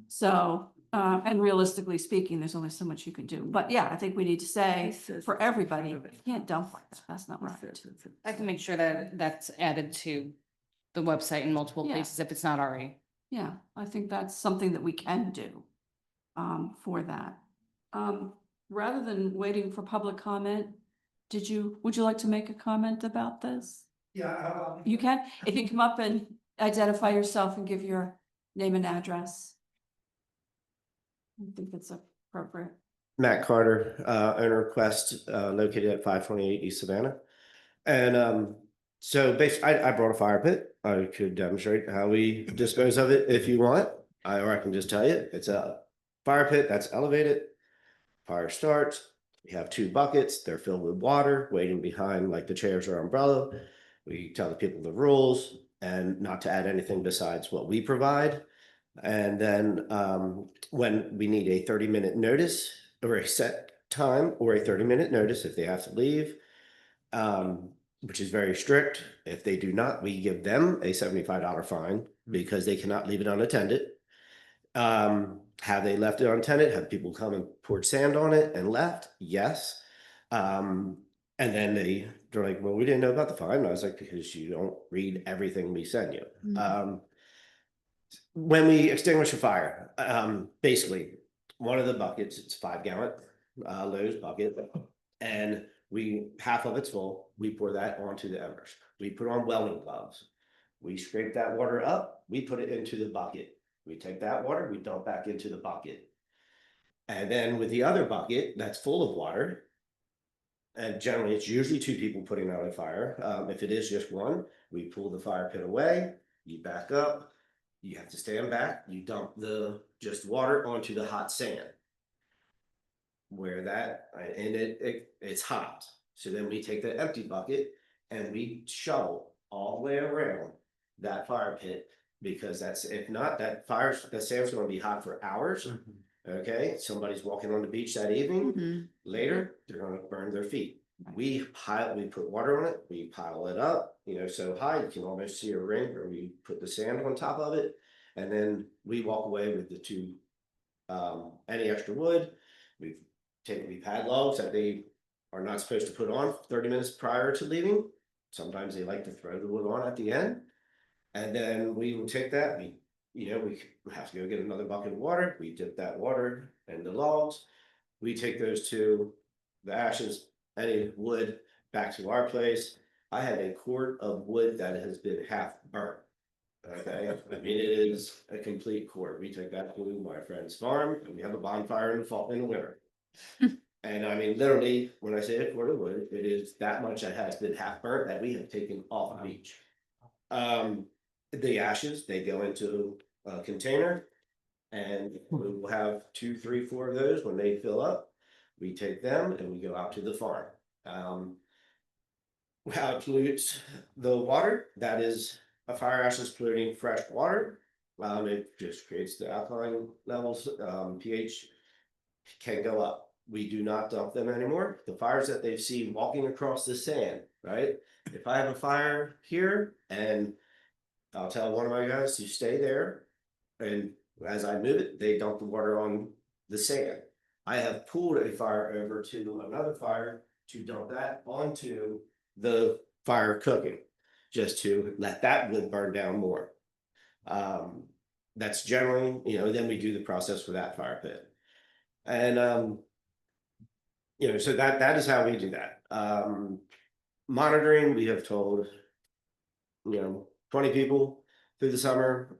[SPEAKER 1] So, and realistically speaking, there's only so much you can do. But yeah, I think we need to say for everybody, you can't dump like that. That's not right.
[SPEAKER 3] I can make sure that that's added to the website in multiple
[SPEAKER 1] Yeah.
[SPEAKER 3] places if it's not already.
[SPEAKER 1] Yeah, I think that's something that we can do for that. Rather than waiting for public comment, would you like to make a comment about this?
[SPEAKER 6] Yeah.
[SPEAKER 1] You can, if you come up and identify yourself and give your name and address. I think that's appropriate.
[SPEAKER 13] Matt Carter, owner of Quest, located at 528 East Savannah. And so basically, I brought a fire pit. I could demonstrate how we dispose of it if you want. Or I can just tell you, it's a fire pit that's elevated. Fire starts. We have 2 buckets. They're filled with water, waiting behind like the chairs or umbrella. We tell the people the rules and not to add anything besides what we provide. And then when we need a 30-minute notice or a set time or a 30-minute notice if they have to leave, which is very strict. If they do not, we give them a $75 fine because they cannot leave it unattended. Have they left it unattended? Have people come and poured sand on it and left? Yes. And then they're like, well, we didn't know about the fine. And I was like, because you don't read everything we send you. When we extinguish a fire, basically one of the buckets, it's 5-gallon Lowe's bucket, and half of it's full. We pour that onto the embers. We put on welding gloves. We scrape that water up. We put it into the bucket. We take that water, we dump back into the bucket. And then with the other bucket that's full of water, and generally it's usually 2 people putting out a fire. If it is just one, we pull the fire pit away, you back up, you have to stand back, you dump the just water onto the hot sand. It's hot. So then we take the empty bucket and we shovel all the way around that fire pit. Because if not, that sand's gonna be hot for hours. Okay, somebody's walking on the beach that evening, later, they're gonna burn their feet. We put water on it, we pile it up, so high, you can almost see a ring, or we put the sand on top of it. And then we walk away with the 2, any extra wood. We've had logs that they are not supposed to put on 30 minutes prior to leaving. Sometimes they like to throw the wood on at the end. And then we will take that, we have to go get another bucket of water, we dip that water and the logs. We take those the ashes, any wood, back to our place. I have a cord of wood that has been half burnt. Okay, I mean, it is a complete cord. We take that to my friend's farm and we have a bonfire in the winter. And I mean, literally, when I say a cord of wood, it is that much that has been half burnt that we have taken off the beach. The ashes, they go into a container and we will have 2, 3, 4 of those. When they fill up, we take them and we go out to the farm. How it pollutes the water, that is a fire ash is polluting fresh water. It just creates the alkaline levels, pH can go up. We do not dump them anymore. The fires that they've seen walking across the sand, right? If I have a fire here and I'll tell one of my guys to stay there, and as I move it, they dump the water on the sand. I have pulled a fire over to another fire to dump that onto the fire cooking, just to let that wood burn down more. That's generally, then we do the process for that fire pit. And, so that is how we do that. Monitoring, we have told, 20 people through the summer,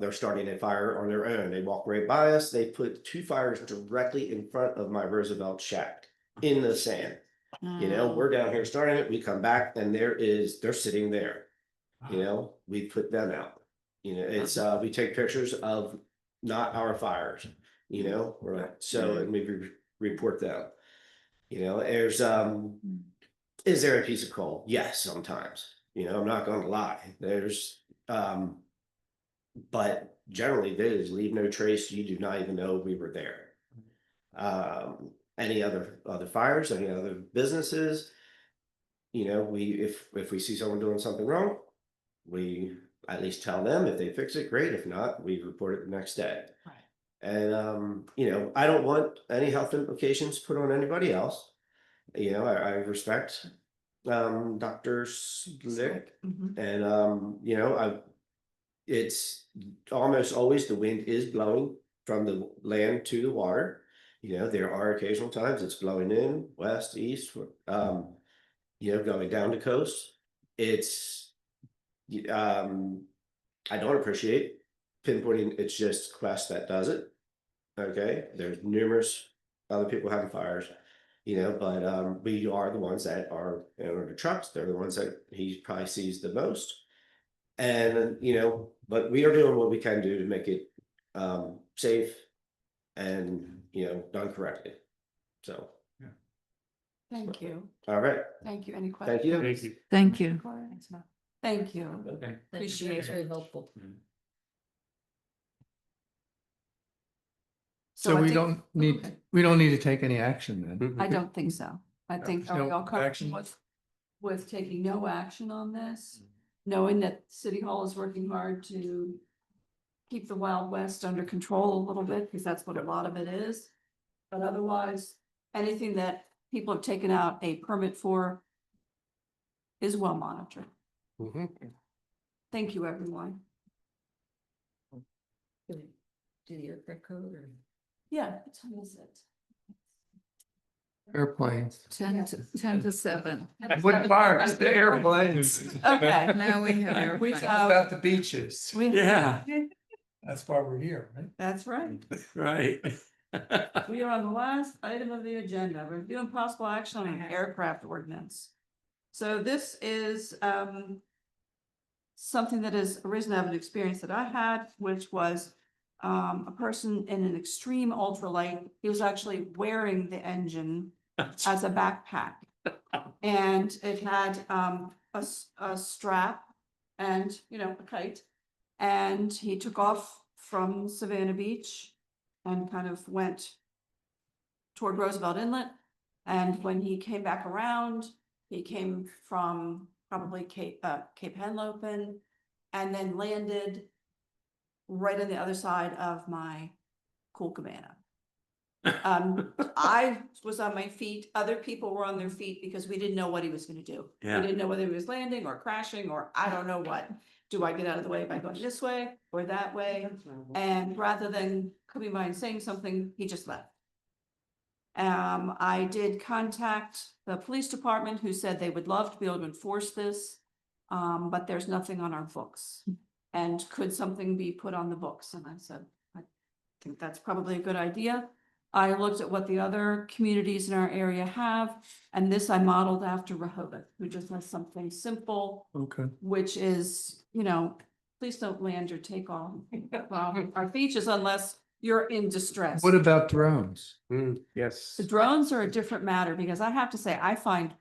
[SPEAKER 13] they're starting a fire on their own. They walk right by us. They put 2 fires directly in front of my Roosevelt shack in the sand. We're down here starting it. We come back and they're sitting there. We put them out. It's we take pictures of not our fires. And we report them. There's is there a piece of coal? Yes, sometimes. I'm not going to lie. There's, but generally there is leave no trace. You do not even know we were there. Any other fires, any other businesses, if we see someone doing something wrong, we at least tell them. If they fix it, great. If not, we report it the next day.
[SPEAKER 3] Right.
[SPEAKER 13] And I don't want any health implications put on anybody else. I respect Dr. Slick, and it's almost always the wind is blowing from the land to the water. There are occasional times it's blowing in west, east, going down the coast. It's I don't appreciate pinpointing, it's just Quest that does it. Okay, there's numerous other people having fires, but we are the ones that are in the trucks. They're the ones that he probably sees the most. And but we are doing what we can do to make it safe and done correctly. So
[SPEAKER 1] Thank you.
[SPEAKER 13] all right,
[SPEAKER 1] Thank you. Any questions?
[SPEAKER 13] thank you.
[SPEAKER 9] Thank you.
[SPEAKER 8] Thank you.
[SPEAKER 1] Thank you.
[SPEAKER 9] Okay.
[SPEAKER 1] Appreciate
[SPEAKER 7] Very
[SPEAKER 1] it.
[SPEAKER 7] helpful.
[SPEAKER 6] So
[SPEAKER 1] I
[SPEAKER 6] we
[SPEAKER 1] think-
[SPEAKER 6] don't need,
[SPEAKER 1] okay.
[SPEAKER 6] we don't need to take any action then.
[SPEAKER 1] I don't think so. I think,
[SPEAKER 6] There's
[SPEAKER 1] are we
[SPEAKER 6] no
[SPEAKER 1] all comfortable
[SPEAKER 6] action?
[SPEAKER 1] with? with taking no action on this, knowing that City Hall is working hard to keep the Wild West under control a little bit, because that's what a lot of it is. But otherwise, anything that people have taken out a permit for is well monitored. Thank you, everyone.
[SPEAKER 7] Do the aircraft code or?
[SPEAKER 1] Yeah, what time is it?
[SPEAKER 6] Airplanes.
[SPEAKER 8] 10 to 7.
[SPEAKER 6] What parks? The airplanes.
[SPEAKER 1] Okay.
[SPEAKER 8] Now we have
[SPEAKER 6] We
[SPEAKER 8] airplanes.
[SPEAKER 6] talk about the beaches.
[SPEAKER 9] Yeah,
[SPEAKER 6] That's why we're here, right?
[SPEAKER 1] That's right.
[SPEAKER 9] right.
[SPEAKER 1] We are on the last item of the agenda, review and possible action on an aircraft ordinance. So this is something that has arisen out of an experience that I had, which was a person in an extreme ultralight. He was actually wearing the engine as a backpack. And it had a strap and, you know, a kite. And he took off from Savannah Beach and kind of went toward Roosevelt Inlet. And when he came back around, he came from probably Cape Henlopen and then landed right on the other side of my cool cabana. I was on my feet. Other people were on their feet because we didn't know what he was going to do.
[SPEAKER 9] Yeah.
[SPEAKER 1] We didn't know whether he was landing or crashing or I don't know what. Do I get out of the way by going this way or that way? And rather than coming by and saying something, he just left. I did contact the police department who said they would love to be able to enforce this. But there's nothing on our books. And could something be put on the books? And I said, I think that's probably a good idea. I looked at what the other communities in our area have, and this I modeled after Rehoboth, who just has something simple,
[SPEAKER 6] Okay.
[SPEAKER 1] which is, you know, please don't land or take off our beaches unless you're in distress.
[SPEAKER 6] What about drones?
[SPEAKER 4] Yes.
[SPEAKER 1] The drones are a different matter because I have to say, I find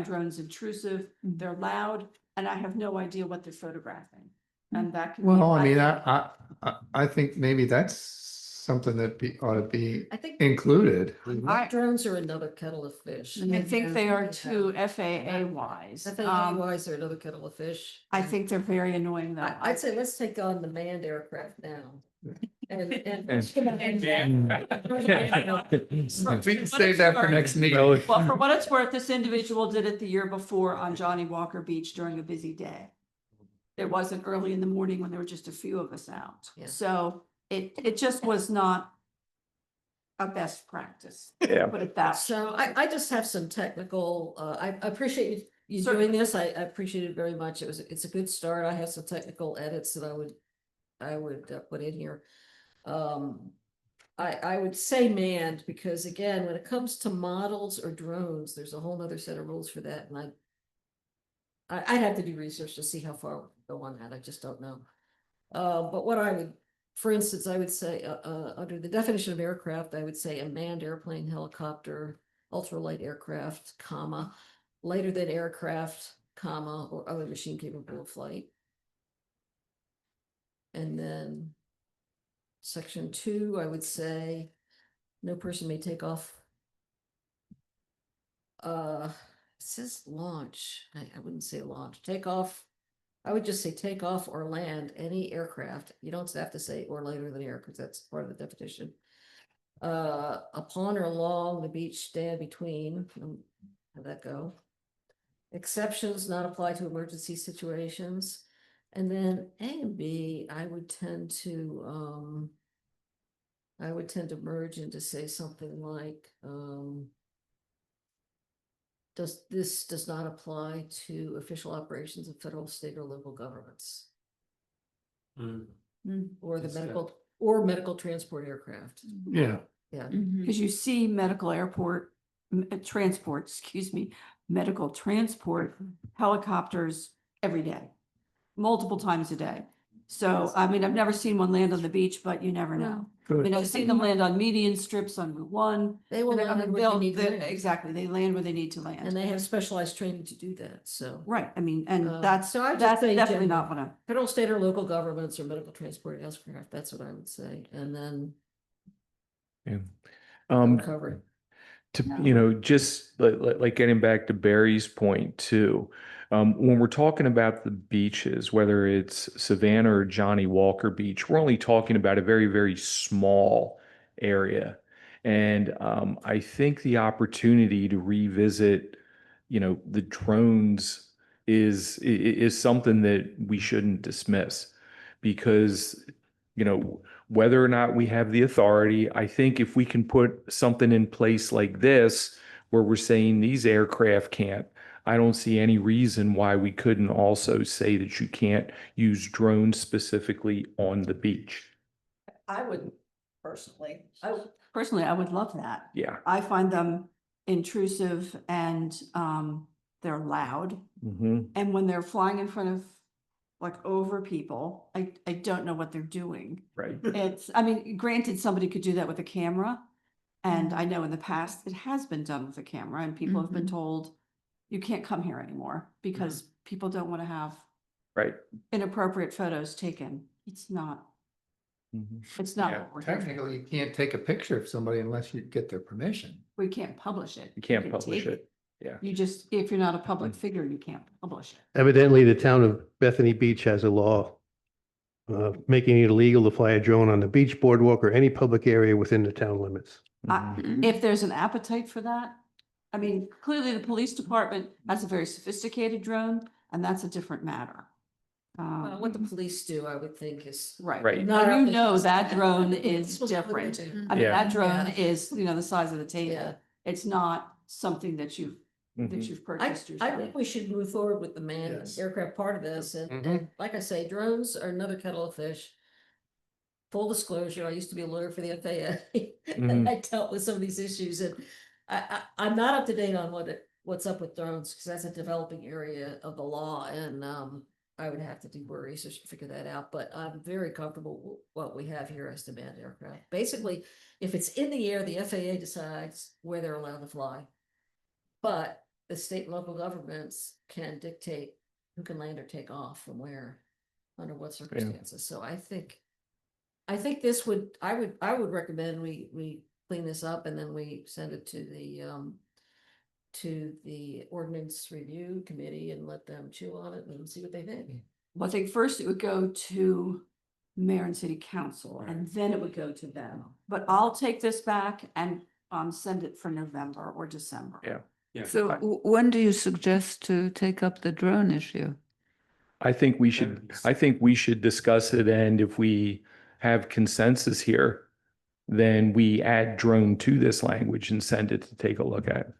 [SPEAKER 1] drones intrusive, they're loud, and I have no idea what they're photographing. And that can be.
[SPEAKER 6] Well, I mean, I think maybe that's something that ought to be
[SPEAKER 7] I think
[SPEAKER 6] included.
[SPEAKER 7] drones are another kettle of fish.
[SPEAKER 1] I think they are too FAA wise.
[SPEAKER 7] FAA-wise are another kettle of fish.
[SPEAKER 1] I think they're very annoying though.
[SPEAKER 7] I'd say let's take on the manned aircraft now. And
[SPEAKER 6] We can save that for next meeting.
[SPEAKER 1] Well, for what it's worth, this individual did it the year before on Johnny Walker Beach during a busy day. It wasn't early in the morning when there were just a few of us out.
[SPEAKER 7] Yeah.
[SPEAKER 1] So it just was not a best practice.
[SPEAKER 4] Yeah.
[SPEAKER 1] Put it that.
[SPEAKER 7] so I just have some technical, I appreciate you
[SPEAKER 1] Certainly.
[SPEAKER 7] doing this. I appreciate it very much. It's a good start. I have some technical edits that I would put in here. I would say manned because again, when it comes to models or drones, there's a whole nother set of rules for that. And I'd have to do research to see how far we go on that. I just don't know. But what I would, for instance, I would say, under the definition of aircraft, I would say a manned airplane, helicopter, ultralight aircraft, comma, lighter than aircraft, comma, or other machine capable of flight. And then section 2, I would say, no person may take off. It says launch. I wouldn't say launch. Take off. I would just say take off or land any aircraft. You don't have to say or lighter than air because that's part of the definition. Upon or along the beach stand between. How'd that go? Exceptions not apply to emergency situations. And then A and B, I would tend to merge into say something like, this does not apply to official operations of federal, state, or local governments. Or the medical transport aircraft.
[SPEAKER 6] Yeah.
[SPEAKER 7] Yeah.
[SPEAKER 1] Because you see medical medical transport helicopters every day, multiple times a day. So, I mean, I've never seen one land on the beach, but you never know. I mean, I've seen them land on median strips on Route 1.
[SPEAKER 7] They will
[SPEAKER 1] And
[SPEAKER 7] land where they need to land.
[SPEAKER 1] exactly, they land where they need to
[SPEAKER 7] And
[SPEAKER 1] land.
[SPEAKER 7] they have specialized training to do that, so.
[SPEAKER 1] Right, I mean, and that's
[SPEAKER 7] So I'd just
[SPEAKER 1] that's
[SPEAKER 7] say
[SPEAKER 1] definitely
[SPEAKER 7] general.
[SPEAKER 1] not what I'm.
[SPEAKER 7] Federal, state, or local governments or medical transport aircraft, that's what I would say, and then
[SPEAKER 4] Yeah.
[SPEAKER 7] cover it.
[SPEAKER 4] just like getting back to Barry's point too. When we're talking about the beaches, whether it's Savannah or Johnny Walker Beach, we're only talking about a very, very small area. And I think the opportunity to revisit, the drones is something that we shouldn't dismiss because, whether or not we have the authority, I think if we can put something in place like this, where we're saying these aircraft can't, I don't see any reason why we couldn't also say that you can't use drones specifically on the beach.
[SPEAKER 1] I would personally, I would love that.
[SPEAKER 4] Yeah.
[SPEAKER 1] I find them intrusive and they're loud.
[SPEAKER 4] Mhm.
[SPEAKER 1] And when they're flying in front of, like, over people, I don't know what they're doing.
[SPEAKER 4] Right.
[SPEAKER 1] I mean, granted, somebody could do that with a camera. And I know in the past, it has been done with a camera and people have been told, you can't come here anymore because people don't want to have
[SPEAKER 4] Right.
[SPEAKER 1] inappropriate photos taken. It's not
[SPEAKER 6] Yeah,
[SPEAKER 1] what we're here for.
[SPEAKER 6] technically, you can't take a picture of somebody unless you get their permission.
[SPEAKER 1] We can't publish it.
[SPEAKER 4] You can't
[SPEAKER 1] can
[SPEAKER 4] publish
[SPEAKER 1] take
[SPEAKER 4] it. Yeah.
[SPEAKER 1] You just, if you're not a public figure, you can't publish it.
[SPEAKER 5] Evidently, the town of Bethany Beach has a law making it illegal to fly a drone on the beach, boardwalk, or any public area within the town limits.
[SPEAKER 1] If there's an appetite for that, I mean, clearly the police department has a very sophisticated drone and that's a different matter.
[SPEAKER 7] What the police do, I would think is.
[SPEAKER 1] Right.
[SPEAKER 4] Right.
[SPEAKER 7] Not
[SPEAKER 1] And
[SPEAKER 7] our
[SPEAKER 1] you know
[SPEAKER 7] business.
[SPEAKER 1] that drone is
[SPEAKER 7] It's what they
[SPEAKER 1] different.
[SPEAKER 7] do.
[SPEAKER 1] I mean,
[SPEAKER 4] Yeah.
[SPEAKER 1] that drone
[SPEAKER 7] Yeah.
[SPEAKER 1] is, the size of the
[SPEAKER 7] Yeah.
[SPEAKER 1] table. It's not something that you've
[SPEAKER 4] Mhm.
[SPEAKER 1] purchased
[SPEAKER 7] I
[SPEAKER 1] yourself.
[SPEAKER 7] think we should move forward with the manned
[SPEAKER 6] Yes.
[SPEAKER 7] aircraft part of this, and
[SPEAKER 6] Mhm.
[SPEAKER 7] like I say, drones are another kettle of fish. Full disclosure, I used to be a lawyer for the FAA, and
[SPEAKER 4] Mhm.
[SPEAKER 7] I dealt with some of these issues, and I'm not up to date on what's up with drones, because that's a developing area of the law, and I would have to do more research to figure that out, but I'm very comfortable with what we have here as the manned aircraft. Basically, if it's in the air, the FAA decides where they're allowed to fly. But the state and local governments can dictate who can land or take off from where, under what circumstances. So I think this would, I would recommend we clean this up and then we send it to the ordinance review committee and let them chew on it and see what they think.
[SPEAKER 1] Well, I think first it would go to mayor and city council and then it would go to them. But I'll take this back and send it for November or December.
[SPEAKER 4] Yeah.
[SPEAKER 9] Yeah.
[SPEAKER 8] So when do you suggest to take up the drone issue?
[SPEAKER 4] I think we should discuss it, and if we have consensus here, then we add drone to this language and send it to take a look at.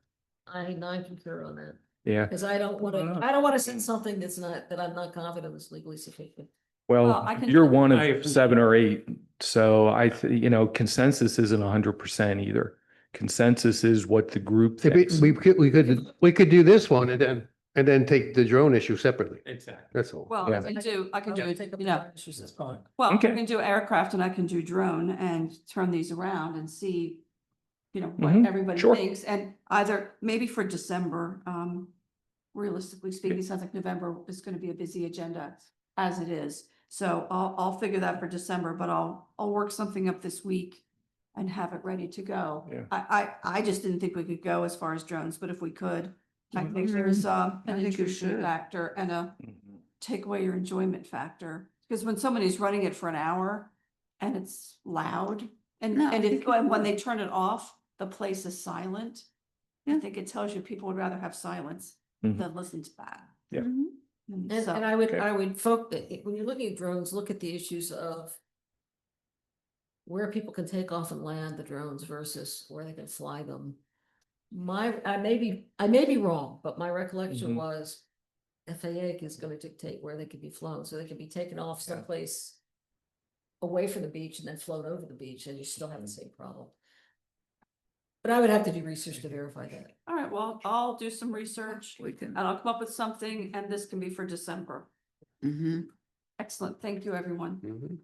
[SPEAKER 7] I concur on that,
[SPEAKER 4] Yeah.
[SPEAKER 7] because I don't want to send something that I'm not confident is legally sufficient.
[SPEAKER 1] Well,
[SPEAKER 4] Well,
[SPEAKER 1] I can-
[SPEAKER 4] you're one
[SPEAKER 9] I
[SPEAKER 4] of 7 or 8, so consensus isn't 100% either. Consensus is what the group thinks.
[SPEAKER 5] We could do this one and then take the drone issue separately.
[SPEAKER 9] Exactly.
[SPEAKER 5] That's all.
[SPEAKER 1] Well,
[SPEAKER 4] Yeah.
[SPEAKER 1] I can do it,
[SPEAKER 7] Take up
[SPEAKER 1] you
[SPEAKER 7] the
[SPEAKER 1] know,
[SPEAKER 7] drone issues, that's fine.
[SPEAKER 1] well, I
[SPEAKER 4] Okay.
[SPEAKER 1] can do aircraft and I can do drone and turn these around and see, what
[SPEAKER 4] Mhm,
[SPEAKER 1] everybody
[SPEAKER 4] sure.
[SPEAKER 1] thinks. And either maybe for December, realistically speaking, it sounds like November is going to be a busy agenda as it is. So I'll figure that for December, but I'll work something up this week and have it ready to go.
[SPEAKER 4] Yeah.
[SPEAKER 1] I just didn't think we could go as far as drones, but if we could, I think
[SPEAKER 8] Mhm.
[SPEAKER 1] there's
[SPEAKER 8] I
[SPEAKER 1] an
[SPEAKER 8] think you
[SPEAKER 1] intrusion
[SPEAKER 8] should.
[SPEAKER 1] factor and a
[SPEAKER 4] Mhm.
[SPEAKER 1] take away your enjoyment factor. Because when somebody's running it for an hour and it's loud and,
[SPEAKER 8] No, I
[SPEAKER 1] and
[SPEAKER 8] think
[SPEAKER 1] if,
[SPEAKER 8] it
[SPEAKER 1] and when
[SPEAKER 8] would.
[SPEAKER 1] they turn it off, the place is silent. I
[SPEAKER 8] Yeah.
[SPEAKER 1] think it tells you people would rather have silence
[SPEAKER 4] Mhm.
[SPEAKER 1] than listen to that.
[SPEAKER 4] Yeah.
[SPEAKER 8] Mhm.
[SPEAKER 1] And
[SPEAKER 7] And
[SPEAKER 1] so,
[SPEAKER 7] I would,
[SPEAKER 4] Okay.
[SPEAKER 7] when you're looking at drones, look at the issues of where people can take off and land the drones versus where they can fly them. I may be wrong, but my recollection
[SPEAKER 4] Mhm.
[SPEAKER 7] was FAA is gonna dictate where they could be flown, so they could be taken off
[SPEAKER 4] Yeah.
[SPEAKER 7] someplace away from the beach and then flown over the beach, and you still have the same problem. But I would have to do research to verify that.
[SPEAKER 1] all right, well, I'll do some research
[SPEAKER 8] We can.
[SPEAKER 1] and I'll come up with something and this can be for December.
[SPEAKER 8] Mhm.
[SPEAKER 1] Excellent. Thank you, everyone.
[SPEAKER 5] Mhm.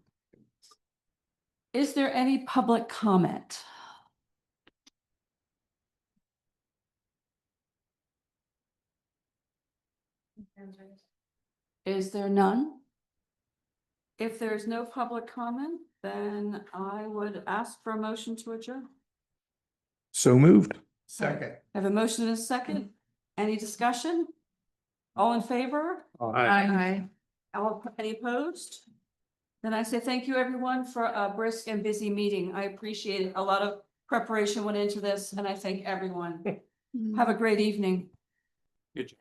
[SPEAKER 1] Is there any public comment? Is there none? If there's no public comment, then I would ask for a motion to adjourn.
[SPEAKER 4] So moved.
[SPEAKER 6] Second.
[SPEAKER 1] I have a motion and a second. Any discussion? All in favor?
[SPEAKER 10] Aye.
[SPEAKER 1] Any opposed? Then I say thank you, everyone, for a brisk and busy meeting. I appreciate it. A lot of preparation went into this, and I thank everyone. Have a great evening.
[SPEAKER 9] Good job.